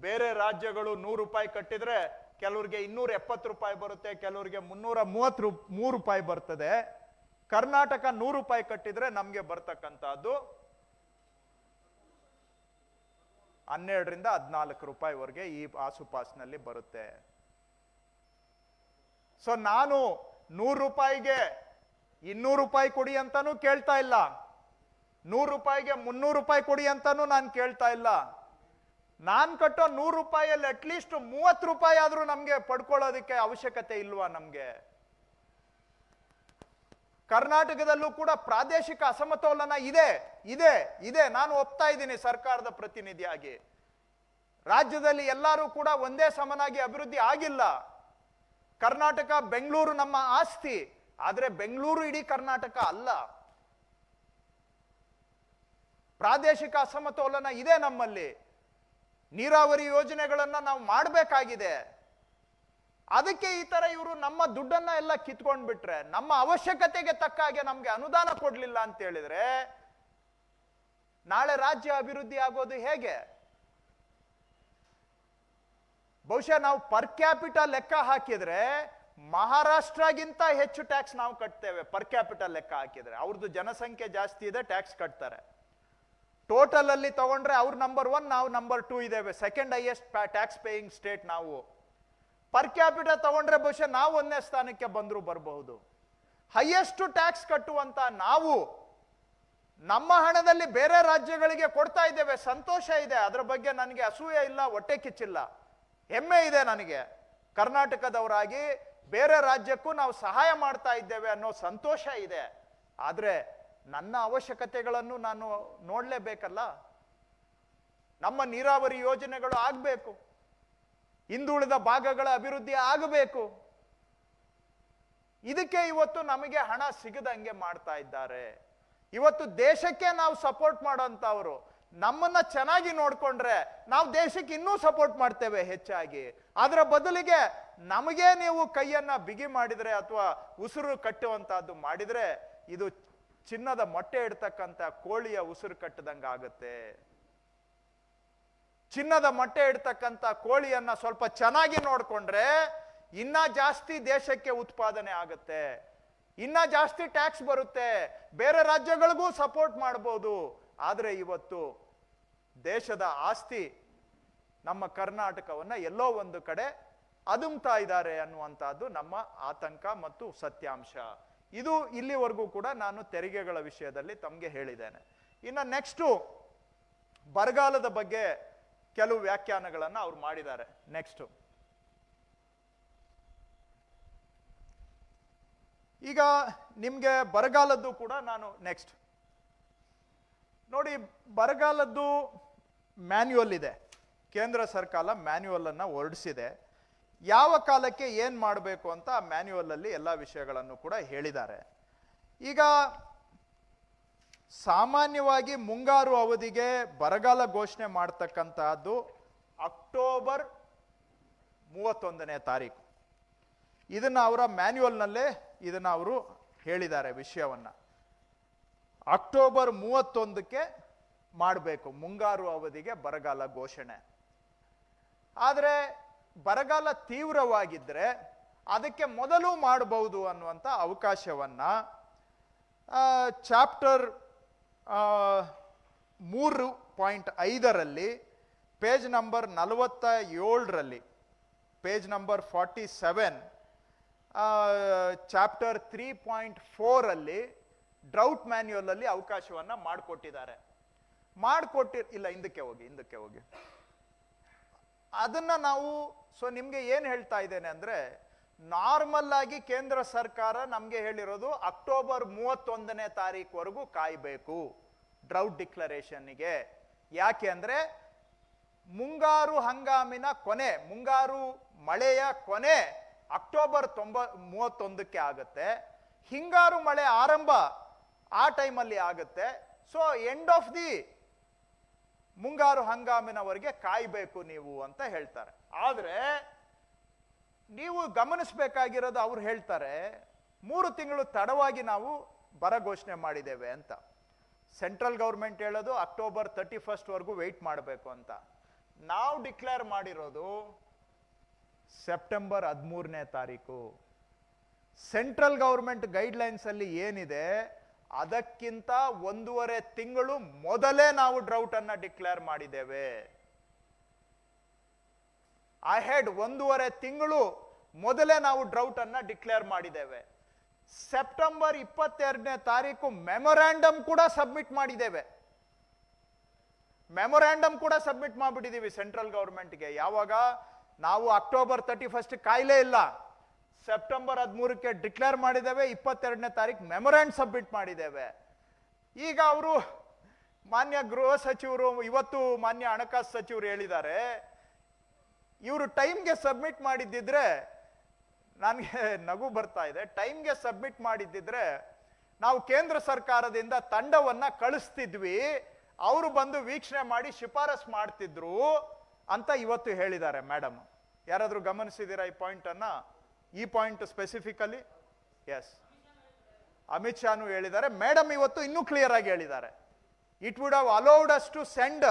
ಬೇರೆ ರಾಜ್ಯಗಳು 100 ರೂಪಾಯಿ ಕಟ್ಟಿದ್ರೆ ಕೆಲವ್ರಿಗೆ 270 ರೂಪಾಯಿ ಬರುತ್ತೆ, ಕೆಲವ್ರಿಗೆ 333 ರೂಪಾಯಿ ಬರ್ತದೆ. ಕರ್ನಾಟಕ 100 ರೂಪಾಯಿ ಕಟ್ಟಿದ್ರೆ ನಮ್ಗೆ ಬರ್ತಕ್ಕಂಥದ್ದು 12-14 ರೂಪಾಯಿವರೆಗೆ ಈ ಆಸುಪಾಸಿನಲ್ಲಿ ಬರುತ್ತೆ. ಸೊ ನಾನು 100 ರೂಪಾಯಿಗೆ 200 ರೂಪಾಯಿ ಕೊಡಿ ಅಂತಾನೂ ಕೇಳ್ತಾ ಇಲ್ಲ, 100 ರೂಪಾಯಿಗೆ 300 ರೂಪಾಯಿ ಕೊಡಿ ಅಂತಾನೂ ನಾನು ಕೇಳ್ತಾ ಇಲ್ಲ. ನಾನು ಕಟ್ಟೋ 100 ರೂಪಾಯಿಯಲ್ಲಿ ಅಟ್ಲೀಸ್ಟ್ 30 ರೂಪಾಯಿ ಆದ್ರೂ ನಮ್ಗೆ ಪಡ್ಕೊಳ್ಳೋದಕ್ಕೆ ಅವಶ್ಯಕತೆ ಇಲ್ವಾ ನಮ್ಗೆ? ಕರ್ನಾಟಕದಲ್ಲೂ ಕೂಡ ಪ್ರಾದೇಶಿಕ ಅಸಮತೋಲನ ಇದೆ. ನಾನು ಒಪ್ತಾ ಇದ್ದೀನಿ ಸರ್ಕಾರದ ಪ್ರತಿನಿಧಿಯಾಗಿ. ರಾಜ್ಯದಲ್ಲಿ ಎಲ್ಲರೂ ಕೂಡ ಒಂದೇ ಸಮನಾಗಿ ಅಭಿವೃದ್ಧಿ ಆಗಿಲ್ಲ. ಕರ್ನಾಟಕ, ಬೆಂಗಳೂರು ನಮ್ಮ ಆಸ್ತಿ, ಆದ್ರೆ ಬೆಂಗಳೂರು ಇಡೀ ಕರ್ನಾಟಕ ಅಲ್ಲ. ಪ್ರಾದೇಶಿಕ ಅಸಮತೋಲನ ಇದೆ ನಮ್ಮಲ್ಲಿ. ನೀರಾವರಿ ಯೋಜನೆಗಳನ್ನ ನಾವು ಮಾಡಬೇಕಾಗಿದೆ. ಅದಕ್ಕೆ ಈ ತರ ಇವರು ನಮ್ಮ ದುಡ್ಡನ್ನ ಎಲ್ಲ ಕಿತ್ಕೊಂಡ್ ಬಿಟ್ರೆ, ನಮ್ಮ ಅವಶ್ಯಕತೆಗೆ ತಕ್ಕ ಹಾಗೆ ನಮ್ಗೆ ಅನುದಾನ ಕೊಡ್ಲಿಲ್ಲ ಅಂತ ಹೇಳಿದ್ರೆ ನಾಳೆ ರಾಜ್ಯ ಅಭಿವೃದ್ಧಿ ಆಗೋದು ಹೇಗೆ? ಬಹುಶಃ ನಾವು ಪರ್ ಕ್ಯಾಪಿಟಲ್ ಲೆಕ್ಕ ಹಾಕಿದ್ರೆ ಮಹಾರಾಷ್ಟ್ರಗಿಂತ ಹೆಚ್ಚು ಟ್ಯಾಕ್ಸ್ ನಾವು ಕಟ್ತೇವೆ. ಪರ್ ಕ್ಯಾಪಿಟಲ್ ಲೆಕ್ಕ ಹಾಕಿದ್ರೆ ಅವ್ರದ್ದು ಜನಸಂಖ್ಯೆ ಜಾಸ್ತಿ ಇದೆ, ಟ್ಯಾಕ್ಸ್ ಕಟ್ತಾರೆ. ಟೋಟಲ್ ಅಲ್ಲಿ ತಗೊಂಡ್ರೆ ಅವ್ರು ನಂಬರ್ 1, ನಾವು ನಂಬರ್ 2 ಇದ್ದೇವೆ. Second highest tax paying state ನಾವು. ಪರ್ ಕ್ಯಾಪಿಟಲ್ ತಗೊಂಡ್ರೆ ಬಹುಶಃ ನಾವು 1ನೇ ಸ್ಥಾನಕ್ಕೆ ಬಂದ್ರು ಬರಬಹುದು. ಹೈಯೆಸ್ಟ್ ಟ್ಯಾಕ್ಸ್ ಕಟ್ಟುವಂತ ನಾವು ನಮ್ಮ ಹಣದಲ್ಲಿ ಬೇರೆ ರಾಜ್ಯಗಳಿಗೆ ಕೊಡ್ತಾ ಇದ್ದೇವೆ. ಸಂತೋಷ ಇದೆ, ಅದರ ಬಗ್ಗೆ ನನಗೆ ಅಸೂಯೆ ಇಲ್ಲ, ಹೊಟ್ಟೆ ಕಿಚ್ಚಿಲ್ಲ, ಹೆಮ್ಮೆ ಇದೆ ನನಗೆ. ಕರ್ನಾಟಕದವರಾಗಿ ಬೇರೆ ರಾಜ್ಯಕ್ಕೂ ನಾವು ಸಹಾಯ ಮಾಡ್ತಾ ಇದ್ದೇವೆ ಅನ್ನೋ ಸಂತೋಷ ಇದೆ. ಆದ್ರೆ ನನ್ನ ಅವಶ್ಯಕತೆಗಳನ್ನು ನಾನು ನೋಡಲೇಬೇಕಲ್ಲ. ನಮ್ಮ ನೀರಾವರಿ ಯೋಜನೆಗಳು ಆಗಬೇಕು, ಹಿಂದುಳಿದ ಭಾಗಗಳ ಅಭಿವೃದ್ಧಿ ಆಗಬೇಕು. ಇದಕ್ಕೆ ಇವತ್ತು ನಮಗೆ ಹಣ ಸಿಗದಂಗೆ ಮಾಡ್ತಾ ಇದ್ದಾರೆ. ಇವತ್ತು ದೇಶಕ್ಕೆ ನಾವು ಸಪೋರ್ಟ್ ಮಾಡೋಂಥವ್ರು, ನಮ್ಮನ್ನ ಚೆನ್ನಾಗಿ ನೋಡ್ಕೊಂಡ್ರೆ ನಾವು ದೇಶಕ್ಕೆ ಇನ್ನೂ ಸಪೋರ್ಟ್ ಮಾಡ್ತೇವೆ ಹೆಚ್ಚಾಗಿ. ಅದರ ಬದಲಿಗೆ ನಮಗೆ ನೀವು ಕೈಯನ್ನ ಬಿಗಿ ಮಾಡಿದ್ರೆ ಅಥವಾ ಉಸಿರು ಕಟ್ಟುವಂತಹದ್ದು ಮಾಡಿದ್ರೆ ಇದು ಚಿನ್ನದ ಮೊಟ್ಟೆ ಇಡ್ತಕ್ಕಂಥ ಕೋಳಿಯ ಉಸಿರು ಕಟ್ಟದಂಗ ಆಗುತ್ತೆ. ಚಿನ್ನದ ಮೊಟ್ಟೆ ಇಡ್ತಕ್ಕಂಥ ಕೋಳಿಯನ್ನ ಸ್ವಲ್ಪ ಚೆನ್ನಾಗಿ ನೋಡ್ಕೊಂಡ್ರೆ ಇನ್ನ ಜಾಸ್ತಿ ದೇಶಕ್ಕೆ ಉತ್ಪಾದನೆ ಆಗುತ್ತೆ, ಇನ್ನ ಜಾಸ್ತಿ ಟ್ಯಾಕ್ಸ್ ಬರುತ್ತೆ, ಬೇರೆ ರಾಜ್ಯಗಳಿಗೂ ಸಪೋರ್ಟ್ ಮಾಡಬಹುದು. ಆದರೆ ಇವತ್ತು ದೇಶದ ಆಸ್ತಿ ನಮ್ಮ ಕರ್ನಾಟಕವನ್ನ ಎಲ್ಲೋ ಒಂದು ಕಡೆ ಅದುಮ್ತಾ ಇದ್ದಾರೆ ಅನ್ನುವಂಥದ್ದು ನಮ್ಮ ಆತಂಕ ಮತ್ತು ಸತ್ಯಾಂಶ. ಇದು ಇಲ್ಲಿವರೆಗೂ ಕೂಡ ನಾನು ತೆರಿಗೆಗಳ ವಿಷಯದಲ್ಲಿ ತಮಗೆ ಹೇಳಿದ್ದೇನೆ. ಇನ್ನು ನೆಕ್ಸ್ಟು ಬರಗಾಲದ ಬಗ್ಗೆ ಕೆಲವು ವ್ಯಾಖ್ಯಾನಗಳನ್ನು ಅವ್ರು ಮಾಡಿದ್ದಾರೆ. ನೆಕ್ಸ್ಟ್ ಈಗ ನಿಮಗೆ ಬರಗಾಲದ್ದು ಕೂಡ ನಾನು ನೆಕ್ಸ್ಟ್ ನೋಡಿ, ಬರಗಾಲದ್ದು ಮ್ಯಾನ್ಯುವಲ್ ಇದೆ, ಕೇಂದ್ರ ಸರ್ಕಾರ ಮ್ಯಾನ್ಯುವಲ್ ಅನ್ನ ಹೊರಡಿಸಿದೆ. ಯಾವ ಕಾಲಕ್ಕೆ ಏನು ಮಾಡಬೇಕು ಅಂತ ಆ ಮ್ಯಾನ್ಯುವಲ್ ಅಲ್ಲಿ ಎಲ್ಲ ವಿಷಯಗಳನ್ನು ಕೂಡ ಹೇಳಿದ್ದಾರೆ. ಈಗ ಸಾಮಾನ್ಯವಾಗಿ ಮುಂಗಾರು ಅವಧಿಗೆ ಬರಗಾಲ ಘೋಷಣೆ ಮಾಡ್ತಕ್ಕಂತಹದ್ದು ಅಕ್ಟೋಬರ್ 31ನೇ ತಾರೀಕು. ಇದನ್ನ ಅವರ ಮ್ಯಾನ್ಯುವಲ್ನಲ್ಲೇ ಇದನ್ನ ಅವರು ಹೇಳಿದ್ದಾರೆ ವಿಷಯವನ್ನ. ಅಕ್ಟೋಬರ್ 31ಕ್ಕೆ ಮಾಡಬೇಕು ಮುಂಗಾರು ಅವಧಿಗೆ ಬರಗಾಲ ಘೋಷಣೆ. ಆದರೆ ಬರಗಾಲ ತೀವ್ರವಾಗಿದ್ದರೆ ಅದಕ್ಕೆ ಮೊದಲು ಮಾಡಬಹುದು ಅನ್ನುವಂಥ ಅವಕಾಶವನ್ನ ಚಾಪ್ಟರ್ 3.5ರಲ್ಲಿ ಪೇಜ್ ನಂಬರ್ 47ರಲ್ಲಿ, ಪೇಜ್ ನಂಬರ್ 47, ಚಾಪ್ಟರ್ 3.4ಅಲ್ಲಿ ಡ್ರೌಟ್ ಮ್ಯಾನ್ಯುವಲ್ ಅಲ್ಲಿ ಅವಕಾಶವನ್ನ ಮಾಡಿಕೊಟ್ಟಿದ್ದಾರೆ. ಇಲ್ಲ, ಹಿಂದಕ್ಕೆ ಹೋಗಿ ಅದನ್ನ ನಾವು ನಿಮ್ಗೆ ಏನ್ ಹೇಳ್ತಾ ಇದ್ದೇನೆ ಅಂದ್ರೆ, ನಾರ್ಮಲ್ ಆಗಿ ಕೇಂದ್ರ ಸರ್ಕಾರ ನಮ್ಗೆ ಹೇಳಿರೋದು ಅಕ್ಟೋಬರ್ 31ನೇ ತಾರೀಕುವರೆಗೂ ಕಾಯಬೇಕು ಡ್ರೌಟ್ ಡಿಕ್ಲರೇಷನ್ಗೆ. ಯಾಕೆ ಅಂದ್ರೆ ಮುಂಗಾರು ಹಂಗಾಮಿನ ಕೊನೆ, ಮುಂಗಾರು ಮಳೆಯ ಕೊನೆ ಅಕ್ಟೋಬರ್ 31ಕ್ಕೆ ಆಗುತ್ತೆ. ಹಿಂಗಾರು ಮಳೆ ಆರಂಭ ಆ ಟೈಮಲ್ಲಿ ಆಗುತ್ತೆ. ಸೊ ಎಂಡ್ ಆಫ್ ದಿ ಮುಂಗಾರು ಹಂಗಾಮಿನವರೆಗೆ ಕಾಯಬೇಕು ನೀವು ಅಂತ ಹೇಳ್ತಾರೆ. ಆದ್ರೆ ನೀವು ಗಮನಿಸಬೇಕಾಗಿರೋದು, ಅವ್ರು ಹೇಳ್ತಾರೆ 3 ತಿಂಗಳು ತಡವಾಗಿ ನಾವು ಬರ ಘೋಷಣೆ ಮಾಡಿದ್ದೇವೆ ಅಂತ. ಸೆಂಟ್ರಲ್ ಗೌರ್ಮೆಂಟ್ ಹೇಳೋದು ಅಕ್ಟೋಬರ್ 31st ವರೆಗೂ ವೆಯ್ಟ್ ಮಾಡಬೇಕು ಅಂತ. ನಾವು ಡಿಕ್ಲೇರ್ ಮಾಡಿರೋದು ಸೆಪ್ಟೆಂಬರ್ 13ನೇ ತಾರೀಕು. ಸೆಂಟ್ರಲ್ ಗೌರ್ಮೆಂಟ್ ಗೈಡ್ಲೈನ್ಸ್ ಅಲ್ಲಿ ಏನಿದೆ ಅದಕ್ಕಿಂತ 1.5 ತಿಂಗಳು ಮೊದಲೇ ನಾವು ಡ್ರೌಟ್ ಅನ್ನ ಡಿಕ್ಲೇರ್ ಮಾಡಿದ್ದೇವೆ. ಅಹೆಡ್ 1.5 ತಿಂಗಳು ಮೊದಲೇ ನಾವು ಡ್ರೌಟ್ ಅನ್ನ ಡಿಕ್ಲೇರ್ ಮಾಡಿದ್ದೇವೆ. ಸೆಪ್ಟೆಂಬರ್ 22ನೇ ತಾರೀಕು ಮೆಮೊರಾಂಡಮ್ ಕೂಡ ಸಬ್ಮಿಟ್ ಮಾಡಿದ್ದೇವೆ. ಮೆಮೊರಾಂಡಮ್ ಕೂಡ ಸಬ್ಮಿಟ್ ಮಾಡಿಬಿಟ್ಟಿದ್ದೀವಿ ಸೆಂಟ್ರಲ್ ಗೌರ್ಮೆಂಟ್ಗೆ. ಯಾವಾಗ ನಾವು ಅಕ್ಟೋಬರ್ 31 ಕಾಯ್ಲೇ ಇಲ್ಲ, ಸೆಪ್ಟೆಂಬರ್ 13ಕ್ಕೆ ಡಿಕ್ಲೇರ್ ಮಾಡಿದ್ದೇವೆ, 22ನೇ ತಾರೀಕು ಮೆಮೊರಾಂಡ್ ಸಬ್ಮಿಟ್ ಮಾಡಿದ್ದೇವೆ. ಈಗ ಅವರು ಮಾನ್ಯ ಗೃಹ ಸಚಿವರು, ಇವತ್ತು ಮಾನ್ಯ ಹಣಕಾಸು ಸಚಿವರು ಹೇಳಿದ್ದಾರೆ, ಇವರು ಟೈಮ್ಗೆ ಸಬ್ಮಿಟ್ ಮಾಡಿದ್ದಿದ್ರೆ, ನನಗೆ ನಗು ಬರ್ತಾ ಇದೆ, ಟೈಮ್ಗೆ ಸಬ್ಮಿಟ್ ಮಾಡಿದ್ದಿದ್ರೆ ನಾವು ಕೇಂದ್ರ ಸರ್ಕಾರದಿಂದ ತಂಡವನ್ನ ಕಳಿಸ್ತಿದ್ವಿ, ಅವರು ಬಂದು ವೀಕ್ಷಣೆ ಮಾಡಿ ಶಿಫಾರಸ್ ಮಾಡ್ತಿದ್ರು ಅಂತ ಇವತ್ತು ಹೇಳಿದ್ದಾರೆ ಮೇಡಮ್. ಯಾರಾದ್ರೂ ಗಮನಿಸಿದ್ದೀರಾ ಈ ಪಾಯಿಂಟ್ ಅನ್ನ? ಈ ಪಾಯಿಂಟ್ ಸ್ಪೆಸಿಫಿಕಲಿ ಎಸ್, ಅಮಿತ್ ಶಾನು ಹೇಳಿದ್ದಾರೆ. ಮೇಡಮ್ ಇವತ್ತು ಇನ್ನೂ ಕ್ಲಿಯರ್ ಆಗಿ ಹೇಳಿದ್ದಾರೆ, it would have allowed us to send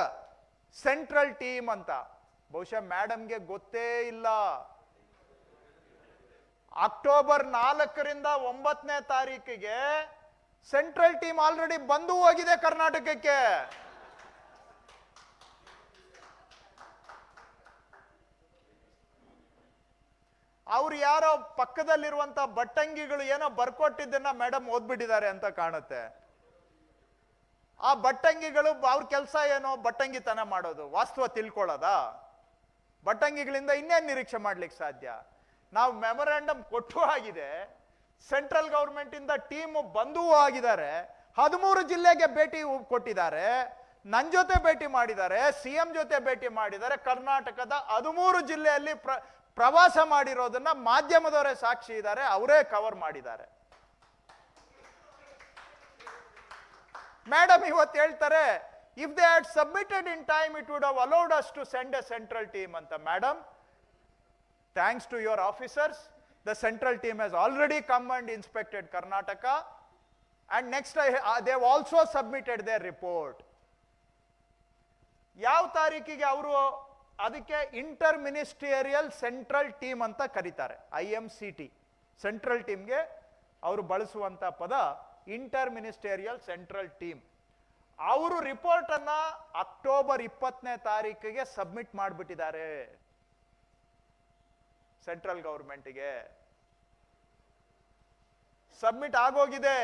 central team ಅಂತ. ಬಹುಶಃ ಮೇಡಮ್ಗೆ ಗೊತ್ತೇ ಇಲ್ಲ, ಅಕ್ಟೋಬರ್ 4ರಿಂದ 9ನೇ ತಾರೀಕಿಗೆ ಸೆಂಟ್ರಲ್ ಟೀಮ್ ಆಲ್ರೆಡಿ ಬಂದು ಹೋಗಿದೆ ಕರ್ನಾಟಕಕ್ಕೆ. ಅವ್ರು ಯಾರೋ ಪಕ್ಕದಲ್ಲಿರುವಂತ ಬಟ್ಟಂಗಿಗಳು ಏನೋ ಬರ್ಕೊಟ್ಟಿದ್ದನ್ನ ಮೇಡಮ್ ಓದ್ಬಿಟ್ಟಿದ್ದಾರೆ ಅಂತ ಕಾಣುತ್ತೆ. ಆ ಬಟ್ಟಂಗಿಗಳು ಅವ್ರ ಕೆಲಸ ಏನೋ ಬಟ್ಟಂಗಿತನ ಮಾಡೋದು, ವಾಸ್ತವ ತಿಳ್ಕೊಳ್ಳೋದಾ? ಬಟ್ಟಂಗಿಗಳಿಂದ ಇನ್ನೇನು ನಿರೀಕ್ಷೆ ಮಾಡ್ಲಿಕ್ಕೆ ಸಾಧ್ಯ? ನಾವು ಮೆಮೊರಾಂಡಮ್ ಕೊಟ್ಟು ಆಗಿದೆ, ಸೆಂಟ್ರಲ್ ಗೌರ್ಮೆಂಟ್ ಇಂದ ಟೀಮ್ ಬಂದೂ ಆಗಿದ್ದಾರೆ, 13 ಜಿಲ್ಲೆಗೆ ಭೇಟಿ ಕೊಟ್ಟಿದ್ದಾರೆ, ನನ್ನ ಜೊತೆ ಭೇಟಿ ಮಾಡಿದ್ದಾರೆ, ಸಿಎಂ ಜೊತೆ ಭೇಟಿ ಮಾಡಿದ್ದಾರೆ. ಕರ್ನಾಟಕದ 13 ಜಿಲ್ಲೆಯಲ್ಲಿ ಪ್ರವಾಸ ಮಾಡಿರೋದನ್ನ ಮಾಧ್ಯಮದವರೇ ಸಾಕ್ಷಿ ಇದ್ದಾರೆ, ಅವರೇ ಕವರ್ ಮಾಡಿದ್ದಾರೆ. ಮೇಡಮ್ ಇವತ್ತು ಹೇಳ್ತಾರೆ, if they had submitted in time it would have allowed us to send a central team ಅಂತ. Madam, thanks to your officers, the central team has already come and inspected Karnataka, and next they have also submitted their report. ಯಾವ ತಾರೀಕಿಗೆ ಅವರು ಅದಕ್ಕೆ inter ministerial central team ಅಂತ ಕರೀತಾರೆ, IMCT. Central ಟೀಮ್ಗೆ ಅವರು ಬಳಸುವಂತ ಪದ ಇಂಟರ್ ಮಿನಿಸ್ಟೀರಿಯಲ್ ಸೆಂಟ್ರಲ್ ಟೀಮ್. ಅವರು ರಿಪೋರ್ಟ್ ಅನ್ನ ಅಕ್ಟೋಬರ್ 20ನೇ ತಾರೀಕಿಗೆ ಸಬ್ಮಿಟ್ ಮಾಡಿಬಿಟ್ಟಿದ್ದಾರೆ ಸೆಂಟ್ರಲ್ ಗವರ್ಮೆಂಟ್ಗೆ. ಸಬ್ಮಿಟ್ ಆಗೋಗಿದೆ.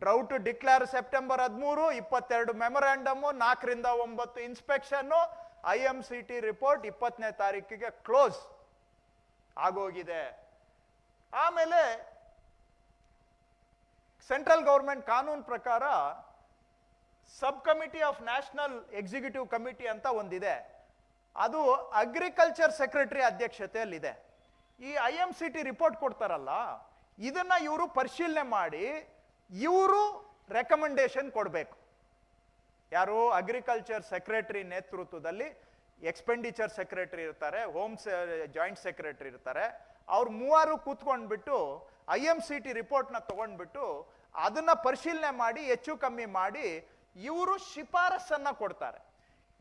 ಡ್ರೌಟ್ ಡಿಕ್ಲೇರ್ ಸೆಪ್ಟೆಂಬರ್ 13, 22 ಮೆಮೊರಾಂಡಮ್, 4ರಿಂದ 9 ಇನ್ಸ್ಪೆಕ್ಷನ್, IMCT ರಿಪೋರ್ಟ್ 20ನೇ ತಾರೀಕಿಗೆ ಕ್ಲೋಸ್ ಆಗೋಗಿದೆ. ಆಮೇಲೆ ಸೆಂಟ್ರಲ್ ಗವರ್ಮೆಂಟ್ ಕಾನೂನು ಪ್ರಕಾರ sub committee of national executive committee ಅಂತ ಒಂದಿದೆ, ಅದು ಅಗ್ರಿಕಲ್ಚರ್ ಸೆಕ್ರೆಟರಿ ಅಧ್ಯಕ್ಷತೆಯಲ್ಲಿದೆ. ಈ IMCT ರಿಪೋರ್ಟ್ ಕೊಡ್ತಾರಲ್ಲ, ಇದನ್ನ ಇವರು ಪರಿಶೀಲನೆ ಮಾಡಿ ಇವರು ರೆಕಮೆಂಡೇಶನ್ ಕೊಡಬೇಕು. ಯಾರು? ಅಗ್ರಿಕಲ್ಚರ್ ಸೆಕ್ರೆಟರಿ ನೇತೃತ್ವದಲ್ಲಿ ಎಕ್ಸ್ಪೆಂಡಿಚರ್ ಸೆಕ್ರೆಟರಿ ಇರ್ತಾರೆ, ಹೋಮ್ ಜಾಯಿಂಟ್ ಸೆಕ್ರೆಟರಿ ಇರ್ತಾರೆ. ಅವ್ರು ಮೂವರು ಕೂತ್ಕೊಂಡ್ಬಿಟ್ಟು IMCT ರಿಪೋರ್ಟ್ನ ತಗೊಂಡ್ಬಿಟ್ಟು ಅದನ್ನ ಪರಿಶೀಲನೆ ಮಾಡಿ ಹೆಚ್ಚು ಕಮ್ಮಿ ಮಾಡಿ ಇವರು ಶಿಫಾರಸನ್ನ ಕೊಡ್ತಾರೆ,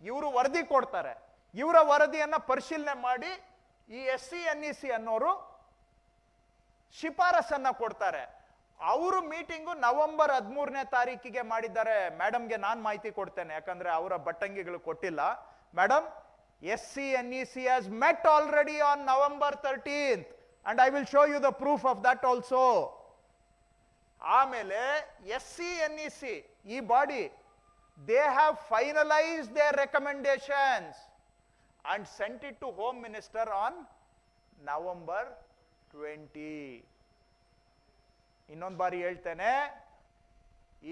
ಇವರು ವರದಿ ಕೊಡ್ತಾರೆ. ಇವರ ವರದಿಯನ್ನ ಪರಿಶೀಲನೆ ಮಾಡಿ ಈ SC NEC ಅನ್ನೋರು ಶಿಫಾರಸನ್ನ ಕೊಡ್ತಾರೆ. ಅವರು ಮೀಟಿಂಗು ನವೆಂಬರ್ 13ನೇ ತಾರೀಕಿಗೆ ಮಾಡಿದ್ದಾರೆ. ಮೇಡಮ್ಗೆ ನಾನು ಮಾಹಿತಿ ಕೊಡ್ತೇನೆ, ಯಾಕಂದ್ರೆ ಅವರ ಬಟ್ಟಂಗಿಗಳು ಕೊಟ್ಟಿಲ್ಲ. Madam, SC NEC has met already on November 13th and I will show you the proof of that also. ಆಮೇಲೆ SC NEC ಈ body, they have finalized their recommendations and sent it to Home Minister on November 20. ಇನ್ನೊಂದು ಬಾರಿ ಹೇಳ್ತೇನೆ,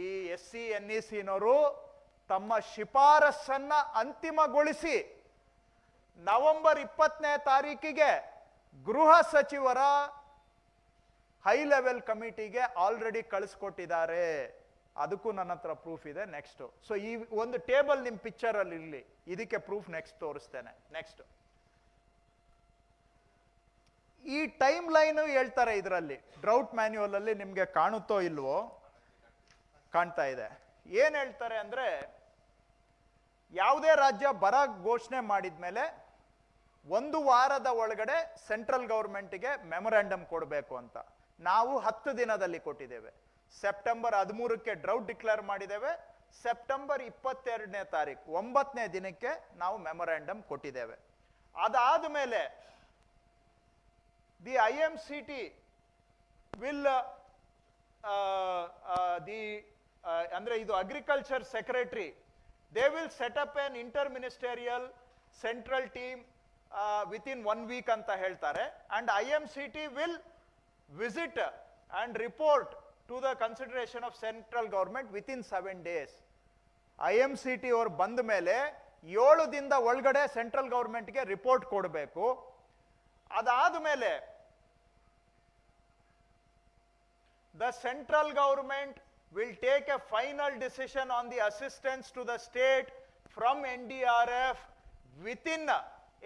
ಈ SC NEC ನವರು ತಮ್ಮ ಶಿಫಾರಸನ್ನ ಅಂತಿಮಗೊಳಿಸಿ November 20ನೇ ತಾರೀಕಿಗೆ ಗೃಹ ಸಚಿವರ ಹೈ ಲೆವೆಲ್ ಕಮಿಟಿಗೆ ಆಲ್ರೆಡಿ ಕಳಿಸ್ಕೊಟ್ಟಿದ್ದಾರೆ. ಅದಕ್ಕೂ ನನ್ನ ಹತ್ರ ಪ್ರೂಫ್ ಇದೆ. ನೆಕ್ಸ್ಟ್, ಸೊ ಈ ಒಂದು ಟೇಬಲ್ ನಿಮ್ ಪಿಕ್ಚರ್ ಅಲ್ಲಿ ಇರಲಿ, ಇದಕ್ಕೆ ಪ್ರೂಫ್ ನೆಕ್ಸ್ಟ್ ತೋರಿಸ್ತೇನೆ. ನೆಕ್ಸ್ಟ್, ಈ ಟೈಮ್ ಲೈನ್ ಹೇಳ್ತಾರೆ ಇದರಲ್ಲಿ, ಡ್ರೌಟ್ ಮ್ಯಾನ್ಯುವಲ್ ಅಲ್ಲಿ ನಿಮ್ಗೆ ಕಾಣುತ್ತೋ ಇಲ್ವೋ, ಕಾಣ್ತಾ ಇದೆ. ಏನ್ ಹೇಳ್ತಾರೆ ಅಂದ್ರೆ, ಯಾವುದೇ ರಾಜ್ಯ ಬರ ಘೋಷಣೆ ಮಾಡಿದ್ಮೇಲೆ 1 ವಾರದ ಒಳಗಡೆ ಸೆಂಟ್ರಲ್ ಗವರ್ಮೆಂಟ್ಗೆ ಮೆಮೊರಾಂಡಮ್ ಕೊಡಬೇಕು ಅಂತ. ನಾವು 10 ದಿನದಲ್ಲಿ ಕೊಟ್ಟಿದ್ದೇವೆ. ಸೆಪ್ಟೆಂಬರ್ 13ಕ್ಕೆ ಡ್ರೌಟ್ ಡಿಕ್ಲೇರ್ ಮಾಡಿದ್ದೇವೆ. ಸೆಪ್ಟೆಂಬರ್ 22ನೇ ತಾರೀಕು 9ನೇ ದಿನಕ್ಕೆ ನಾವು ಮೆಮೊರಾಂಡಮ್ ಕೊಟ್ಟಿದ್ದೇವೆ. ಅದಾದ ಮೇಲೆ ದಿ IMCT ವಿಲ್ ಅಂದ್ರೆ ಇದು agriculture secretary, they will set up an inter ministerial central team within 1 week ಅಂತ ಹೇಳ್ತಾರೆ. And IMCT will visit and report to the consideration of central government within 7 days. IMCT ಅವರು ಬಂದ ಮೇಲೆ 7 ದಿನದ ಒಳಗಡೆ central ಗವರ್ಮೆಂಟ್ಗೆ report ಕೊಡಬೇಕು. ಅದಾದ ಮೇಲೆ the central government will take a final decision on the assistance to the state from NDRF within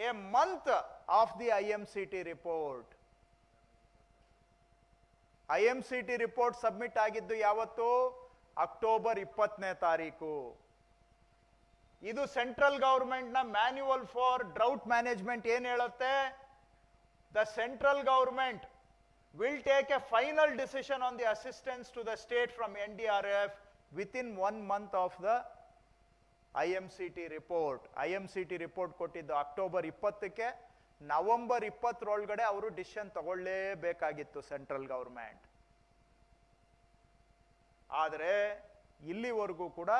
a month of the IMCT report. IMCT report submit ಆಗಿದ್ದು ಯಾವತ್ತು? ಅಕ್ಟೋಬರ್ 20ನೇ ತಾರೀಕು. ಇದು ಸೆಂಟ್ರಲ್ ಗವರ್ಮೆಂಟ್ ನ manual for drought management ಏನ್ ಹೇಳುತ್ತೆ? The central government will take a final decision on the assistance to the state from NDRF within 1 month of the IMCT report. IMCT report ಕೊಟ್ಟಿದ್ದು October 20ಕ್ಕೆ. November 20ರೊಳಗಡೆ ಅವರು decision ತಗೊಳ್ಳೇಬೇಕಾಗಿತ್ತು central government. ಆದರೆ ಇಲ್ಲಿವರೆಗೂ ಕೂಡ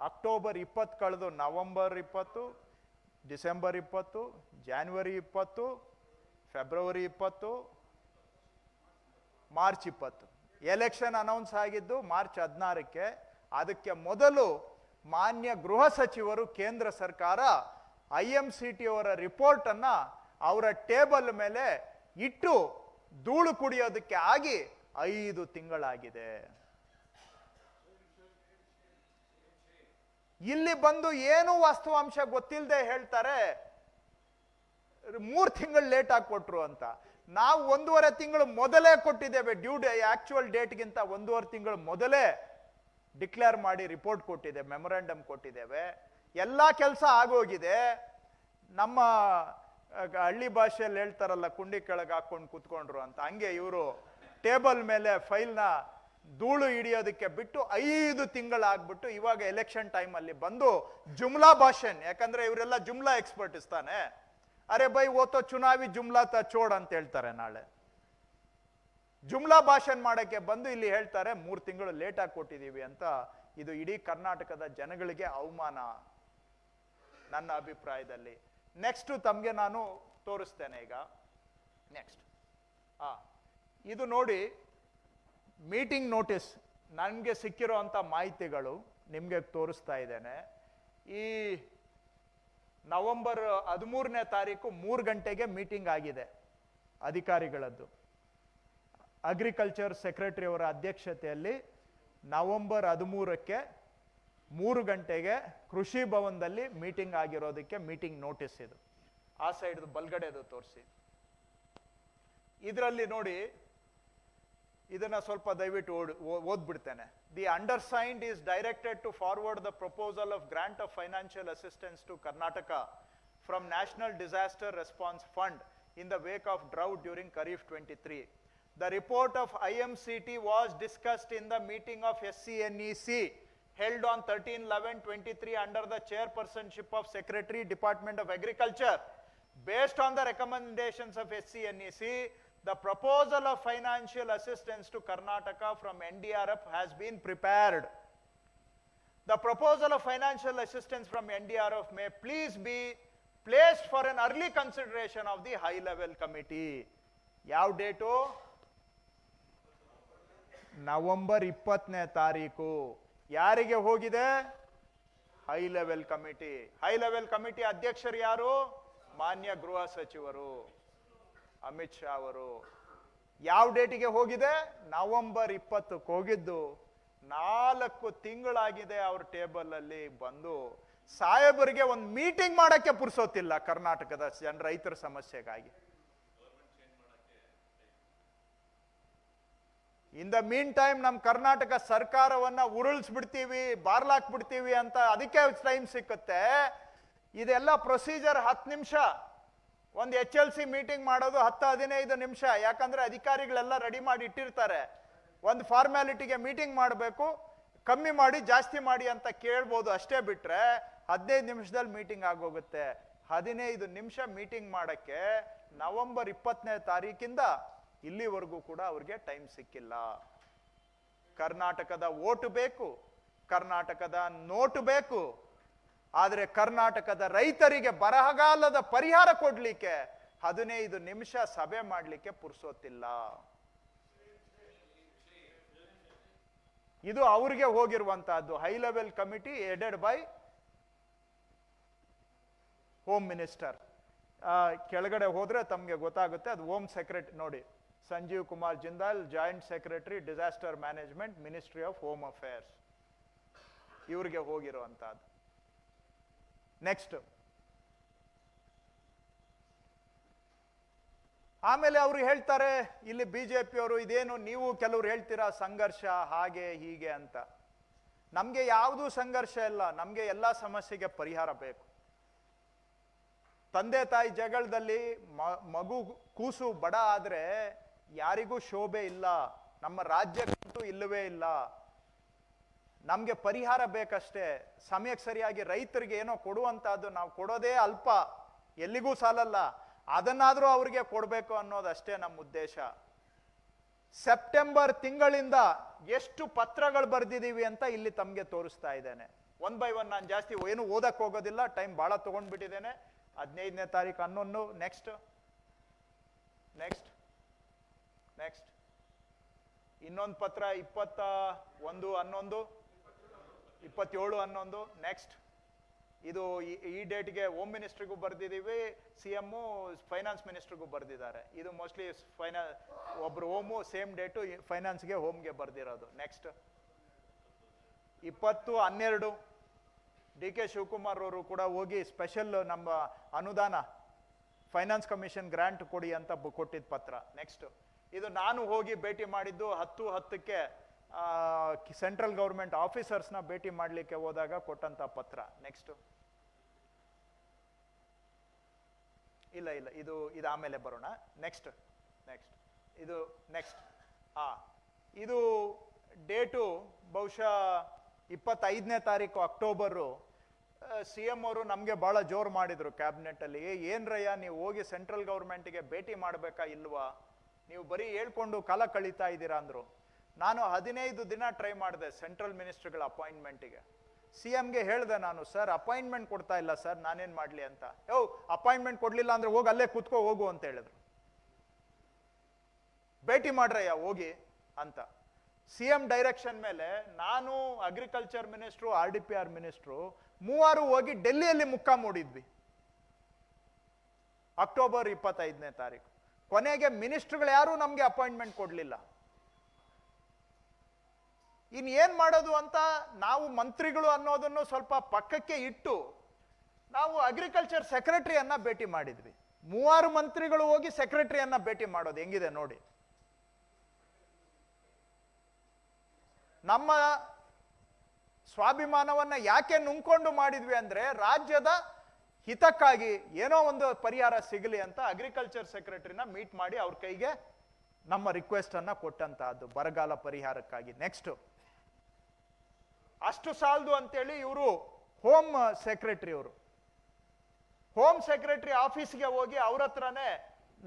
October 20 ಕಳೆದು November 20, December 20, January 20, February 20, March 20 election announce ಆಗಿದ್ದು March 16ಕ್ಕೆ. ಅದಕ್ಕೆ ಮೊದಲು ಮಾನ್ಯ ಗೃಹ ಸಚಿವರು ಕೇಂದ್ರ ಸರ್ಕಾರ IMCT ಅವರ ರಿಪೋರ್ಟ್ ಅನ್ನ ಅವರ ಟೇಬಲ್ ಮೇಲೆ ಇಟ್ಟು ಧೂಳು ಕುಡಿಯೋದಕ್ಕೆ ಆಗಿ 5 ತಿಂಗಳಾಗಿದೆ. ಇಲ್ಲಿ ಬಂದು ಏನು ವಾಸ್ತವಾಂಶ ಗೊತ್ತಿಲ್ಲದೆ ಹೇಳ್ತಾರೆ 3 ತಿಂಗಳು ಲೇಟ್ ಆಗಿ ಕೊಟ್ರು ಅಂತ. ನಾವು 1.5 ತಿಂಗಳು ಮೊದಲೇ ಕೊಟ್ಟಿದ್ದೇವೆ. ಆಕ್ಚುಯಲ್ ಡೇಟ್ಗಿಂತ 1.5 ತಿಂಗಳು ಮೊದಲೇ ಡಿಕ್ಲೇರ್ ಮಾಡಿ ರಿಪೋರ್ಟ್ ಕೊಟ್ಟಿದ್ದೇವೆ, ಮೆಮೊರಾಂಡಮ್ ಕೊಟ್ಟಿದ್ದೇವೆ. ಎಲ್ಲ ಕೆಲಸ ಆಗೋಗಿದೆ. ನಮ್ಮ ಹಳ್ಳಿ ಭಾಷೆಯಲ್ಲಿ ಹೇಳ್ತಾರಲ್ಲ, ಕುಂಡಿ ಕೆಳಗೆ ಹಾಕೊಂಡು ಕೂತ್ಕೊಂಡ್ರು ಅಂತ, ಹಂಗೆ ಇವರು ಟೇಬಲ್ ಮೇಲೆ ಫೈಲ್ನ ಧೂಳು ಹಿಡಿಯೋದಕ್ಕೆ ಬಿಟ್ಟು 5 ತಿಂಗಳಾಗ್ಬಿಟ್ಟು ಇವಾಗ ಎಲೆಕ್ಷನ್ ಟೈಮಲ್ಲಿ ಬಂದು ಜುಮ್ಲಾ ಭಾಷಣ್, ಯಾಕಂದ್ರೆ ಇವರೆಲ್ಲ ಜುಮ್ಲಾ ಎಕ್ಸ್ಪರ್ಟ್ ಇಸ್ತಾನೆ, ಅರೆ ಬೈ ಓತೋ ಚುನಾವಿ ಜುಮ್ಲಾ ತ ಚೋಡ್ ಅಂತ ಹೇಳ್ತಾರೆ. ನಾಳೆ ಜುಮ್ಲಾ ಭಾಷಣ್ ಮಾಡಕ್ಕೆ ಬಂದು ಇಲ್ಲಿ ಹೇಳ್ತಾರೆ 3 ತಿಂಗಳು ಲೇಟ್ ಆಗಿ ಕೊಟ್ಟಿದ್ದೀವಿ ಅಂತ. ಇದು ಇಡೀ ಕರ್ನಾಟಕದ ಜನಗಳಿಗೆ ಅವಮಾನ ನನ್ನ ಅಭಿಪ್ರಾಯದಲ್ಲಿ. ನೆಕ್ಸ್ಟ್ ತಮಗೆ ನಾನು ತೋರಿಸ್ತೇನೆ ಈಗ. ನೆಕ್ಸ್ಟ್ ಇದು ನೋಡಿ, ಮೀಟಿಂಗ್ ನೋಟಿಸ್ ನನಗೆ ಸಿಕ್ಕಿರೋ ಅಂಥ ಮಾಹಿತಿಗಳು ನಿಮಗೆ ತೋರಿಸ್ತಾ ಇದ್ದೇನೆ. ಈ ನವೆಂಬರ್ 13ನೇ ತಾರೀಕು 3 ಗಂಟೆಗೆ ಮೀಟಿಂಗ್ ಆಗಿದೆ ಅಧಿಕಾರಿಗಳದ್ದು. ಅಗ್ರಿಕಲ್ಚರ್ ಸೆಕ್ರೆಟರಿ ಅವರ ಅಧ್ಯಕ್ಷತೆಯಲ್ಲಿ ನವೆಂಬರ್ 13ಕ್ಕೆ 3 ಗಂಟೆಗೆ ಕೃಷಿ ಭವನದಲ್ಲಿ ಮೀಟಿಂಗ್ ಆಗಿರೋದಕ್ಕೆ ಮೀಟಿಂಗ್ ನೋಟಿಸ್ ಇದು. ಆ ಸೈಡ್ದು ಬಲ್ಗಡೆದು ತೋರಿಸಿ. ಇದರಲ್ಲಿ ನೋಡಿ, ಇದನ್ನ ಸ್ವಲ್ಪ ದಯವಿಟ್ಟು ಓದ್ಬಿಡ್ತೇನೆ. The undersigned is directed to forward the proposal of grant of financial assistance to Karnataka from national disaster response fund in the wake of drought during Kharif 23. The report of IMCT was discussed in the meeting of SCNEC held on 13/11/23 under the chairpersonship of Secretary, Department of Agriculture. Based on the recommendations of SCNEC, the proposal of financial assistance to Karnataka from NDRF has been prepared. The proposal of financial assistance from NDRF may please be placed for an early consideration of the high level committee. ಯಾವ date? November 20ನೇ ತಾರೀಕು. ಯಾರಿಗೆ ಹೋಗಿದೆ? High level committee. High level committee ಅಧ್ಯಕ್ಷರು ಯಾರು? ಮಾನ್ಯ ಗೃಹ ಸಚಿವರು ಅಮಿತ್ ಶಾ ಅವರು. ಯಾವ ಡೇಟಿಗೆ ಹೋಗಿದೆ? ನವೆಂಬರ್ 20ಕ್ಕೆ ಹೋಗಿದ್ದು. 4 ತಿಂಗಳಾಗಿದೆ ಅವ್ರ ಟೇಬಲ್ ಅಲ್ಲಿ ಬಂದು. ಸಾಹೇಬರಿಗೆ ಒಂದು ಮೀಟಿಂಗ್ ಮಾಡಕ್ಕೆ ಪುರ್ಸೋತಿಲ್ಲ ಕರ್ನಾಟಕದ ರೈತರ ಸಮಸ್ಯೆಗಾಗಿ. ಇನ್ ದ ಮೀನ್ ಟೈಮ್ ನಮ್ಮ ಕರ್ನಾಟಕ ಸರ್ಕಾರವನ್ನ ಉರುಳಿಸ್ಬಿಡ್ತೀವಿ, ಬಾರ್ಲಾಕ್ಬಿಡ್ತೀವಿ ಅಂತ ಅದಕ್ಕೆ ಟೈಮ್ ಸಿಕ್ಕುತ್ತೆ. ಇದೆಲ್ಲ ಪ್ರೊಸೀಜರ್ 10 ನಿಮಿಷ. ಒಂದು HLC ಮೀಟಿಂಗ್ ಮಾಡೋದು 10-15 ನಿಮಿಷ. ಯಾಕಂದ್ರೆ ಅಧಿಕಾರಿಗಳೆಲ್ಲ ರೆಡಿ ಮಾಡಿ ಇಟ್ಟಿರ್ತಾರೆ. ಒಂದು ಫಾರ್ಮ್ಯಾಲಿಟಿಗೆ ಮೀಟಿಂಗ್ ಮಾಡಬೇಕು, ಕಮ್ಮಿ ಮಾಡಿ ಜಾಸ್ತಿ ಮಾಡಿ ಅಂತ ಕೇಳ್ಬೋದು, ಅಷ್ಟೇ. ಬಿಟ್ರೆ 15 ನಿಮಿಷದಲ್ಲಿ ಮೀಟಿಂಗ್ ಆಗೋಗುತ್ತೆ. 15 ನಿಮಿಷ ಮೀಟಿಂಗ್ ಮಾಡಕ್ಕೆ ನವೆಂಬರ್ 20ನೇ ತಾರೀಕಿಂದ ಇಲ್ಲಿವರೆಗೂ ಕೂಡ ಅವ್ರಿಗೆ ಟೈಮ್ ಸಿಕ್ಕಿಲ್ಲ. ಕರ್ನಾಟಕದ ಓಟು ಬೇಕು, ಕರ್ನಾಟಕದ ನೋಟು ಬೇಕು, ಆದರೆ ಕರ್ನಾಟಕದ ರೈತರಿಗೆ ಬರಗಾಲದ ಪರಿಹಾರ ಕೊಡ್ಲಿಕ್ಕೆ 15 ನಿಮಿಷ ಸಭೆ ಮಾಡಲಿಕ್ಕೆ ಪುರ್ಸೋತಿಲ್ಲ. ಇದು ಅವ್ರಿಗೆ ಹೋಗಿರುವಂತಹದ್ದು. High level committee headed by home minister. ಕೆಳಗಡೆ ಹೋದ್ರೆ ತಮಗೆ ಗೊತ್ತಾಗುತ್ತೆ, ಅದು ಹೋಮ್ ಸೆಕ್ರೆಟರಿ ನೋಡಿ, Sanjeev Kumar Jindal, joint secretary disaster management, ministry of home affairs, ಇವ್ರಿಗೆ ಹೋಗಿರುವಂತಹದ್ದು. ನೆಕ್ಸ್ಟ್, ಆಮೇಲೆ ಅವರು ಹೇಳ್ತಾರೆ ಇಲ್ಲಿ ಬಿಜೆಪಿಯವರು, ಇದೇನು ನೀವು ಕೆಲವರು ಹೇಳ್ತೀರಾ ಸಂಘರ್ಷ ಹಾಗೆ ಹೀಗೆ ಅಂತ. ನಮ್ಗೆ ಯಾವುದೂ ಸಂಘರ್ಷ ಇಲ್ಲ, ನಮ್ಗೆ ಎಲ್ಲಾ ಸಮಸ್ಯೆಗೆ ಪರಿಹಾರ ಬೇಕು. ತಂದೆ ತಾಯಿ ಜಗಳದಲ್ಲಿ ಮಗು ಕೂಸು ಬಡ ಆದ್ರೆ ಯಾರಿಗೂ ಶೋಭೆ ಇಲ್ಲ, ನಮ್ಮ ರಾಜ್ಯಕ್ಕಂತೂ ಇಲ್ಲವೇ ಇಲ್ಲ. ನಮ್ಗೆ ಪರಿಹಾರ ಬೇಕಷ್ಟೇ. ಸಮಯಕ್ಕೆ ಸರಿಯಾಗಿ ರೈತರಿಗೆ ಏನೋ ಕೊಡುವಂತಹದ್ದು ನಾವು ಕೊಡೋದೇ ಅಲ್ಪ, ಎಲ್ಲಿಗೂ ಸಾಲಲ್ಲ, ಅದನ್ನಾದ್ರೂ ಅವ್ರಿಗೆ ಕೊಡಬೇಕು ಅನ್ನೋದಷ್ಟೇ ನಮ್ಮ ಉದ್ದೇಶ. ಸೆಪ್ಟೆಂಬರ್ ತಿಂಗಳಿಂದ ಎಷ್ಟು ಪತ್ರಗಳು ಬರೆದಿದ್ದೀವಿ ಅಂತ ಇಲ್ಲಿ ತಮಗೆ ತೋರಿಸ್ತಾ ಇದ್ದೇನೆ. 1 by 1. ನಾನು ಜಾಸ್ತಿ ಏನು ಓದಕ್ಕೆ ಹೋಗೋದಿಲ್ಲ, ಟೈಮ್ ಬಹಳ ತಗೊಂಡ್ಬಿಟ್ಟಿದ್ದೇನೆ. 15ನೇ ತಾರೀಕು 11. ನೆಕ್ಸ್ಟ್ ನೆಕ್ಸ್ಟ್ ನೆಕ್ಸ್ಟ್ ಇನ್ನೊಂದು ಪತ್ರ 21/11 27/11 ನೆಕ್ಸ್ಟ್. ಇದು ಈ ಡೇಟ್ಗೆ ಹೋಮ್ ಮಿನಿಸ್ಟ್ರಿಗೂ ಬರೆದಿದ್ದೀವಿ, CM ಫೈನಾನ್ಸ್ ಮಿನಿಸ್ಟ್ರಿಗೂ ಬರೆದಿದ್ದಾರೆ. ಇದು ಮೋಸ್ಟ್ಲಿ ಒಬ್ರು ಹೋಮು ಸೇಮ್ ಡೇಟು ಫೈನಾನ್ಸ್ಗೆ ಹೋಮ್ಗೆ ಬರೆದಿರೋದು. ನೆಕ್ಸ್ಟ್ 20/12 DK ಶಿವಕುಮಾರ್ ಅವರು ಕೂಡ ಹೋಗಿ ಸ್ಪೆಷಲ್ ನಮ್ಮ ಅನುದಾನ ಫೈನಾನ್ಸ್ ಕಮಿಷನ್ ಗ್ರಾಂಟ್ ಕೊಡಿ ಅಂತ ಕೊಟ್ಟಿದ್ದ ಪತ್ರ. ನೆಕ್ಸ್ಟ್ ಇದು ನಾನು ಹೋಗಿ ಭೇಟಿ ಮಾಡಿದ್ದು 10/10ಕ್ಕೆ ಸೆಂಟ್ರಲ್ ಗೌರ್ಮೆಂಟ್ ಆಫೀಸರ್ಸ್ನ ಭೇಟಿ ಮಾಡಲಿಕ್ಕೆ ಹೋದಾಗ ಕೊಟ್ಟಂತ ಪತ್ರ. ನೆಕ್ಸ್ಟ್ ಇಲ್ಲ ಇದು ಆಮೇಲೆ ಬರೋಣ. ನೆಕ್ಸ್ಟ್ ಇದು ನೆಕ್ಸ್ಟ್ ಇದು ಡೇಟು ಬಹುಶಃ 25ನೇ ತಾರೀಕು ಅಕ್ಟೋಬರು. CM ಅವರು ನಮಗೆ ಭಾಳ ಜೋರು ಮಾಡಿದ್ರು ಕ್ಯಾಬಿನೆಟಲ್ಲಿ, ಏನ್ರಯ್ಯ ನೀವು ಹೋಗಿ ಸೆಂಟ್ರಲ್ ಗೌರ್ಮೆಂಟ್ಗೆ ಭೇಟಿ ಮಾಡಬೇಕಾ ಇಲ್ವಾ, ನೀವು ಬರೀ ಹೇಳ್ಕೊಂಡು ಕಾಲ ಕಳೀತಾ ಇದ್ದೀರಾ ಅಂದರು. ನಾನು 15 ದಿನ ಟ್ರೈ ಮಾಡಿದೆ ಸೆಂಟ್ರಲ್ ಮಿನಿಸ್ಟರ್ಗಳ ಅಪಾಯಿಂಟ್ಮೆಂಟಿಗೆ. CMಗೆ ಹೇಳಿದೆ ನಾನು, ಸರ್ ಅಪಾಯಿಂಟ್ಮೆಂಟ್ ಕೊಡ್ತಾ ಇಲ್ಲ ಸರ್, ನಾನೇನು ಮಾಡಲಿ ಅಂತ. ಅಪಾಯಿಂಟ್ಮೆಂಟ್ ಕೊಡಲಿಲ್ಲ ಅಂದರೆ ಹೋಗಿ ಅಲ್ಲೇ ಕೂತ್ಕೋ ಹೋಗು ಅಂತ ಹೇಳಿದ್ರು. ಭೇಟಿ ಮಾಡ್ರಯ್ಯ ಹೋಗಿ ಅಂತ. CM ಡೈರೆಕ್ಷನ್ ಮೇಲೆ ನಾನು ಅಗ್ರಿಕಲ್ಚರ್ ಮಿನಿಸ್ಟ್ರು, RDPR ಮಿನಿಸ್ಟ್ರು 3 ಹೋಗಿ ಡೆಲ್ಲಿಯಲ್ಲಿ ಮುಕ್ಕಾಂ ಹೂಡಿದ್ವಿ ಅಕ್ಟೋಬರ್ 25ನೇ ತಾರೀಕು. ಕೊನೆಗೆ ಮಿನಿಸ್ಟ್ರುಗಳು ಯಾರೂ ನಮಗೆ ಅಪಾಯಿಂಟ್ಮೆಂಟ್ ಕೊಡಲಿಲ್ಲ. ಏನ್ ಮಾಡೋದು ಅಂತ ನಾವು ಮಂತ್ರಿಗಳು ಅನ್ನೋದನ್ನು ಸ್ವಲ್ಪ ಪಕ್ಕಕ್ಕೆ ಇಟ್ಟು ನಾವು ಅಗ್ರಿಕಲ್ಚರ್ ಸೆಕ್ರೆಟರಿಯನ್ನ ಭೇಟಿ ಮಾಡಿದ್ವಿ. 3 ಮಂತ್ರಿಗಳು ಹೋಗಿ ಸೆಕ್ರೆಟರಿಯನ್ನ ಭೇಟಿ ಮಾಡೋದು ಹೆಂಗಿದೆ ನೋಡಿ. ನಮ್ಮ ಸ್ವಾಭಿಮಾನವನ್ನ ಯಾಕೆ ನುಂಗ್ಕೊಂಡು ಮಾಡಿದ್ವಿ ಅಂದ್ರೆ ರಾಜ್ಯದ ಹಿತಕ್ಕಾಗಿ ಏನೋ ಒಂದು ಪರಿಹಾರ ಸಿಗಲಿ ಅಂತ ಅಗ್ರಿಕಲ್ಚರ್ ಸೆಕ್ರೆಟರಿನ ಮೀಟ್ ಮಾಡಿ ಅವ್ರ ಕೈಗೆ ನಮ್ಮ ರಿಕ್ವೆಸ್ಟ್ ಅನ್ನ ಕೊಟ್ಟಂತಹದ್ದು ಬರಗಾಲ ಪರಿಹಾರಕ್ಕಾಗಿ. ನೆಕ್ಸ್ಟ್ ಅಷ್ಟು ಸಾಲದು ಅಂತೇಳಿ ಇವರು ಹೋಮ್ ಸೆಕ್ರೆಟರಿ ಆಫೀಸ್ಗೆ ಹೋಗಿ ಅವ್ರ ಹತ್ರನೇ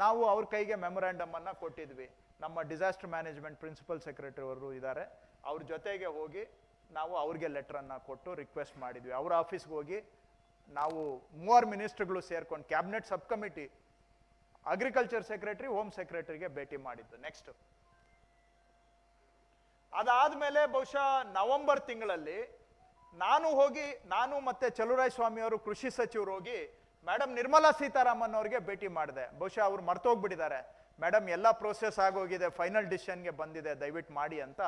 ನಾವು ಅವ್ರ ಕೈಗೆ ಮೆಮೊರಾಂಡಮ್ ಅನ್ನ ಕೊಟ್ಟಿದ್ವಿ. ನಮ್ಮ ಡಿಸಾಸ್ಟರ್ ಮ್ಯಾನೇಜ್ಮೆಂಟ್ ಪ್ರಿನ್ಸಿಪಲ್ ಸೆಕ್ರೆಟರಿ ಅವರು ಇದ್ದಾರೆ, ಅವ್ರ ಜೊತೆಗೆ ಹೋಗಿ ನಾವು ಅವ್ರಿಗೆ ಲೆಟರ್ ಅನ್ನ ಕೊಟ್ಟು ರಿಕ್ವೆಸ್ಟ್ ಮಾಡಿದ್ವಿ. ಅವ್ರ ಆಫೀಸ್ಗೆ ಹೋಗಿ ನಾವು 3 ಮಿನಿಸ್ಟರ್ಗಳು ಸೇರ್ಕೊಂಡು cabinet sub committee agriculture secretary, home ಸೆಕ್ರೆಟರಿಗೆ ಭೇಟಿ ಮಾಡಿದ್ದು. ನೆಕ್ಸ್ಟ್ ಅದಾದ್ಮೇಲೆ ಬಹುಶಃ ನವೆಂಬರ್ ತಿಂಗಳಲ್ಲಿ ನಾನು ಮತ್ತೆ ಚಲುವರಾಯ ಸ್ವಾಮಿ ಅವರು ಕೃಷಿ ಸಚಿವರು ಹೋಗಿ ಮೇಡಮ್ ನಿರ್ಮಲಾ ಸೀತಾರಾಮನ್ ಅವ್ರಿಗೆ ಭೇಟಿ ಮಾಡಿದೆ. ಬಹುಶಃ ಅವ್ರು ಮರ್ತೋಗ್ಬಿಟ್ಟಿದ್ದಾರೆ, ಮೇಡಮ್ ಎಲ್ಲ ಪ್ರೋಸೆಸ್ ಆಗೋಗಿದೆ, ಫೈನಲ್ ಡಿಸಿಷನ್ಗೆ ಬಂದಿದೆ, ದಯವಿಟ್ಟು ಮಾಡಿ ಅಂತ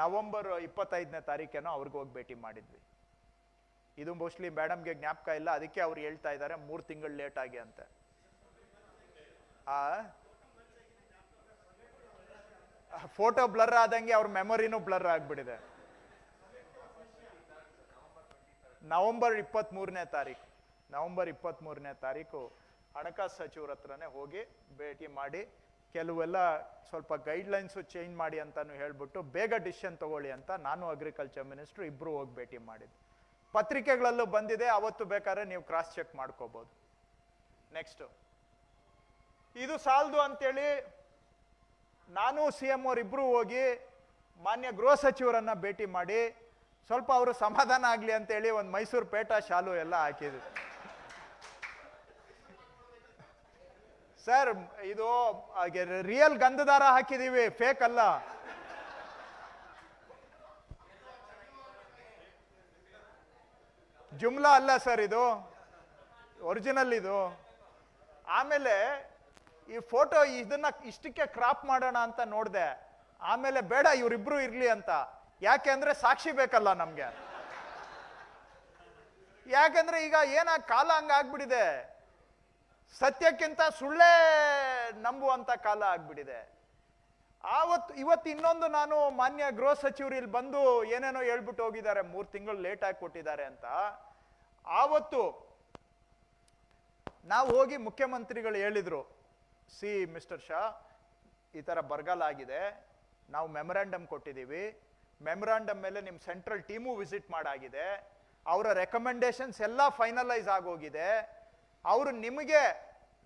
ನವೆಂಬರ್ 25ನೇ ತಾರೀಕೇನೋ ಅವ್ರಿಗೆ ಹೋಗಿ ಭೇಟಿ ಮಾಡಿದ್ವಿ. ಇದು ಮೋಸ್ಟ್ಲಿ ಮೇಡಮ್ಗೆ ಜ್ಞಾಪಕ ಇಲ್ಲ, ಅದಕ್ಕೆ ಅವ್ರು ಹೇಳ್ತಾ ಇದ್ದಾರೆ 3 ತಿಂಗಳು ಲೇಟ್ ಆಗಿ ಅಂತ. ಫೋಟೋ ಬ್ಲರ್ ಆದಂಗೆ ಅವ್ರ ಮೆಮೊರಿನೂ ಬ್ಲರ್ ಆಗ್ಬಿಟ್ಟಿದೆ. ನವೆಂಬರ್ 23ನೇ ತಾರೀಕು ಹಣಕಾಸು ಸಚಿವರ ಹತ್ರನೇ ಹೋಗಿ ಭೇಟಿ ಮಾಡಿ ಕೆಲವೆಲ್ಲ ಸ್ವಲ್ಪ ಗೈಡ್ಲೈನ್ಸು ಚೇಂಜ್ ಮಾಡಿ ಅಂತಾನು ಹೇಳ್ಬಿಟ್ಟು ಬೇಗ ಡಿಸಿಷನ್ ತಗೊಳ್ಳಿ ಅಂತ ನಾನು ಅಗ್ರಿಕಲ್ಚರ್ ಮಿನಿಸ್ಟ್ರು ಇಬ್ರು ಹೋಗಿ ಭೇಟಿ ಮಾಡಿದ್ವಿ. ಪತ್ರಿಕೆಗಳಲ್ಲೂ ಬಂದಿದೆ, ಅವತ್ತು ಬೇಕಾದ್ರೆ ನೀವು ಕ್ರಾಸ್ ಚೆಕ್ ಮಾಡ್ಕೋಬಹುದು. ನೆಕ್ಸ್ಟ್ ಇದು ಸಾಲದು ಅಂತೇಳಿ ನಾನು CM ಅವರಿಬ್ರು ಹೋಗಿ ಮಾನ್ಯ ಗೃಹ ಸಚಿವರನ್ನ ಭೇಟಿ ಮಾಡಿ ಸ್ವಲ್ಪ ಅವರು ಸಮಾಧಾನ ಆಗ್ಲಿ ಅಂತೇಳಿ ಒಂದು ಮೈಸೂರು ಪೇಟ ಶಾಲು ಎಲ್ಲ ಹಾಕಿದ್ವಿ. ಸರ್ ಇದು ರಿಯಲ್ ಗಂಧದಾರ ಹಾಕಿದೀವಿ, ಫೇಕ್ ಅಲ್ಲ. ಜುಮ್ಲಾ ಅಲ್ಲ ಸರ್, ಇದು ಒರಿಜಿನಲ್ ಇದು. ಆಮೇಲೆ ಈ ಫೋಟೋ ಇದನ್ನ ಇಷ್ಟಕ್ಕೆ ಕ್ರಾಪ್ ಮಾಡೋಣ ಅಂತ ನೋಡಿದೆ, ಆಮೇಲೆ ಬೇಡ ಇವರಿಬ್ರು ಇರ್ಲಿ ಅಂತ. ಯಾಕೆ ಅಂದ್ರೆ ಸಾಕ್ಷಿ ಬೇಕಲ್ಲ ನಮ್ಗೆ. ಯಾಕಂದ್ರೆ ಈಗ ಕಾಲ ಹಂಗಾಗ್ಬಿಟ್ಟಿದೆ, ಸತ್ಯಕ್ಕಿಂತ ಸುಳ್ಳೇ ನಂಬುವಂತ ಕಾಲ ಆಗ್ಬಿಟ್ಟಿದೆ. ಇವತ್ತು ಇನ್ನೊಂದು ನಾನು ಮಾನ್ಯ ಗೃಹ ಸಚಿವರು ಇಲ್ಲಿ ಬಂದು ಏನೇನೋ ಹೇಳ್ಬಿಟ್ಟು ಹೋಗಿದ್ದಾರೆ, 3 ತಿಂಗಳು ಲೇಟ್ ಆಗಿ ಕೊಟ್ಟಿದ್ದಾರೆ ಅಂತ. ಆವತ್ತು ನಾವು ಹೋಗಿ ಮುಖ್ಯಮಂತ್ರಿಗಳು ಹೇಳಿದ್ರು, ಮಿಸ್ಟರ್ ಶಾ ಈ ತರ ಬರಗಾಲ ಆಗಿದೆ, ನಾವು ಮೆಮೊರಾಂಡಮ್ ಕೊಟ್ಟಿದ್ದೀವಿ, ಮೆಮೊರಾಂಡಮ್ ಮೇಲೆ ನಿಮ್ಮ ಸೆಂಟ್ರಲ್ ಟೀಮು ವಿಸಿಟ್ ಮಾಡಾಗಿದೆ, ಅವರ ರೆಕಮೆಂಡೇಶನ್ಸ್ ಎಲ್ಲ ಫೈನಲೈಸ್ ಆಗೋಗಿದೆ, ಅವರು ನಿಮಗೆ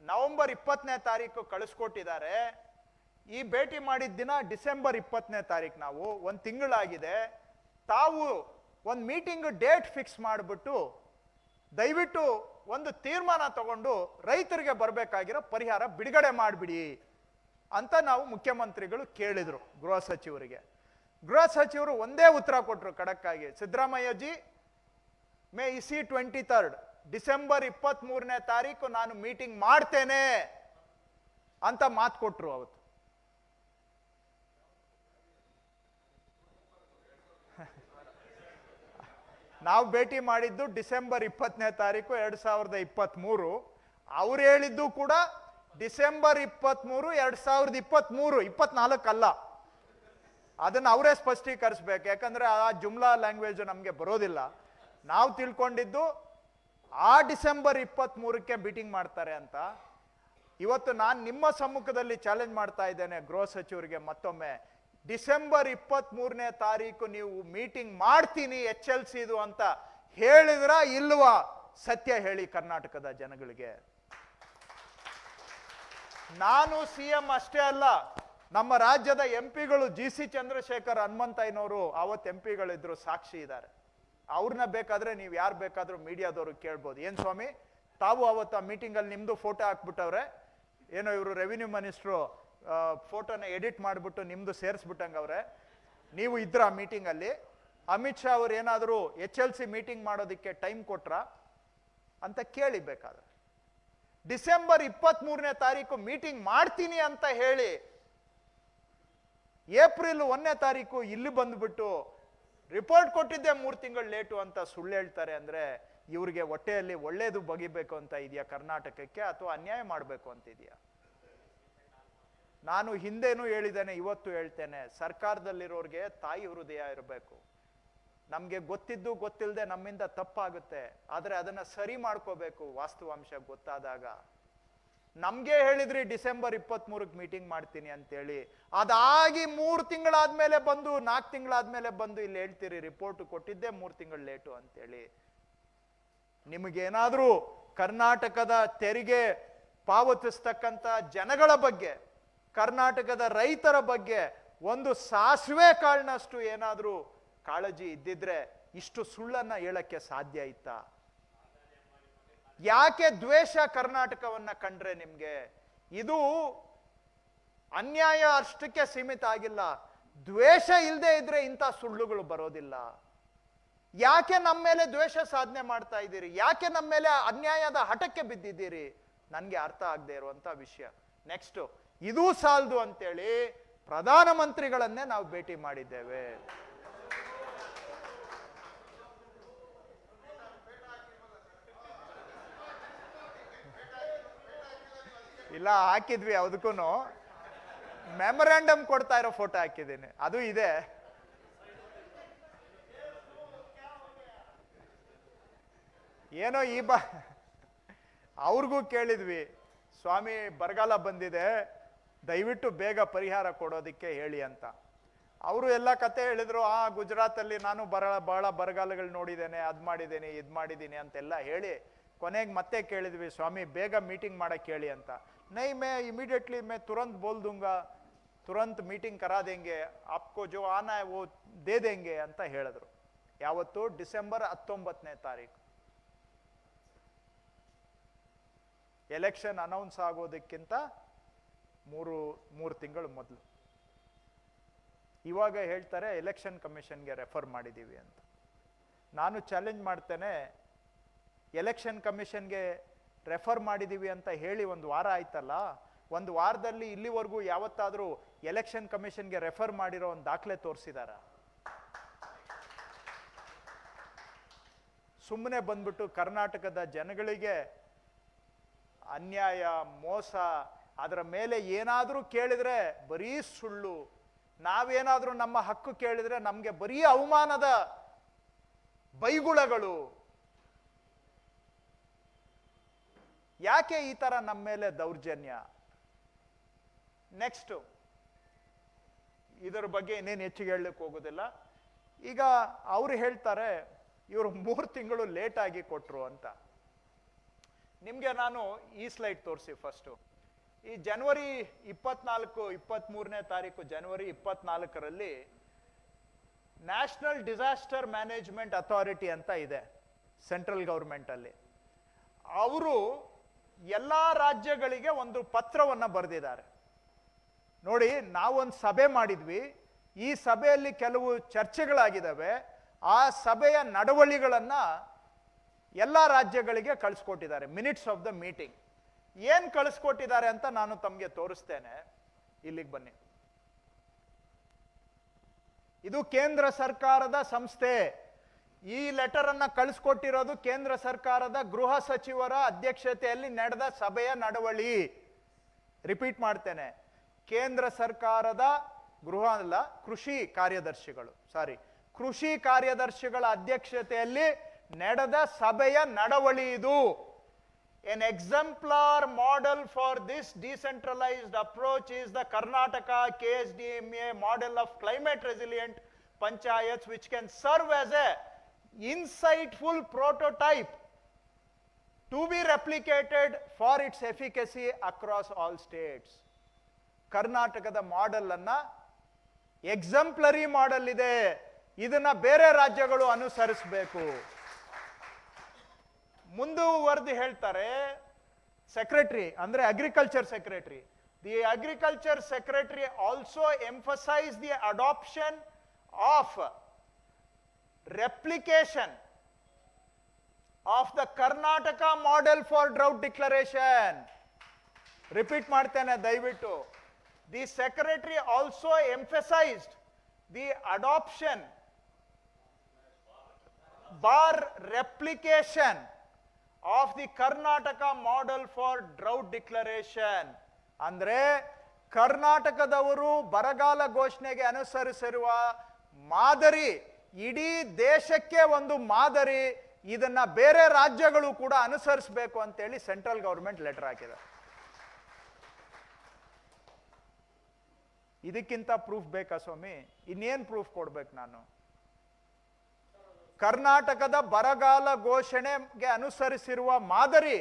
ನವೆಂಬರ್ 20ನೇ ತಾರೀಕು ಕಳಿಸ್ಕೊಟ್ಟಿದ್ದಾರೆ. ಈ ಭೇಟಿ ಮಾಡಿದ ದಿನ ಡಿಸೆಂಬರ್ 20ನೇ ತಾರೀಕು, ನಾವು 1 ತಿಂಗಳಾಗಿದೆ. ತಾವು ಒಂದು ಮೀಟಿಂಗ್ ಡೇಟ್ ಫಿಕ್ಸ್ ಮಾಡಿಬಿಟ್ಟು ದಯವಿಟ್ಟು ಒಂದು ತೀರ್ಮಾನ ತಗೊಂಡು ರೈತರಿಗೆ ಬರಬೇಕಾಗಿರೋ ಪರಿಹಾರ ಬಿಡುಗಡೆ ಮಾಡಿಬಿಡಿ ಅಂತ ನಾವು ಮುಖ್ಯಮಂತ್ರಿಗಳು ಕೇಳಿದ್ರು ಗೃಹ ಸಚಿವರಿಗೆ. ಗೃಹ ಸಚಿವರು ಒಂದೇ ಉತ್ತರ ಕೊಟ್ಟರು ಖಡಕ್ಕಾಗಿ, ಸಿದ್ದರಾಮಯ್ಯಜಿ ಮೇ ಇಸಿ 23 ಡಿಸೆಂಬರ್ 23ನೇ ತಾರೀಕು ನಾನು ಮೀಟಿಂಗ್ ಮಾಡ್ತೇನೆ ಅಂತ ಮಾತು ಕೊಟ್ರು ಅವತ್ತು. ನಾವು ಭೇಟಿ ಮಾಡಿದ್ದು ಡಿಸೆಂಬರ್ 20ನೇ ತಾರೀಕು 2023. ಅವ್ರು ಹೇಳಿದ್ದು ಕೂಡ ಡಿಸೆಂಬರ್ 23, 2023, 24 ಅಲ್ಲ. ಅದನ್ನ ಅವರೇ ಸ್ಪಷ್ಟೀಕರಿಸ್ಬೇಕು, ಯಾಕಂದ್ರೆ ಆ ಜುಮ್ಲಾ ಲ್ಯಾಂಗ್ವೇಜ್ ನಮಗೆ ಬರೋದಿಲ್ಲ. ನಾವು ತಿಳ್ಕೊಂಡಿದ್ದು ಆ ಡಿಸೆಂಬರ್ 23ಕ್ಕೆ ಮೀಟಿಂಗ್ ಮಾಡ್ತಾರೆ ಅಂತ. ಇವತ್ತು ನಾನು ನಿಮ್ಮ ಸಮ್ಮುಖದಲ್ಲಿ ಚಾಲೆಂಜ್ ಮಾಡ್ತಾ ಇದ್ದೇನೆ ಗೃಹ ಸಚಿವರಿಗೆ ಮತ್ತೊಮ್ಮೆ, ಡಿಸೆಂಬರ್ 23ನೇ ತಾರೀಕು ನೀವು ಮೀಟಿಂಗ್ ಮಾಡ್ತೀನಿ HLCದು ಅಂತ ಹೇಳಿದ್ರ ಇಲ್ವಾ? ಸತ್ಯ ಹೇಳಿ ಕರ್ನಾಟಕದ ಜನಗಳಿಗೆ. ನಾನು CM ಅಷ್ಟೇ ಅಲ್ಲ, ನಮ್ಮ ರಾಜ್ಯದ MP ಗಳು GC ಚಂದ್ರಶೇಖರ್, ಹನುಮಂತಯ್ಯನವರು ಅವತ್ತು MP ಗಳಿದ್ರು, ಸಾಕ್ಷಿ ಇದ್ದಾರೆ. ಅವ್ರನ್ನ ಬೇಕಾದ್ರೆ ನೀವು ಯಾರು ಬೇಕಾದ್ರೂ ಮೀಡಿಯಾದವರು ಕೇಳ್ಬೋದು. ಏನ್ ಸ್ವಾಮಿ ತಾವು ಅವತ್ತು ಆ ಮೀಟಿಂಗಲ್ಲಿ ನಿಮ್ದು ಫೋಟೋ ಹಾಕ್ಬಿಟ್ಟವ್ರೆ, ಏನೋ ಇವರು ರೆವಿನ್ಯೂ ಮಿನಿಸ್ಟ್ರು ಫೋಟೋನ ಎಡಿಟ್ ಮಾಡಿಬಿಟ್ಟು ನಿಮ್ದು ಸೇರಿಸ್ಬಿಟ್ಟಂಗವ್ರೆ, ನೀವು ಇದ್ರ ಆ ಮೀಟಿಂಗಲ್ಲಿ? ಅಮಿತ್ ಶಾ ಅವ್ರು ಏನಾದರೂ HLC ಮೀಟಿಂಗ್ ಮಾಡೋದಕ್ಕೆ ಟೈಮ್ ಕೊಟ್ರ ಅಂತ ಕೇಳಿ ಬೇಕಾದ್ರೆ. ಡಿಸೆಂಬರ್ 23ನೇ ತಾರೀಕು ಮೀಟಿಂಗ್ ಮಾಡ್ತೀನಿ ಅಂತ ಹೇಳಿ ಏಪ್ರಿಲ್ 1ನೇ ತಾರೀಕು ಇಲ್ಲಿ ಬಂದ್ಬಿಟ್ಟು ರಿಪೋರ್ಟ್ ಕೊಟ್ಟಿದ್ದೆ 3 ತಿಂಗಳು ಲೇಟು ಅಂತ ಸುಳ್ಳು ಹೇಳ್ತಾರೆ ಅಂದ್ರೆ ಇವ್ರಿಗೆ ಹೊಟ್ಟೆಯಲ್ಲಿ ಒಳ್ಳೇದು ಬಗಿಬೇಕು ಅಂತ ಇದೆಯಾ ಕರ್ನಾಟಕಕ್ಕೆ, ಅಥವಾ ಅನ್ಯಾಯ ಮಾಡಬೇಕು ಅಂತ ಇದೆಯಾ? ನಾನು ಹಿಂದೆನೂ ಹೇಳಿದ್ದೇನೆ, ಇವತ್ತು ಹೇಳ್ತೇನೆ, ಸರ್ಕಾರದಲ್ಲಿರೋರಿಗೆ ತಾಯಿ ಹೃದಯ ಇರಬೇಕು. ನಮಗೆ ಗೊತ್ತಿದ್ದು ಗೊತ್ತಿಲ್ಲದೆ ನಮ್ಮಿಂದ ತಪ್ಪಾಗುತ್ತೆ, ಆದರೆ ಅದನ್ನ ಸರಿ ಮಾಡ್ಕೋಬೇಕು ವಾಸ್ತವಾಂಶ ಗೊತ್ತಾದಾಗ. ನಮ್ಗೆ ಹೇಳಿದ್ರಿ ಡಿಸೆಂಬರ್ 23ಕ್ಕೆ ಮೀಟಿಂಗ್ ಮಾಡ್ತೀನಿ ಅಂತೇಳಿ, ಅದಾಗಿ 3 ತಿಂಗಳಾದ್ಮೇಲೆ ಬಂದು 4 ತಿಂಗಳಾದ್ಮೇಲೆ ಬಂದು ಇಲ್ಲಿ ಹೇಳ್ತೀರಿ ರಿಪೋರ್ಟ್ ಕೊಟ್ಟಿದ್ದೆ 3 ತಿಂಗಳು ಲೇಟು ಅಂತೇಳಿ. ನಿಮಗೇನಾದ್ರೂ ಕರ್ನಾಟಕದ ತೆರಿಗೆ ಪಾವತಿಸ್ತಕ್ಕಂಥ ಜನಗಳ ಬಗ್ಗೆ, ಕರ್ನಾಟಕದ ರೈತರ ಬಗ್ಗೆ ಒಂದು ಸಾಸಿವೆ ಕಾಳಿನಷ್ಟು ಏನಾದ್ರೂ ಕಾಳಜಿ ಇದ್ದಿದ್ರೆ ಇಷ್ಟು ಸುಳ್ಳನ್ನ ಹೇಳಕ್ಕೆ ಸಾಧ್ಯ ಇತ್ತಾ? ಯಾಕೆ ದ್ವೇಷ ಕರ್ನಾಟಕವನ್ನ ಕಂಡ್ರೆ ನಿಮ್ಗೆ? ಇದು ಅನ್ಯಾಯ ಅಷ್ಟಕ್ಕೆ ಸೀಮಿತ ಆಗಿಲ್ಲ, ದ್ವೇಷ ಇಲ್ಲದೆ ಇದ್ರೆ ಇಂಥ ಸುಳ್ಳುಗಳು ಬರೋದಿಲ್ಲ. ಯಾಕೆ ನಮ್ಮ ಮೇಲೆ ದ್ವೇಷ ಸಾಧನೆ ಮಾಡ್ತಾ ಇದ್ದೀರಿ? ಯಾಕೆ ನಮ್ಮ ಮೇಲೆ ಅನ್ಯಾಯದ ಹಠಕ್ಕೆ ಬಿದ್ದಿದ್ದೀರಿ? ನನ್ಗೆ ಅರ್ಥ ಆಗದೆ ಇರುವಂತ ವಿಷಯ. ನೆಕ್ಸ್ಟ್, ಇದೂ ಸಾಲದು ಅಂತೇಳಿ ಪ್ರಧಾನಮಂತ್ರಿಗಳನ್ನೇ ನಾವು ಭೇಟಿ ಮಾಡಿದ್ದೇವೆ. ಇಲ್ಲ, ಹಾಕಿದ್ವಿ, ಅದಕ್ಕೂ ಮೆಮೊರಾಂಡಮ್ ಕೊಡ್ತಾ ಇರೋ ಫೋಟೋ ಹಾಕಿದ್ದೀನಿ, ಅದು ಇದೆ. ಏನೋ ಅವ್ರಿಗೂ ಕೇಳಿದ್ವಿ, ಸ್ವಾಮಿ ಬರಗಾಲ ಬಂದಿದೆ, ದಯವಿಟ್ಟು ಬೇಗ ಪರಿಹಾರ ಕೊಡೋದಿಕ್ಕೆ ಹೇಳಿ ಅಂತ. ಅವರು ಎಲ್ಲ ಕತೆ ಹೇಳಿದ್ರು. ಗುಜರಾತಲ್ಲಿ ನಾನು ಬಹಳ ಬರಗಾಲಗಳು ನೋಡಿದ್ದೇನೆ, ಅದ್ ಮಾಡಿದ್ದೀನಿ ಇದ್ ಮಾಡಿದ್ದೀನಿ ಅಂತೆಲ್ಲ ಹೇಳಿ ಕೊನೆಗೆ ಮತ್ತೆ ಕೇಳಿದ್ವಿ, ಸ್ವಾಮಿ ಬೇಗ ಮೀಟಿಂಗ್ ಮಾಡಕ್ಕೆ ಹೇಳಿ ಅಂತ. ನೈ ಮೇ ಇಮಿಡಿएटली मैं तुरंत बोल दूंगा, तुरंत मीटिंग करा देंगे, आपको जो आना है वो दे देंगे ಅಂತ ಹೇಳಿದ್ರು. ಯಾವತ್ತು? ಡಿಸೆಂಬರ್ 19ನೇ ತಾರೀಕು. ಎಲೆಕ್ಷನ್ ಅನೌನ್ಸ್ ಆಗೋದಕ್ಕಿಂತ ಮೂರು ತಿಂಗಳು ಮೊದಲು. ಇವಾಗ ಹೇಳ್ತಾರೆ ಎಲೆಕ್ಷನ್ ಕಮಿಷನ್ಗೆ ರೆಫರ್ ಮಾಡಿದ್ದೀವಿ ಅಂತ. ನಾನು ಚಾಲೆಂಜ್ ಮಾಡ್ತೇನೆ, ಎಲೆಕ್ಷನ್ ಕಮಿಷನ್ಗೆ ರೆಫರ್ ಮಾಡಿದ್ದೀವಿ ಅಂತ ಹೇಳಿ 1 ವಾರ ಆಯ್ತಲ್ಲ, 1 ವಾರದಲ್ಲಿ ಇಲ್ಲಿವರೆಗೂ ಯಾವತ್ತಾದರೂ ಎಲೆಕ್ಷನ್ ಕಮಿಷನ್ಗೆ ರೆಫರ್ ಮಾಡಿರೋ ಒಂದು ದಾಖಲೆ ತೋರಿಸಿದಾರ? ಸುಮ್ಮನೆ ಬಂದ್ಬಿಟ್ಟು ಕರ್ನಾಟಕದ ಜನಗಳಿಗೆ ಅನ್ಯಾಯ, ಮೋಸ, ಅದರ ಮೇಲೆ ಏನಾದರೂ ಕೇಳಿದ್ರೆ ಬರೀ ಸುಳ್ಳು, ನಾವೇನಾದ್ರೂ ನಮ್ಮ ಹಕ್ಕು ಕೇಳಿದ್ರೆ ನಮಗೆ ಬರೀ ಅವಮಾನದ ಬೈಗುಳಗಳು. ಯಾಕೆ ಈ ತರ ನಮ್ಮ ಮೇಲೆ ದೌರ್ಜನ್ಯ? ನೆಕ್ಸ್ಟ್, ಇದರ ಬಗ್ಗೆ ಇನ್ನೇನು ಹೆಚ್ಚಿಗೆ ಹೇಳಲಿಕ್ಕೆ ಹೋಗೋದಿಲ್ಲ. ಈಗ ಅವರು ಹೇಳ್ತಾರೆ ಇವರು 3 ತಿಂಗಳು ಲೇಟ್ ಆಗಿ ಕೊಟ್ರು ಅಂತ. ನಿಮ್ಗೆ ನಾನು ಈ ಸ್ಲೈಡ್ ತೋರಿಸಿ ಫಸ್ಟು. ಈ ಜನವರಿ 23ನೇ ತಾರೀಕು ಜನವರಿ 24ರಲ್ಲಿ ನ್ಯಾಷನಲ್ ಡಿಸಾಸ್ಟರ್ ಮ್ಯಾನೇಜ್ಮೆಂಟ್ ಅಥಾರಿಟಿ ಅಂತ ಇದೆ ಸೆಂಟ್ರಲ್ ಗವರ್ಮೆಂಟ್ ಅಲ್ಲಿ. ಅವರು ಎಲ್ಲ ರಾಜ್ಯಗಳಿಗೆ ಒಂದು ಪತ್ರವನ್ನ ಬರೆದಿದ್ದಾರೆ. ನೋಡಿ, ನಾವೊಂದು ಸಭೆ ಮಾಡಿದ್ವಿ, ಈ ಸಭೆಯಲ್ಲಿ ಕೆಲವು ಚರ್ಚೆಗಳಾಗಿದ್ದಾವೆ. ಆ ಸಭೆಯ ನಡವಳಿಗಳನ್ನ ಎಲ್ಲ ರಾಜ್ಯಗಳಿಗೆ ಕಳಿಸ್ಕೊಟ್ಟಿದ್ದಾರೆ, ಮಿನಿಟ್ಸ್ ಆಫ್ ದ ಮೀಟಿಂಗ್. ಏನ್ ಕಳಿಸ್ಕೊಟ್ಟಿದ್ದಾರೆ ಅಂತ ನಾನು ತಮಗೆ ತೋರಿಸ್ತೇನೆ. ಇಲ್ಲಿಗೆ ಬನ್ನಿ. ಇದು ಕೇಂದ್ರ ಸರ್ಕಾರದ ಸಂಸ್ಥೆ. ಈ ಲೆಟರ್ ಅನ್ನ ಕಳಿಸ್ಕೊಟ್ಟಿರೋದು ಕೇಂದ್ರ ಸರ್ಕಾರದ ಗೃಹ ಸಚಿವರ ಅಧ್ಯಕ್ಷತೆಯಲ್ಲಿ ನಡೆದ ಸಭೆಯ ನಡವಳಿ. ರಿಪೀಟ್ ಮಾಡ್ತೇನೆ, ಕೇಂದ್ರ ಸರ್ಕಾರದ ಗೃಹ ಅಲ್ಲ, ಕೃಷಿ ಕಾರ್ಯದರ್ಶಿಗಳ ಅಧ್ಯಕ್ಷತೆಯಲ್ಲಿ ನಡೆದ ಸಭೆಯ ನಡವಳಿ ಇದು. An exemplar model for this decentralized approach is the Karnataka KSDMA model of climate resilient panchayats, which can serve as a insightful prototype to be replicated for its efficacy across all states. ಕರ್ನಾಟಕದ model ಅನ್ನ exemplary model ಇದೆ, ಇದನ್ನ ಬೇರೆ ರಾಜ್ಯಗಳು ಅನುಸರಿಸಬೇಕು. ಮುಂದುವರೆದು ಹೇಳ್ತಾರೆ secretary, ಅಂದ್ರೆ agriculture secretary. The agriculture secretary also emphasise the adoption of replication of the Karnataka model for drought declaration. Repeat ಮಾಡ್ತೇನೆ ದಯವಿಟ್ಟು. The secretary also emphasised the adoption bar replication of the Karnataka model for drought declaration. ಅಂದ್ರೆ ಕರ್ನಾಟಕದವರು ಬರಗಾಲ ಘೋಷಣೆಗೆ ಅನುಸರಿಸಿರುವ ಮಾದರಿ ಇಡೀ ದೇಶಕ್ಕೆ ಒಂದು ಮಾದರಿ, ಇದನ್ನ ಬೇರೆ ರಾಜ್ಯಗಳು ಕೂಡ ಅನುಸರಿಸಬೇಕು ಅಂತೇಳಿ ಸೆಂಟ್ರಲ್ ಗವರ್ಮೆಂಟ್ ಲೆಟರ್ ಹಾಕಿದೆ. ಇದಕ್ಕಿಂತ ಪ್ರೂಫ್ ಬೇಕಾ ಸ್ವಾಮಿ? ಇನ್ನೇನ್ ಪ್ರೂಫ್ ಕೊಡ್ಬೇಕು ನಾನು? ಕರ್ನಾಟಕದ ಬರಗಾಲ ಘೋಷಣೆಗೆ ಅನುಸರಿಸಿರುವ ಮಾದರಿ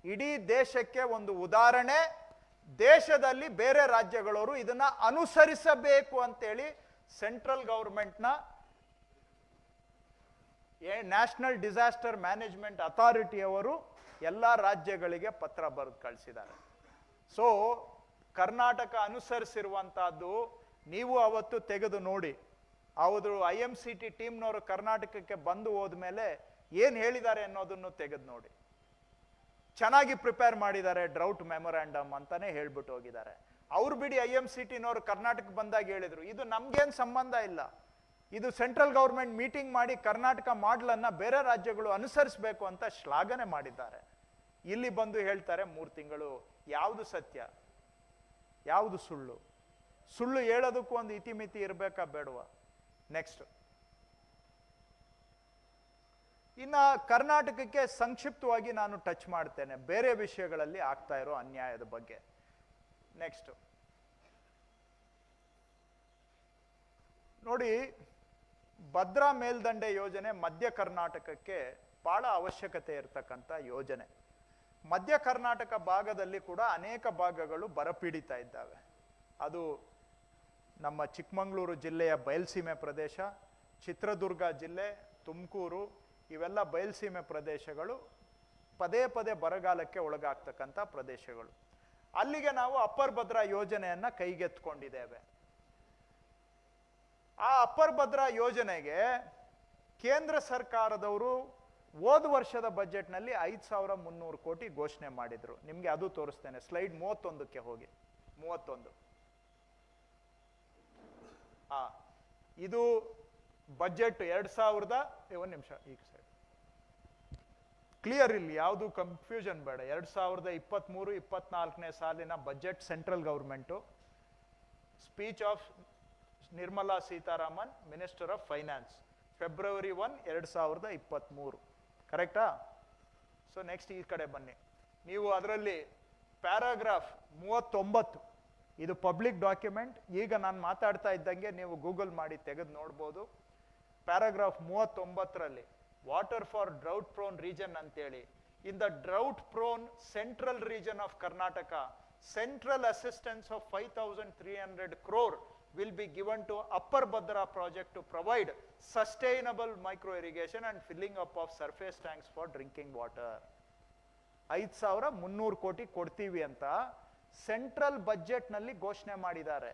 ಇಡೀ ದೇಶಕ್ಕೆ ಒಂದು ಉದಾಹರಣೆ. ದೇಶದಲ್ಲಿ ಬೇರೆ ರಾಜ್ಯಗಳವರು ಇದನ್ನ ಅನುಸರಿಸಬೇಕು ಅಂತೇಳಿ ಸೆಂಟ್ರಲ್ ಗವರ್ಮೆಂಟ್ನ ನ್ಯಾಷನಲ್ ಡಿಸಾಸ್ಟರ್ ಮ್ಯಾನೇಜ್ಮೆಂಟ್ ಅಥಾರಿಟಿ ಅವರು ಎಲ್ಲ ರಾಜ್ಯಗಳಿಗೆ ಪತ್ರ ಬರೆದು ಕಳಿಸಿದ್ದಾರೆ. ಸೊ ಕರ್ನಾಟಕ ಅನುಸರಿಸಿರುವಂತಹದ್ದು ನೀವು ಅವತ್ತು ತೆಗೆದು ನೋಡಿ. ಅವರು IMCT ಟೀಮ್ನವರು ಕರ್ನಾಟಕಕ್ಕೆ ಬಂದು ಹೋದ್ಮೇಲೆ ಏನ್ ಹೇಳಿದ್ದಾರೆ ಅನ್ನೋದನ್ನು ತೆಗೆದು ನೋಡಿ. ಚೆನ್ನಾಗಿ ಪ್ರಿಪೇರ್ ಮಾಡಿದ್ದಾರೆ, ಡ್ರೌಟ್ ಮೆಮೊರಾಂಡಮ್ ಅಂತಾನೆ ಹೇಳ್ಬಿಟ್ಟು ಹೋಗಿದ್ದಾರೆ. ಅವ್ರು ಬಿಡಿ, IMCTನವರು ಕರ್ನಾಟಕಕ್ಕೆ ಬಂದಾಗ ಹೇಳಿದ್ರು ಇದು ನಮ್ಗೇನ್ ಸಂಬಂಧ ಇಲ್ಲ, ಇದು ಸೆಂಟ್ರಲ್ ಗವರ್ಮೆಂಟ್ ಮೀಟಿಂಗ್ ಮಾಡಿ ಕರ್ನಾಟಕ ಮಾಡಲನ್ನ ಬೇರೆ ರಾಜ್ಯಗಳು ಅನುಸರಿಸಬೇಕು ಅಂತ ಶ್ಲಾಘನೆ ಮಾಡಿದ್ದಾರೆ. ಇಲ್ಲಿ ಬಂದು ಹೇಳ್ತಾರೆ 3 ತಿಂಗಳು. ಯಾವುದು ಸತ್ಯ, ಯಾವುದು ಸುಳ್ಳು? ಸುಳ್ಳು ಹೇಳೋದಕ್ಕೂ ಒಂದು ಇತಿಮಿತಿ ಇರಬೇಕಾ ಬೇಡವಾ? ನೆಕ್ಸ್ಟ್, ಇನ್ನ ಕರ್ನಾಟಕಕ್ಕೆ ಸಂಕ್ಷಿಪ್ತವಾಗಿ ನಾನು ಟಚ್ ಮಾಡ್ತೇನೆ ಬೇರೆ ವಿಷಯಗಳಲ್ಲಿ ಆಗ್ತಾ ಇರೋ ಅನ್ಯಾಯದ ಬಗ್ಗೆ. ನೆಕ್ಸ್ಟ್ ನೋಡಿ, ಭದ್ರಾ ಮೇಲ್ದಂಡೆ ಯೋಜನೆ ಮಧ್ಯ ಕರ್ನಾಟಕಕ್ಕೆ ಬಹಳ ಅವಶ್ಯಕತೆ ಇರತಕ್ಕಂಥ ಯೋಜನೆ. ಮಧ್ಯ ಕರ್ನಾಟಕ ಭಾಗದಲ್ಲಿ ಕೂಡ ಅನೇಕ ಭಾಗಗಳು ಬರಪೀಡಿತ ಇದ್ದಾವೆ. ಅದು ನಮ್ಮ ಚಿಕ್ಕಮಗಳೂರು ಜಿಲ್ಲೆಯ ಬಯಲುಸೀಮೆ ಪ್ರದೇಶ, ಚಿತ್ರದುರ್ಗ ಜಿಲ್ಲೆ, ತುಮಕೂರು, ಇವೆಲ್ಲ ಬಯಲುಸೀಮೆ ಪ್ರದೇಶಗಳು ಪದೇ ಪದೇ ಬರಗಾಲಕ್ಕೆ ಒಳಗಾಗ್ತಕ್ಕಂಥ ಪ್ರದೇಶಗಳು. ಅಲ್ಲಿಗೆ ನಾವು ಅಪ್ಪರ್ ಭದ್ರಾ ಯೋಜನೆಯನ್ನ ಕೈಗೆತ್ಕೊಂಡಿದ್ದೇವೆ. ಆ ಅಪ್ಪರ್ ಭದ್ರಾ ಯೋಜನೆಗೆ ಕೇಂದ್ರ ಸರ್ಕಾರದವರು ಹೋದ ವರ್ಷದ ಬಜೆಟ್ನಲ್ಲಿ 5,300 ಕೋಟಿ ಘೋಷಣೆ ಮಾಡಿದ್ರು. ನಿಮ್ಗೆ ಅದು ತೋರಿಸ್ತೇನೆ. ಸ್ಲೈಡ್ 31ಕ್ಕೆ ಹೋಗಿ. 31. ಇದು ಬಜೆಟ್ 2000 ಒಂದು ನಿಮಿಷ ಈಗ ಸರಿ ಕ್ಲಿಯರ್, ಇಲ್ಲಿ ಯಾವುದು ಕನ್ಫ್ಯೂಷನ್ ಬೇಡ. 2023-24ನೇ ಸಾಲಿನ budget central government. Speech of Nirmala Sitharaman, minister of finance, February 1, 2023. ಕರೆಕ್ಟಾ? ಸೊ ನೆಕ್ಸ್ಟ್ ಈ ಕಡೆ ಬನ್ನಿ. ನೀವು ಅದರಲ್ಲಿ ಪ್ಯಾರಾಗ್ರಾಫ್ 39, ಇದು ಪಬ್ಲಿಕ್ ಡಾಕ್ಯುಮೆಂಟ್. ಈಗ ನಾನು ಮಾತಾಡ್ತಾ ಇದ್ದಂಗೆ ನೀವು ಗೂಗಲ್ ಮಾಡಿ ತೆಗೆದು ನೋಡ್ಬೋದು. ಪ್ಯಾರಾಗ್ರಾಫ್ 39ರಲ್ಲಿ water for drought prone region ಅಂತೇಳಿ, in the drought prone central region of Karnataka, central assistance of 5,300 crore will be given to Upper Bhadra project to provide sustainable micro irrigation and filling up of surface tanks for drinking water. 5,300 ಕೋಟಿ ಕೊಡ್ತೀವಿ ಅಂತ central ಬಜೆಟ್ನಲ್ಲಿ ಘೋಷಣೆ ಮಾಡಿದ್ದಾರೆ.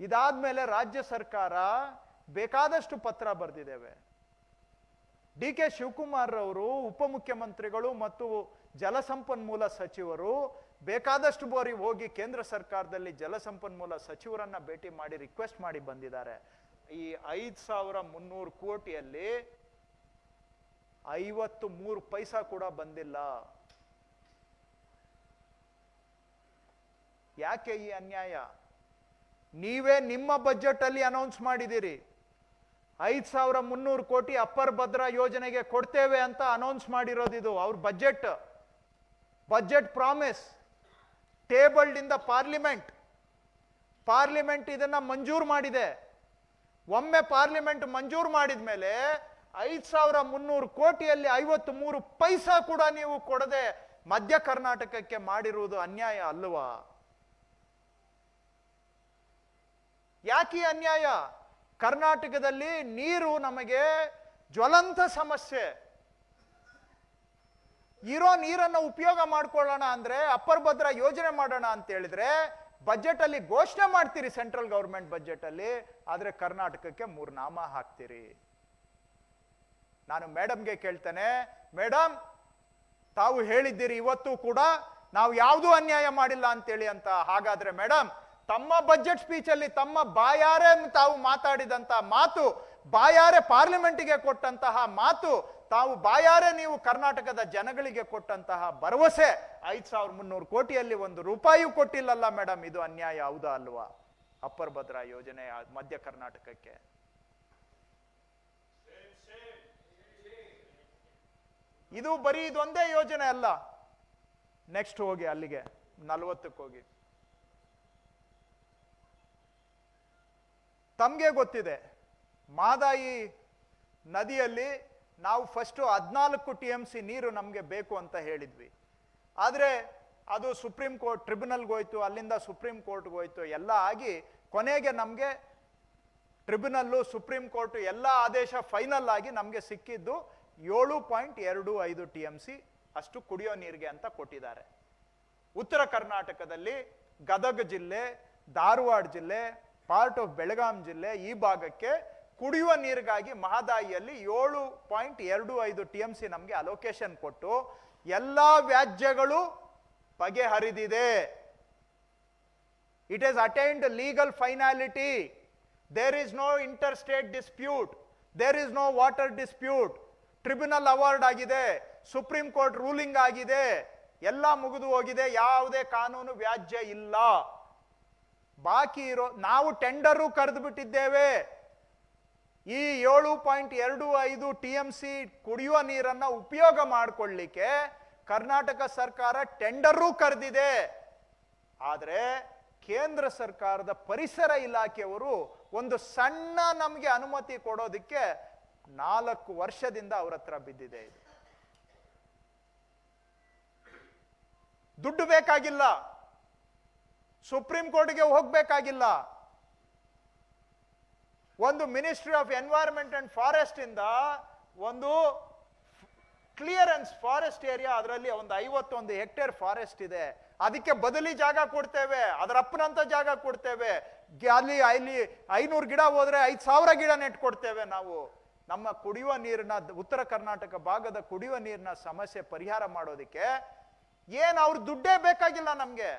ಇದಾದ್ಮೇಲೆ ರಾಜ್ಯ ಸರ್ಕಾರ ಬೇಕಾದಷ್ಟು ಪತ್ರ ಬರೆದಿದ್ದೇವೆ. ಡಿ ಕೆ ಶಿವಕುಮಾರ್ ಅವರು ಉಪಮುಖ್ಯಮಂತ್ರಿಗಳು ಮತ್ತು ಜಲಸಂಪನ್ಮೂಲ ಸಚಿವರು ಬೇಕಾದಷ್ಟು ಬಾರಿ ಹೋಗಿ ಕೇಂದ್ರ ಸರ್ಕಾರದಲ್ಲಿ ಜಲಸಂಪನ್ಮೂಲ ಸಚಿವರನ್ನ ಭೇಟಿ ಮಾಡಿ ರಿಕ್ವೆಸ್ಟ್ ಮಾಡಿ ಬಂದಿದ್ದಾರೆ. ಈ 5,300 ಕೋಟಿಯಲ್ಲಿ 53 ಪೈಸಾ ಕೂಡ ಬಂದಿಲ್ಲ. ಯಾಕೆ ಈ ಅನ್ಯಾಯ? ನೀವೇ ನಿಮ್ಮ ಬಜೆಟ್ ಅಲ್ಲಿ ಅನೌನ್ಸ್ ಮಾಡಿದಿರಿ 5,300 ಕೋಟಿ ಅಪ್ಪರ್ ಭದ್ರಾ ಯೋಜನೆಗೆ ಕೊಡ್ತೇವೆ ಅಂತ ಅನೌನ್ಸ್ ಮಾಡಿರೋದಿದು. ಅವ್ರ budget promise tabled in the parliament ಇದನ್ನ ಮಂಜೂರು ಮಾಡಿದೆ. ಒಮ್ಮೆ ಪಾರ್ಲಿಮೆಂಟ್ ಮಂಜೂರು ಮಾಡಿದ ಮೇಲೆ 5,300 ಕೋಟಿಯಲ್ಲಿ 53 ಪೈಸಾ ಕೂಡ ನೀವು ಕೊಡದೆ ಮಧ್ಯ ಕರ್ನಾಟಕಕ್ಕೆ ಮಾಡಿರುವುದು ಅನ್ಯಾಯ ಅಲ್ವಾ? ಯಾಕೆ ಅನ್ಯಾಯ? ಕರ್ನಾಟಕದಲ್ಲಿ ನೀರು ನಮಗೆ ಜ್ವಲಂತ ಸಮಸ್ಯೆ. ಇರೋ ನೀರನ್ನು ಉಪಯೋಗ ಮಾಡ್ಕೊಳ್ಳೋಣ ಅಂದ್ರೆ ಅಪ್ಪರ್ ಭದ್ರಾ ಯೋಜನೆ ಮಾಡೋಣ ಅಂತ ಹೇಳಿದ್ರೆ ಬಜೆಟ್ ಅಲ್ಲಿ ಘೋಷಣೆ ಮಾಡ್ತೀರಿ, ಸೆಂಟ್ರಲ್ ಗವರ್ಮೆಂಟ್ ಬಜೆಟ್ ಅಲ್ಲಿ, ಆದ್ರೆ ಕರ್ನಾಟಕಕ್ಕೆ 3 ನಾಮ ಹಾಕ್ತೀರಿ. ನಾನು ಮೇಡಮ್ಗೆ ಕೇಳ್ತೇನೆ, ಮೇಡಮ್ ತಾವು ಹೇಳಿದ್ದೀರಿ ಇವತ್ತು ಕೂಡ ನಾವು ಯಾವುದೂ ಅನ್ಯಾಯ ಮಾಡಿಲ್ಲ ಅಂತೇಳಿ ಅಂತ. ಹಾಗಾದ್ರೆ ಮೇಡಮ್ ತಮ್ಮ ಬಜೆಟ್ ಸ್ಪೀಚ್ ಅಲ್ಲಿ ತಮ್ಮ ಬಾಯಾರೆ ತಾವು ಮಾತಾಡಿದಂತ ಮಾತು, ಬಾಯಾರೆ ಪಾರ್ಲಿಮೆಂಟ್ಗೆ ಕೊಟ್ಟಂತಹ ಮಾತು, ತಾವು ಬಾಯಾರೆ ನೀವು ಕರ್ನಾಟಕದ ಜನಗಳಿಗೆ ಕೊಟ್ಟಂತಹ ಭರವಸೆ 5,300 ಕೋಟಿಯಲ್ಲಿ 1 ರೂಪಾಯಿಯೂ ಕೊಟ್ಟಿಲ್ಲಲ್ಲ ಮೇಡಮ್, ಇದು ಅನ್ಯಾಯ ಹೌದಾ ಅಲ್ವಾ? ಅಪ್ಪರ್ ಭದ್ರಾ ಯೋಜನೆ ಮಧ್ಯ ಕರ್ನಾಟಕಕ್ಕೆ. ಇದು ಬರೀ ಇದೊಂದೇ ಯೋಜನೆ ಅಲ್ಲ. ನೆಕ್ಸ್ಟ್ ಹೋಗಿ ಅಲ್ಲಿಗೆ 40ಕ್ಕೆ ಹೋಗಿ. ತಮಗೆ ಗೊತ್ತಿದೆ, ಮಾದಾಯಿ ನದಿಯಲ್ಲಿ ನಾವು ಫಸ್ಟ್ 14 TMC ನೀರು ನಮಗೆ ಬೇಕು ಅಂತ ಹೇಳಿದ್ವಿ. ಆದರೆ ಅದು ಸುಪ್ರೀಂ ಕೋರ್ಟ್ ಟ್ರಿಬ್ಯುನಲ್ಗೆ ಹೋಯ್ತು, ಅಲ್ಲಿಂದ ಸುಪ್ರೀಂ ಕೋರ್ಟ್ಗೆ ಹೋಯ್ತು, ಎಲ್ಲ ಆಗಿ ಕೊನೆಗೆ ನಮಗೆ ಟ್ರಿಬ್ಯುನಲ್ಲು ಸುಪ್ರೀಂ ಕೋರ್ಟ್ ಎಲ್ಲ ಆದೇಶ ಫೈನಲ್ ಆಗಿ ನಮಗೆ ಸಿಕ್ಕಿದ್ದು 7.25 TMC ಅಷ್ಟು ಕುಡಿಯೋ ನೀರಿಗೆ ಅಂತ ಕೊಟ್ಟಿದ್ದಾರೆ. ಉತ್ತರ ಕರ್ನಾಟಕದಲ್ಲಿ ಗದಗ ಜಿಲ್ಲೆ, ಧಾರವಾಡ ಜಿಲ್ಲೆ, ಪಾರ್ಟ್ ಆಫ್ ಬೆಳಗಾಂ ಜಿಲ್ಲೆ, ಈ ಭಾಗಕ್ಕೆ ಕುಡಿಯುವ ನೀರಿಗಾಗಿ ಮಹದಾಯಿಯಲ್ಲಿ 7.25 TMC ನಮಗೆ ಅಲೋಕೇಶನ್ ಕೊಟ್ಟು ಎಲ್ಲಾ ವ್ಯಾಜ್ಯಗಳು ಬಗೆಹರಿದಿದೆ. It has attained legal finality. There is no interstate dispute. There is no water dispute. Tribunal award ಆಗಿದೆ, ಸುಪ್ರೀಂ ಕೋರ್ಟ್ ರೂಲಿಂಗ್ ಆಗಿದೆ, ಎಲ್ಲ ಮುಗಿದು ಹೋಗಿದೆ, ಯಾವುದೇ ಕಾನೂನು ವ್ಯಾಜ್ಯ ಇಲ್ಲ. ಬಾಕಿ ಇರೋ ನಾವು ಟೆಂಡರು ಕರೆದು ಬಿಟ್ಟಿದ್ದೇವೆ. ಈ 7.25 TMC ಕುಡಿಯುವ ನೀರನ್ನ ಉಪಯೋಗ ಮಾಡಿಕೊಳ್ಳಿಕ್ಕೆ ಕರ್ನಾಟಕ ಸರ್ಕಾರ ಟೆಂಡರು ಕರೆದಿದೆ. ಆದರೆ ಕೇಂದ್ರ ಸರ್ಕಾರದ ಪರಿಸರ ಇಲಾಖೆಯವರು ಒಂದು ಸಣ್ಣ ನಮಗೆ ಅನುಮತಿ ಕೊಡೋದಕ್ಕೆ 4 ವರ್ಷದಿಂದ ಅವರ ಹತ್ರ ಬಿದ್ದಿದೆ. ಇದು ದುಡ್ಡು ಬೇಕಾಗಿಲ್ಲ, ಸುಪ್ರೀಂ ಕೋರ್ಟ್ಗೆ ಹೋಗ್ಬೇಕಾಗಿಲ್ಲ. ಒಂದು ministry of environment and forest ಇಂದ ಒಂದು ಕ್ಲಿಯರೆನ್ಸ್ ಫಾರೆಸ್ಟ್ ಏರಿಯಾ, ಅದರಲ್ಲಿ ಒಂದು 51 ಹೆಕ್ಟೇರ್ ಫಾರೆಸ್ಟ್ ಇದೆ, ಅದಕ್ಕೆ ಬದಲಿ ಜಾಗ ಕೊಡ್ತೇವೆ, ಅದರ ಅಪ್ಪನಂತ ಜಾಗ ಕೊಡ್ತೇವೆ. ಅಲ್ಲಿ 500 ಗಿಡ ಹೋದ್ರೆ 5,000 ಗಿಡ ನೆಟ್ಕೊಡ್ತೇವೆ. ನಾವು ನಮ್ಮ ಕುಡಿಯುವ ನೀರಿನ, ಉತ್ತರ ಕರ್ನಾಟಕ ಭಾಗದ ಕುಡಿಯುವ ನೀರಿನ ಸಮಸ್ಯೆ ಪರಿಹಾರ ಮಾಡೋದಕ್ಕೆ ಏನ್ ಅವ್ರ ದುಡ್ಡೇ ಬೇಕಾಗಿಲ್ಲ, ನಮ್ಗೆ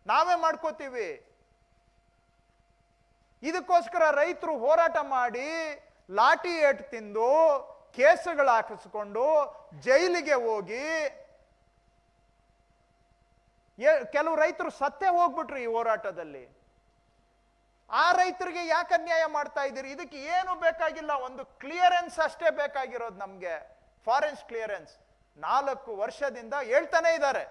ನಾವೇ ಮಾಡ್ಕೋತೀವಿ. ಇದಕ್ಕೋಸ್ಕರ ರೈತರು ಹೋರಾಟ ಮಾಡಿ ಲಾಠಿ ಏಟು ತಿಂದು ಕೇಸುಗಳು ಹಾಕಿಸ್ಕೊಂಡು ಜೈಲಿಗೆ ಹೋಗಿ ಕೆಲವು ರೈತರು ಸತ್ತೇ ಹೋಗ್ಬಿಟ್ರು ಈ ಹೋರಾಟದಲ್ಲಿ. ಆ ರೈತರಿಗೆ ಯಾಕೆ ಅನ್ಯಾಯ ಮಾಡ್ತಾ ಇದ್ದೀರಿ? ಇದಕ್ಕೆ ಏನು ಬೇಕಾಗಿಲ್ಲ, ಒಂದು ಕ್ಲಿಯರೆನ್ಸ್ ಅಷ್ಟೇ ಬೇಕಾಗಿರೋದು ನಮ್ಗೆ, ಫಾರೆಸ್ಟ್ ಕ್ಲಿಯರೆನ್ಸ್. 4 ವರ್ಷದಿಂದ ಹೇಳ್ತಾನೆ ಇದ್ದಾರೆ.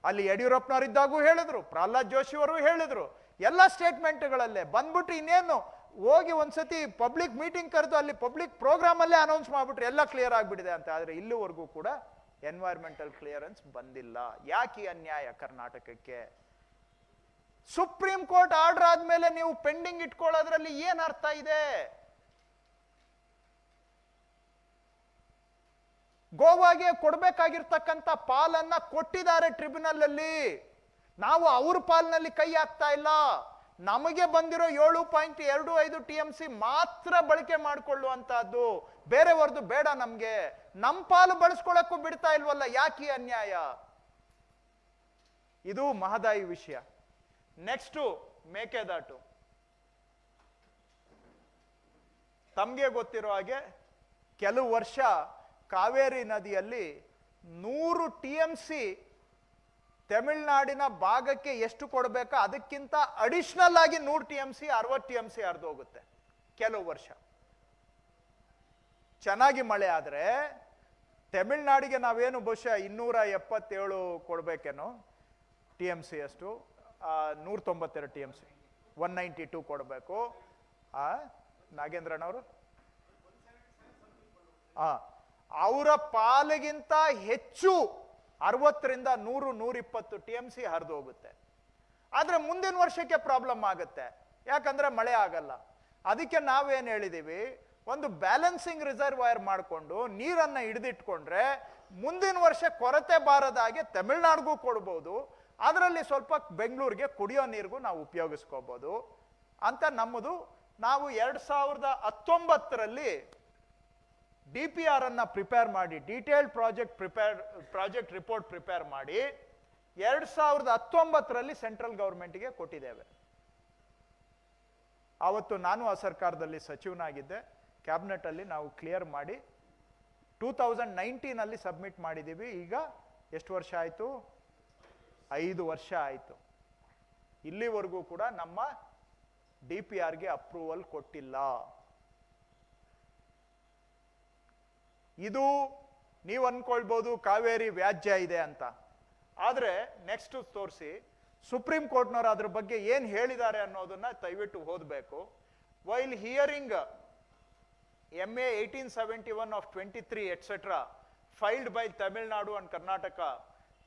ಅಲ್ಲಿ ಯಡಿಯೂರಪ್ಪನವರಿದ್ದಾಗೂ ಹೇಳಿದ್ರು, ಪ್ರಹ್ಲಾದ್ ಜೋಶಿ ಅವರು ಹೇಳಿದ್ರು, ಎಲ್ಲ ಸ್ಟೇಟ್ಮೆಂಟ್ಗಳಲ್ಲೇ ಬಂದ್ಬಿಟ್ಟು ಇನ್ನೇನು ಹೋಗಿ ಒಂದ್ಸತಿ ಪಬ್ಲಿಕ್ ಮೀಟಿಂಗ್ ಕರೆದು ಅಲ್ಲಿ ಪಬ್ಲಿಕ್ ಪ್ರೋಗ್ರಾಮ್ ಅಲ್ಲೇ ಅನೌನ್ಸ್ ಮಾಡ್ಬಿಟ್ರೆ ಎಲ್ಲ ಕ್ಲಿಯರ್ ಆಗ್ಬಿಟ್ಟಿದೆ ಅಂತ. ಆದ್ರೆ ಇಲ್ಲಿವರೆಗೂ ಕೂಡ ಎನ್ವೈರ್ಮೆಂಟಲ್ ಕ್ಲಿಯರೆನ್ಸ್ ಬಂದಿಲ್ಲ. ಯಾಕೆ ಅನ್ಯಾಯ ಕರ್ನಾಟಕಕ್ಕೆ? ಸುಪ್ರೀಂ ಕೋರ್ಟ್ ಆರ್ಡರ್ ಆದ್ಮೇಲೆ ನೀವು ಪೆಂಡಿಂಗ್ ಇಟ್ಕೊಳ್ಳೋದ್ರಲ್ಲಿ ಏನ್ ಅರ್ಥ ಇದೆ? ಗೋವಾಗೆ ಕೊಡ್ಬೇಕಾಗಿರ್ತಕ್ಕಂಥ ಪಾಲನ್ನ ಕೊಟ್ಟಿದ್ದಾರೆ ಟ್ರಿಬ್ಯುನಲ್ ಅಲ್ಲಿ. ನಾವು ಅವ್ರ ಪಾಲಿನಲ್ಲಿ ಕೈ ಹಾಕ್ತಾ ಇಲ್ಲ. ನಮಗೆ ಬಂದಿರೋ 7.25 TMC ಮಾತ್ರ ಬಳಕೆ ಮಾಡಿಕೊಳ್ಳುವಂತಹದ್ದು, ಬೇರೆಯವ್ರದ್ದು ಬೇಡ ನಮ್ಗೆ. ನಮ್ಮ ಪಾಲು ಬಳಸ್ಕೊಳ್ಳಕ್ಕೂ ಬಿಡ್ತಾ ಇಲ್ವಲ್ಲ, ಯಾಕೆ ಅನ್ಯಾಯ? ಇದು ಮಹದಾಯಿ ವಿಷಯ. ನೆಕ್ಸ್ಟು ಮೇಕೆದಾಟು. ತಮಗೆ ಗೊತ್ತಿರೋ ಹಾಗೆ ಕೆಲವು ವರ್ಷ ಕಾವೇರಿ ನದಿಯಲ್ಲಿ 100 TMC ತಮಿಳುನಾಡಿನ ಭಾಗಕ್ಕೆ ಎಷ್ಟು ಕೊಡಬೇಕೋ ಅದಕ್ಕಿಂತ ಅಡಿಷನಲ್ ಆಗಿ 100 TMC 60 TMC ಹರಿದು ಹೋಗುತ್ತೆ. ಕೆಲವು ವರ್ಷ ಚೆನ್ನಾಗಿ ಮಳೆ ಆದರೆ ತಮಿಳುನಾಡಿಗೆ ನಾವೇನು ಬಹುಶಃ 277 ಕೊಡ್ಬೇಕೇನೋ TMC ಅಷ್ಟು, 192 TMC 192 ಕೊಡಬೇಕು. ನಾಗೇಂದ್ರನವರು ಅವರ ಪಾಲಿಗಿಂತ ಹೆಚ್ಚು 60ರಿಂದ 100-120 TMC ಹರಿದು ಹೋಗುತ್ತೆ. ಆದ್ರೆ ಮುಂದಿನ ವರ್ಷಕ್ಕೆ ಪ್ರಾಬ್ಲಮ್ ಆಗುತ್ತೆ, ಯಾಕಂದ್ರೆ ಮಳೆ ಆಗಲ್ಲ. ಅದಕ್ಕೆ ನಾವೇನ್ ಹೇಳಿದೀವಿ, ಒಂದು ಬ್ಯಾಲೆನ್ಸಿಂಗ್ ರಿಸರ್ವಾಯರ್ ಮಾಡಿಕೊಂಡು ನೀರನ್ನ ಹಿಡಿದಿಟ್ಕೊಂಡ್ರೆ ಮುಂದಿನ ವರ್ಷ ಕೊರತೆ ಬಾರದಾಗೆ ತಮಿಳುನಾಡಿಗೂ ಕೊಡ್ಬೋದು, ಅದರಲ್ಲಿ ಸ್ವಲ್ಪ ಬೆಂಗಳೂರಿಗೆ ಕುಡಿಯೋ ನೀರಿಗೂ ನಾವು ಉಪಯೋಗಿಸ್ಕೋಬಹುದು ಅಂತ ನಮ್ಮದು. ನಾವು 2019ರಲ್ಲಿ DPR ಅನ್ನ ಪ್ರಿಪೇರ್ ಮಾಡಿ, ಡೀಟೇಲ್ಡ್ ಪ್ರಾಜೆಕ್ಟ್ ರಿಪೋರ್ಟ್ ಪ್ರಿಪೇರ್ ಮಾಡಿ 2019ರಲ್ಲಿ ಸೆಂಟ್ರಲ್ ಗವರ್ಮೆಂಟ್ಗೆ ಕೊಟ್ಟಿದ್ದೇವೆ. ಆವತ್ತು ನಾನು ಆ ಸರ್ಕಾರದಲ್ಲಿ ಸಚಿವನಾಗಿದ್ದೆ. ಕ್ಯಾಬಿನೆಟ್ ಅಲ್ಲಿ ನಾವು ಕ್ಲಿಯರ್ ಮಾಡಿ 2019 ಸಬ್ಮಿಟ್ ಮಾಡಿದ್ದೀವಿ. ಈಗ ಎಷ್ಟು ವರ್ಷ ಆಯ್ತು? 5 ವರ್ಷ ಆಯ್ತು. ಇಲ್ಲಿವರೆಗೂ ಕೂಡ ನಮ್ಮ DPRಗೆ ಅಪ್ರೂವಲ್ ಕೊಟ್ಟಿಲ್ಲ. ಇದು ನೀವು ಅನ್ಕೊಳ್ಬಹುದು ಕಾವೇರಿ ವ್ಯಾಜ್ಯ ಇದೆ ಅಂತ. ಆದ್ರೆ ನೆಕ್ಸ್ಟ್ ತೋರಿಸಿ, ಸುಪ್ರೀಂ ಕೋರ್ಟ್ನವರು ಅದ್ರ ಬಗ್ಗೆ ಏನ್ ಹೇಳಿದ್ದಾರೆ ಅನ್ನೋದನ್ನ ದಯವಿಟ್ಟು ಓದಬೇಕು. While hearing MA 1871 of 23 etc. filed by Tamil Nadu and Karnataka,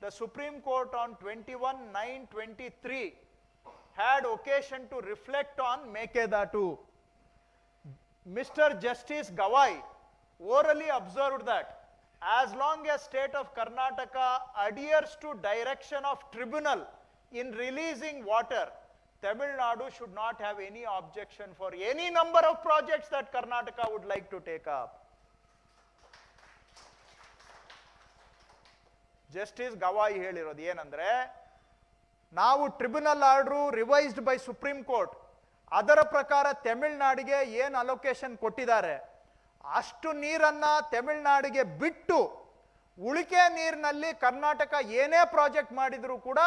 the Supreme Court on 21/9/23 had occasion to reflect on Mekedatu. Mr. Justice Gawai orally observed that as long as state of Karnataka adheres to direction of tribunal in releasing water, Tamil Nadu should not have any objection for any number of projects that Karnataka would like to take up. Justice Gawai ಹೇಳಿರೋದು ಏನಂದ್ರೆ, ನಾವು tribunal order revised by supreme court, ಅದರ ಪ್ರಕಾರ ತಮಿಳುನಾಡಿಗೆ ಏನು allocation ಕೊಟ್ಟಿದ್ದಾರೆ ಅಷ್ಟು ನೀರನ್ನ ತಮಿಳುನಾಡಿಗೆ ಬಿಟ್ಟು ಉಳಿಕೆ ನೀರಿನಲ್ಲಿ ಕರ್ನಾಟಕ ಏನೇ ಪ್ರಾಜೆಕ್ಟ್ ಮಾಡಿದ್ರು ಕೂಡ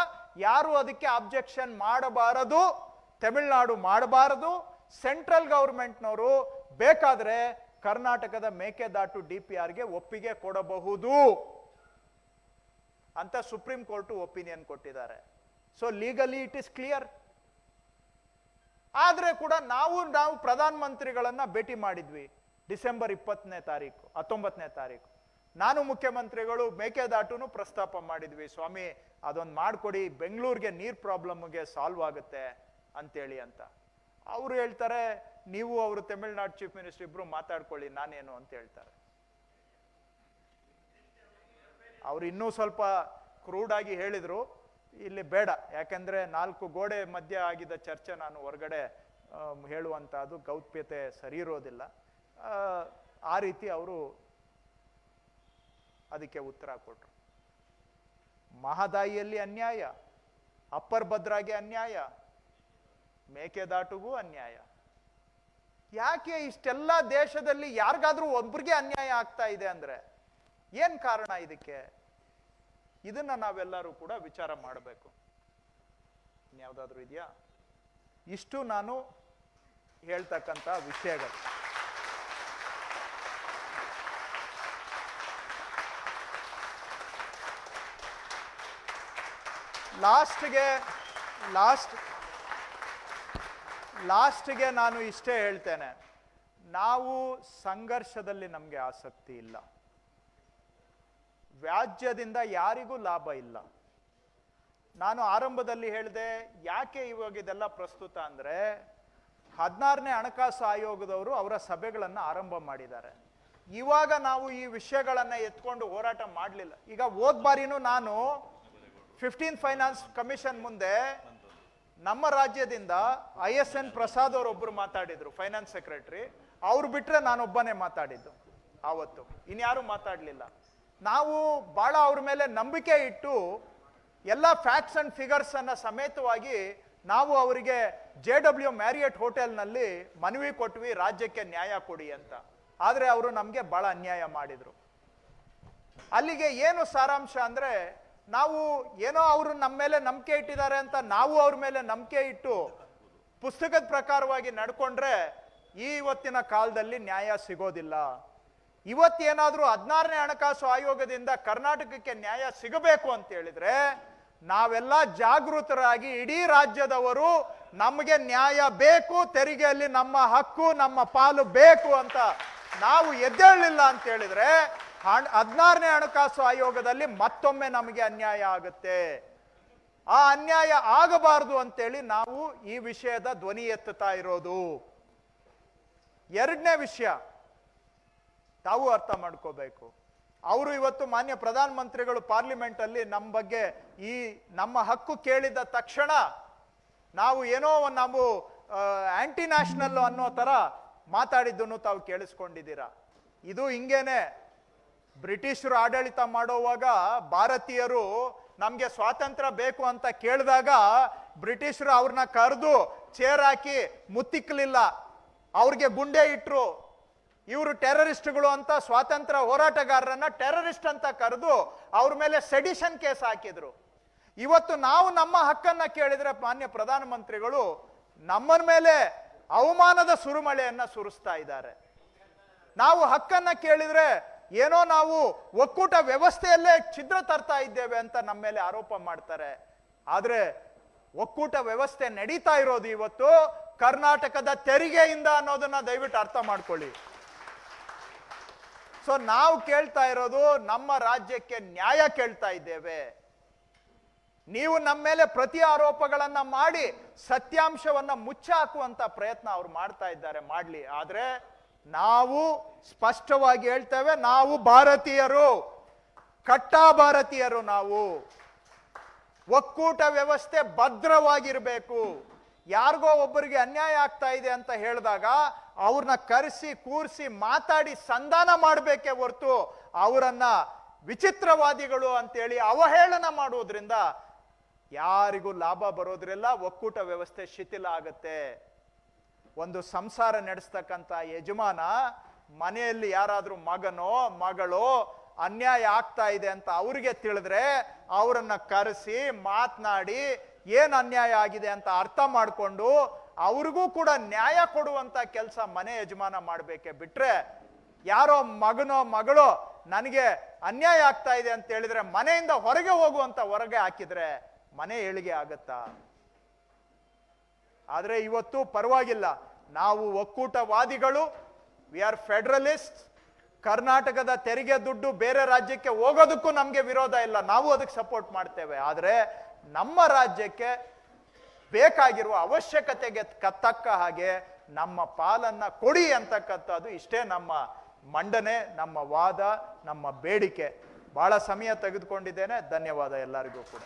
ಯಾರು ಅದಕ್ಕೆ ಅಬ್ಜೆಕ್ಷನ್ ಮಾಡಬಾರದು, ತಮಿಳುನಾಡು ಮಾಡಬಾರದು. ಸೆಂಟ್ರಲ್ ಗವರ್ಮೆಂಟ್ನವರು ಬೇಕಾದ್ರೆ ಕರ್ನಾಟಕದ ಮೇಕೆದಾಟು DPRಗೆ ಒಪ್ಪಿಗೆ ಕೊಡಬಹುದು ಅಂತ ಸುಪ್ರೀಂ ಕೋರ್ಟ್ ಒಪಿನಿಯನ್ ಕೊಟ್ಟಿದ್ದಾರೆ. So legally it is clear. ಆದ್ರೆ ಕೂಡ ನಾವು ಪ್ರಧಾನ ಮಂತ್ರಿಗಳನ್ನ ಭೇಟಿ ಮಾಡಿದ್ವಿ ಡಿಸೆಂಬರ್ 19ನೇ ತಾರೀಕು. ನಾನು ಮುಖ್ಯಮಂತ್ರಿಗಳು ಮೇಕೆದಾಟುನು ಪ್ರಸ್ತಾಪ ಮಾಡಿದ್ವಿ, ಸ್ವಾಮಿ ಅದೊಂದು ಮಾಡಿಕೊಡಿ, ಬೆಂಗಳೂರಿಗೆ ನೀರ್ ಪ್ರಾಬ್ಲಮ್ಗೆ ಸಾಲ್ವ್ ಆಗುತ್ತೆ ಅಂತೇಳಿ ಅಂತ. ಅವರು ಹೇಳ್ತಾರೆ, ನೀವು ಅವರು ತಮಿಳುನಾಡು ಚೀಫ್ ಮಿನಿಸ್ಟರ್ ಇಬ್ರು ಮಾತಾಡ್ಕೊಳ್ಳಿ, ನಾನೇನು ಅಂತ ಹೇಳ್ತಾರೆ. ಅವ್ರು ಇನ್ನೂ ಸ್ವಲ್ಪ ಕ್ರೂಡ್ ಆಗಿ ಹೇಳಿದ್ರು, ಇಲ್ಲಿ ಬೇಡ, ಯಾಕಂದ್ರೆ 4 ಗೋಡೆ ಮಧ್ಯೆ ಆಗಿದ್ದ ಚರ್ಚೆ ನಾನು ಹೊರಗಡೆ ಹೇಳುವಂತಹದ್ದು ಗೌಪ್ಯತೆ ಸರಿ ಇರೋದಿಲ್ಲ. ಆ ರೀತಿ ಅವರು ಅದಕ್ಕೆ ಉತ್ತರ ಕೊಟ್ಟರು. ಮಹದಾಯಿಯಲ್ಲಿ ಅನ್ಯಾಯ, ಅಪ್ಪರ್ ಭದ್ರಾಗೆ ಅನ್ಯಾಯ, ಮೇಕೆದಾಟುಗೂ ಅನ್ಯಾಯ. ಯಾಕೆ ಇಷ್ಟೆಲ್ಲ ದೇಶದಲ್ಲಿ ಯಾರಿಗಾದ್ರೂ ಒಬ್ರಿಗೆ ಅನ್ಯಾಯ ಆಗ್ತಾ ಇದೆ ಅಂದ್ರೆ ಏನ್ ಕಾರಣ ಇದಕ್ಕೆ? ಇದನ್ನ ನಾವೆಲ್ಲರೂ ಕೂಡ ವಿಚಾರ ಮಾಡಬೇಕು. ಇನ್ಯಾವುದಾದ್ರೂ ಇದೆಯಾ? ಇಷ್ಟು ನಾನು ಹೇಳ್ತಕ್ಕಂಥ ವಿಷಯಗಳು. ಲಾಸ್ಟ್ಗೆ ನಾನು ಇಷ್ಟೇ ಹೇಳ್ತೇನೆ, ನಾವು ಸಂಘರ್ಷದಲ್ಲಿ ನಮಗೆ ಆಸಕ್ತಿ ಇಲ್ಲ, ವ್ಯಾಜ್ಯದಿಂದ ಯಾರಿಗೂ ಲಾಭ ಇಲ್ಲ. ನಾನು ಆರಂಭದಲ್ಲಿ ಹೇಳಿದೆ, ಯಾಕೆ ಇವಾಗ ಇದೆಲ್ಲ ಪ್ರಸ್ತುತ ಅಂದ್ರೆ 16ನೇ ಹಣಕಾಸು ಆಯೋಗದವರು ಅವರ ಸಭೆಗಳನ್ನು ಆರಂಭ ಮಾಡಿದ್ದಾರೆ. ಇವಾಗ ನಾವು ಈ ವಿಷಯಗಳನ್ನ ಎತ್ಕೊಂಡು ಹೋರಾಟ ಮಾಡಲಿಲ್ಲ. ಈಗ ಹೋದ್ ಬಾರಿನೂ ನಾನು 15 ಫೈನಾನ್ಸ್ ಕಮಿಷನ್ ಮುಂದೆ ನಮ್ಮ ರಾಜ್ಯದಿಂದ ISN ಪ್ರಸಾದ್ ಅವರೊಬ್ಬರು ಮಾತಾಡಿದ್ರು, ಫೈನಾನ್ಸ್ ಸೆಕ್ರೆಟರಿ. ಅವ್ರು ಬಿಟ್ರೆ ನಾನೊಬ್ಬನೇ ಮಾತಾಡಿದ್ದು ಆವತ್ತು, ಇನ್ಯಾರು ಮಾತಾಡಲಿಲ್ಲ. ನಾವು ಬಹಳ ಅವ್ರ ಮೇಲೆ ನಂಬಿಕೆ ಇಟ್ಟು ಎಲ್ಲ ಫ್ಯಾಕ್ಟ್ಸ್ ಅಂಡ್ ಫಿಗರ್ಸ್ ಅನ್ನ ಸಮೇತವಾಗಿ ನಾವು ಅವರಿಗೆ JW ಮ್ಯಾರಿಯಟ್ ಹೋಟೆಲ್ನಲ್ಲಿ ಮನವಿ ಕೊಟ್ವಿ, ರಾಜ್ಯಕ್ಕೆ ನ್ಯಾಯ ಕೊಡಿ ಅಂತ. ಆದರೆ ಅವರು ನಮಗೆ ಬಹಳ ಅನ್ಯಾಯ ಮಾಡಿದ್ರು. ಅಲ್ಲಿಗೆ ಏನು ಸಾರಾಂಶ ಅಂದ್ರೆ, ನಾವು ಏನೋ ಅವರು ನಮ್ಮ ಮೇಲೆ ನಂಬಿಕೆ ಇಟ್ಟಿದ್ದಾರೆ ಅಂತ ನಾವು ಅವ್ರ ಮೇಲೆ ನಂಬಿಕೆ ಇಟ್ಟು ಪುಸ್ತಕದ ಪ್ರಕಾರವಾಗಿ ನಡ್ಕೊಂಡ್ರೆ ಇವತ್ತಿನ ಕಾಲದಲ್ಲಿ ನ್ಯಾಯ ಸಿಗೋದಿಲ್ಲ. ಇವತ್ತೇನಾದ್ರೂ 16ನೇ ಹಣಕಾಸು ಆಯೋಗದಿಂದ ಕರ್ನಾಟಕಕ್ಕೆ ನ್ಯಾಯ ಸಿಗಬೇಕು ಅಂತ ಹೇಳಿದ್ರೆ ನಾವೆಲ್ಲ ಜಾಗೃತರಾಗಿ ಇಡೀ ರಾಜ್ಯದವರು ನಮಗೆ ನ್ಯಾಯ ಬೇಕು, ತೆರಿಗೆಯಲ್ಲಿ ನಮ್ಮ ಹಕ್ಕು ನಮ್ಮ ಪಾಲು ಬೇಕು ಅಂತ ನಾವು ಎದ್ದೇಳಲಿಲ್ಲ ಅಂತ ಹೇಳಿದ್ರೆ 16ನೇ ಹಣಕಾಸು ಆಯೋಗದಲ್ಲಿ ಮತ್ತೊಮ್ಮೆ ನಮಗೆ ಅನ್ಯಾಯ ಆಗುತ್ತೆ. ಆ ಅನ್ಯಾಯ ಆಗಬಾರದು ಅಂತೇಳಿ ನಾವು ಈ ವಿಷಯದ ಧ್ವನಿ ಎತ್ತುತ್ತಾ ಇರೋದು. ಎರಡನೇ ವಿಷಯ ತಾವು ಅರ್ಥ ಮಾಡ್ಕೋಬೇಕು. ಅವರು ಇವತ್ತು ಮಾನ್ಯ ಪ್ರಧಾನ ಮಂತ್ರಿಗಳು ಪಾರ್ಲಿಮೆಂಟ್ ಅಲ್ಲಿ ನಮ್ಮ ಬಗ್ಗೆ ಈ ನಮ್ಮ ಹಕ್ಕು ಕೇಳಿದ ತಕ್ಷಣ ನಾವು ಏನೋ ನಾವು ಆಂಟಿ ನ್ಯಾಷನಲ್ ಅನ್ನೋ ತರ ಮಾತಾಡಿದ್ದನ್ನು ತಾವು ಕೇಳಿಸ್ಕೊಂಡಿದ್ದೀರಾ. ಇದು ಹಿಂಗೇನೆ ಬ್ರಿಟಿಷರು ಆಡಳಿತ ಮಾಡೋವಾಗ ಭಾರತೀಯರು ನಮ್ಗೆ ಸ್ವಾತಂತ್ರ್ಯ ಬೇಕು ಅಂತ ಕೇಳಿದಾಗ ಬ್ರಿಟಿಷರು ಅವ್ರನ್ನ ಕರೆದು ಚೇರ್ ಹಾಕಿ ಮುತ್ತಿಕ್ಲಿಲ್ಲ, ಅವ್ರಿಗೆ ಗುಂಡೆ ಇಟ್ರು. ಇವರು ಟೆರರಿಸ್ಟ್ಗಳು ಅಂತ ಸ್ವಾತಂತ್ರ್ಯ ಹೋರಾಟಗಾರರನ್ನ ಟೆರರಿಸ್ಟ್ ಅಂತ ಕರೆದು ಅವ್ರ ಮೇಲೆ ಸೆಡಿಷನ್ ಕೇಸ್ ಹಾಕಿದ್ರು. ಇವತ್ತು ನಾವು ನಮ್ಮ ಹಕ್ಕನ್ನ ಕೇಳಿದ್ರೆ ಮಾನ್ಯ ಪ್ರಧಾನಮಂತ್ರಿಗಳು ನಮ್ಮ ಮೇಲೆ ಅವಮಾನದ ಸುರುಮಳೆಯನ್ನ ಸುರಿಸ್ತಾ ಇದ್ದಾರೆ. ನಾವು ಹಕ್ಕನ್ನ ಕೇಳಿದ್ರೆ ಏನೋ ನಾವು ಒಕ್ಕೂಟ ವ್ಯವಸ್ಥೆಯಲ್ಲೇ ಛಿದ್ರ ತರ್ತಾ ಇದ್ದೇವೆ ಅಂತ ನಮ್ಮ ಮೇಲೆ ಆರೋಪ ಮಾಡ್ತಾರೆ. ಆದ್ರೆ ಒಕ್ಕೂಟ ವ್ಯವಸ್ಥೆ ನಡೀತಾ ಇರೋದು ಇವತ್ತು ಕರ್ನಾಟಕದ ತೆರಿಗೆಯಿಂದ ಅನ್ನೋದನ್ನ ದಯವಿಟ್ಟು ಅರ್ಥ ಮಾಡ್ಕೊಳ್ಳಿ. ಸೊ ನಾವು ಕೇಳ್ತಾ ಇರೋದು ನಮ್ಮ ರಾಜ್ಯಕ್ಕೆ ನ್ಯಾಯ ಕೇಳ್ತಾ ಇದ್ದೇವೆ. ನೀವು ನಮ್ಮ ಮೇಲೆ ಪ್ರತಿ ಆರೋಪಗಳನ್ನ ಮಾಡಿ ಸತ್ಯಾಂಶವನ್ನ ಮುಚ್ಚಾಕುವಂತ ಪ್ರಯತ್ನ ಅವ್ರು ಮಾಡ್ತಾ ಇದ್ದಾರೆ, ಮಾಡ್ಲಿ. ಆದ್ರೆ ನಾವು ಸ್ಪಷ್ಟವಾಗಿ ಹೇಳ್ತೇವೆ, ನಾವು ಭಾರತೀಯರು, ಕಟ್ಟಾ ಭಾರತೀಯರು. ನಾವು ಒಕ್ಕೂಟ ವ್ಯವಸ್ಥೆ ಭದ್ರವಾಗಿರ್ಬೇಕು. ಯಾರಿಗೋ ಒಬ್ಬರಿಗೆ ಅನ್ಯಾಯ ಆಗ್ತಾ ಇದೆ ಅಂತ ಹೇಳಿದಾಗ ಅವ್ರನ್ನ ಕರೆಸಿ ಕೂರಿಸಿ ಮಾತಾಡಿ ಸಂಧಾನ ಮಾಡಬೇಕೇ ಹೊರತು ಅವರನ್ನ ವಿಚಿತ್ರವಾದಿಗಳು ಅಂತೇಳಿ ಅವಹೇಳನ ಮಾಡುವುದರಿಂದ ಯಾರಿಗೂ ಲಾಭ ಬರೋದ್ರಿಲ್ಲ. ಒಕ್ಕೂಟ ವ್ಯವಸ್ಥೆ ಶಿಥಿಲ ಆಗತ್ತೆ. ಒಂದು ಸಂಸಾರ ನಡೆಸ್ತಕ್ಕಂಥ ಯಜಮಾನ ಮನೆಯಲ್ಲಿ ಯಾರಾದ್ರೂ ಮಗನೋ ಮಗಳೋ ಅನ್ಯಾಯ ಆಗ್ತಾ ಇದೆ ಅಂತ ಅವ್ರಿಗೆ ತಿಳಿದ್ರೆ ಅವರನ್ನ ಕರೆಸಿ ಮಾತನಾಡಿ ಏನ್ ಅನ್ಯಾಯ ಆಗಿದೆ ಅಂತ ಅರ್ಥ ಮಾಡಿಕೊಂಡು ಅವ್ರಿಗೂ ಕೂಡ ನ್ಯಾಯ ಕೊಡುವಂತ ಕೆಲಸ ಮನೆ ಯಜಮಾನ ಮಾಡ್ಬೇಕೆ ಬಿಟ್ರೆ, ಯಾರೋ ಮಗನೋ ಮಗಳೋ ನನಗೆ ಅನ್ಯಾಯ ಆಗ್ತಾ ಇದೆ ಅಂತ ಹೇಳಿದ್ರೆ ಮನೆಯಿಂದ ಹೊರಗೆ ಹೋಗುವಂತ ಹೊರಗೆ ಹಾಕಿದ್ರೆ ಮನೆ ಏಳಿಗೆ ಆಗತ್ತಾ? ಆದ್ರೆ ಇವತ್ತು ಪರವಾಗಿಲ್ಲ, ನಾವು ಒಕ್ಕೂಟವಾದಿಗಳು, ವಿ ಆರ್ ಫೆಡರಲಿಸ್ಟ್. ಕರ್ನಾಟಕದ ತೆರಿಗೆ ದುಡ್ಡು ಬೇರೆ ರಾಜ್ಯಕ್ಕೆ ಹೋಗೋದಕ್ಕೂ ನಮ್ಗೆ ವಿರೋಧ ಇಲ್ಲ, ನಾವು ಅದಕ್ಕೆ ಸಪೋರ್ಟ್ ಮಾಡ್ತೇವೆ. ಆದ್ರೆ ನಮ್ಮ ರಾಜ್ಯಕ್ಕೆ ಬೇಕಾಗಿರುವ ಅವಶ್ಯಕತೆಗೆ ತಕ್ಕ ಹಾಗೆ ನಮ್ಮ ಪಾಲನ್ನ ಕೊಡಿ ಅಂತಕ್ಕಂಥದ್ದು ಇಷ್ಟೇ ನಮ್ಮ ಮಂಡನೆ, ನಮ್ಮ ವಾದ, ನಮ್ಮ ಬೇಡಿಕೆ. ಬಹಳ ಸಮಯ ತೆಗೆದುಕೊಂಡಿದ್ದೇನೆ. ಧನ್ಯವಾದ ಎಲ್ಲರಿಗೂ ಕೂಡ.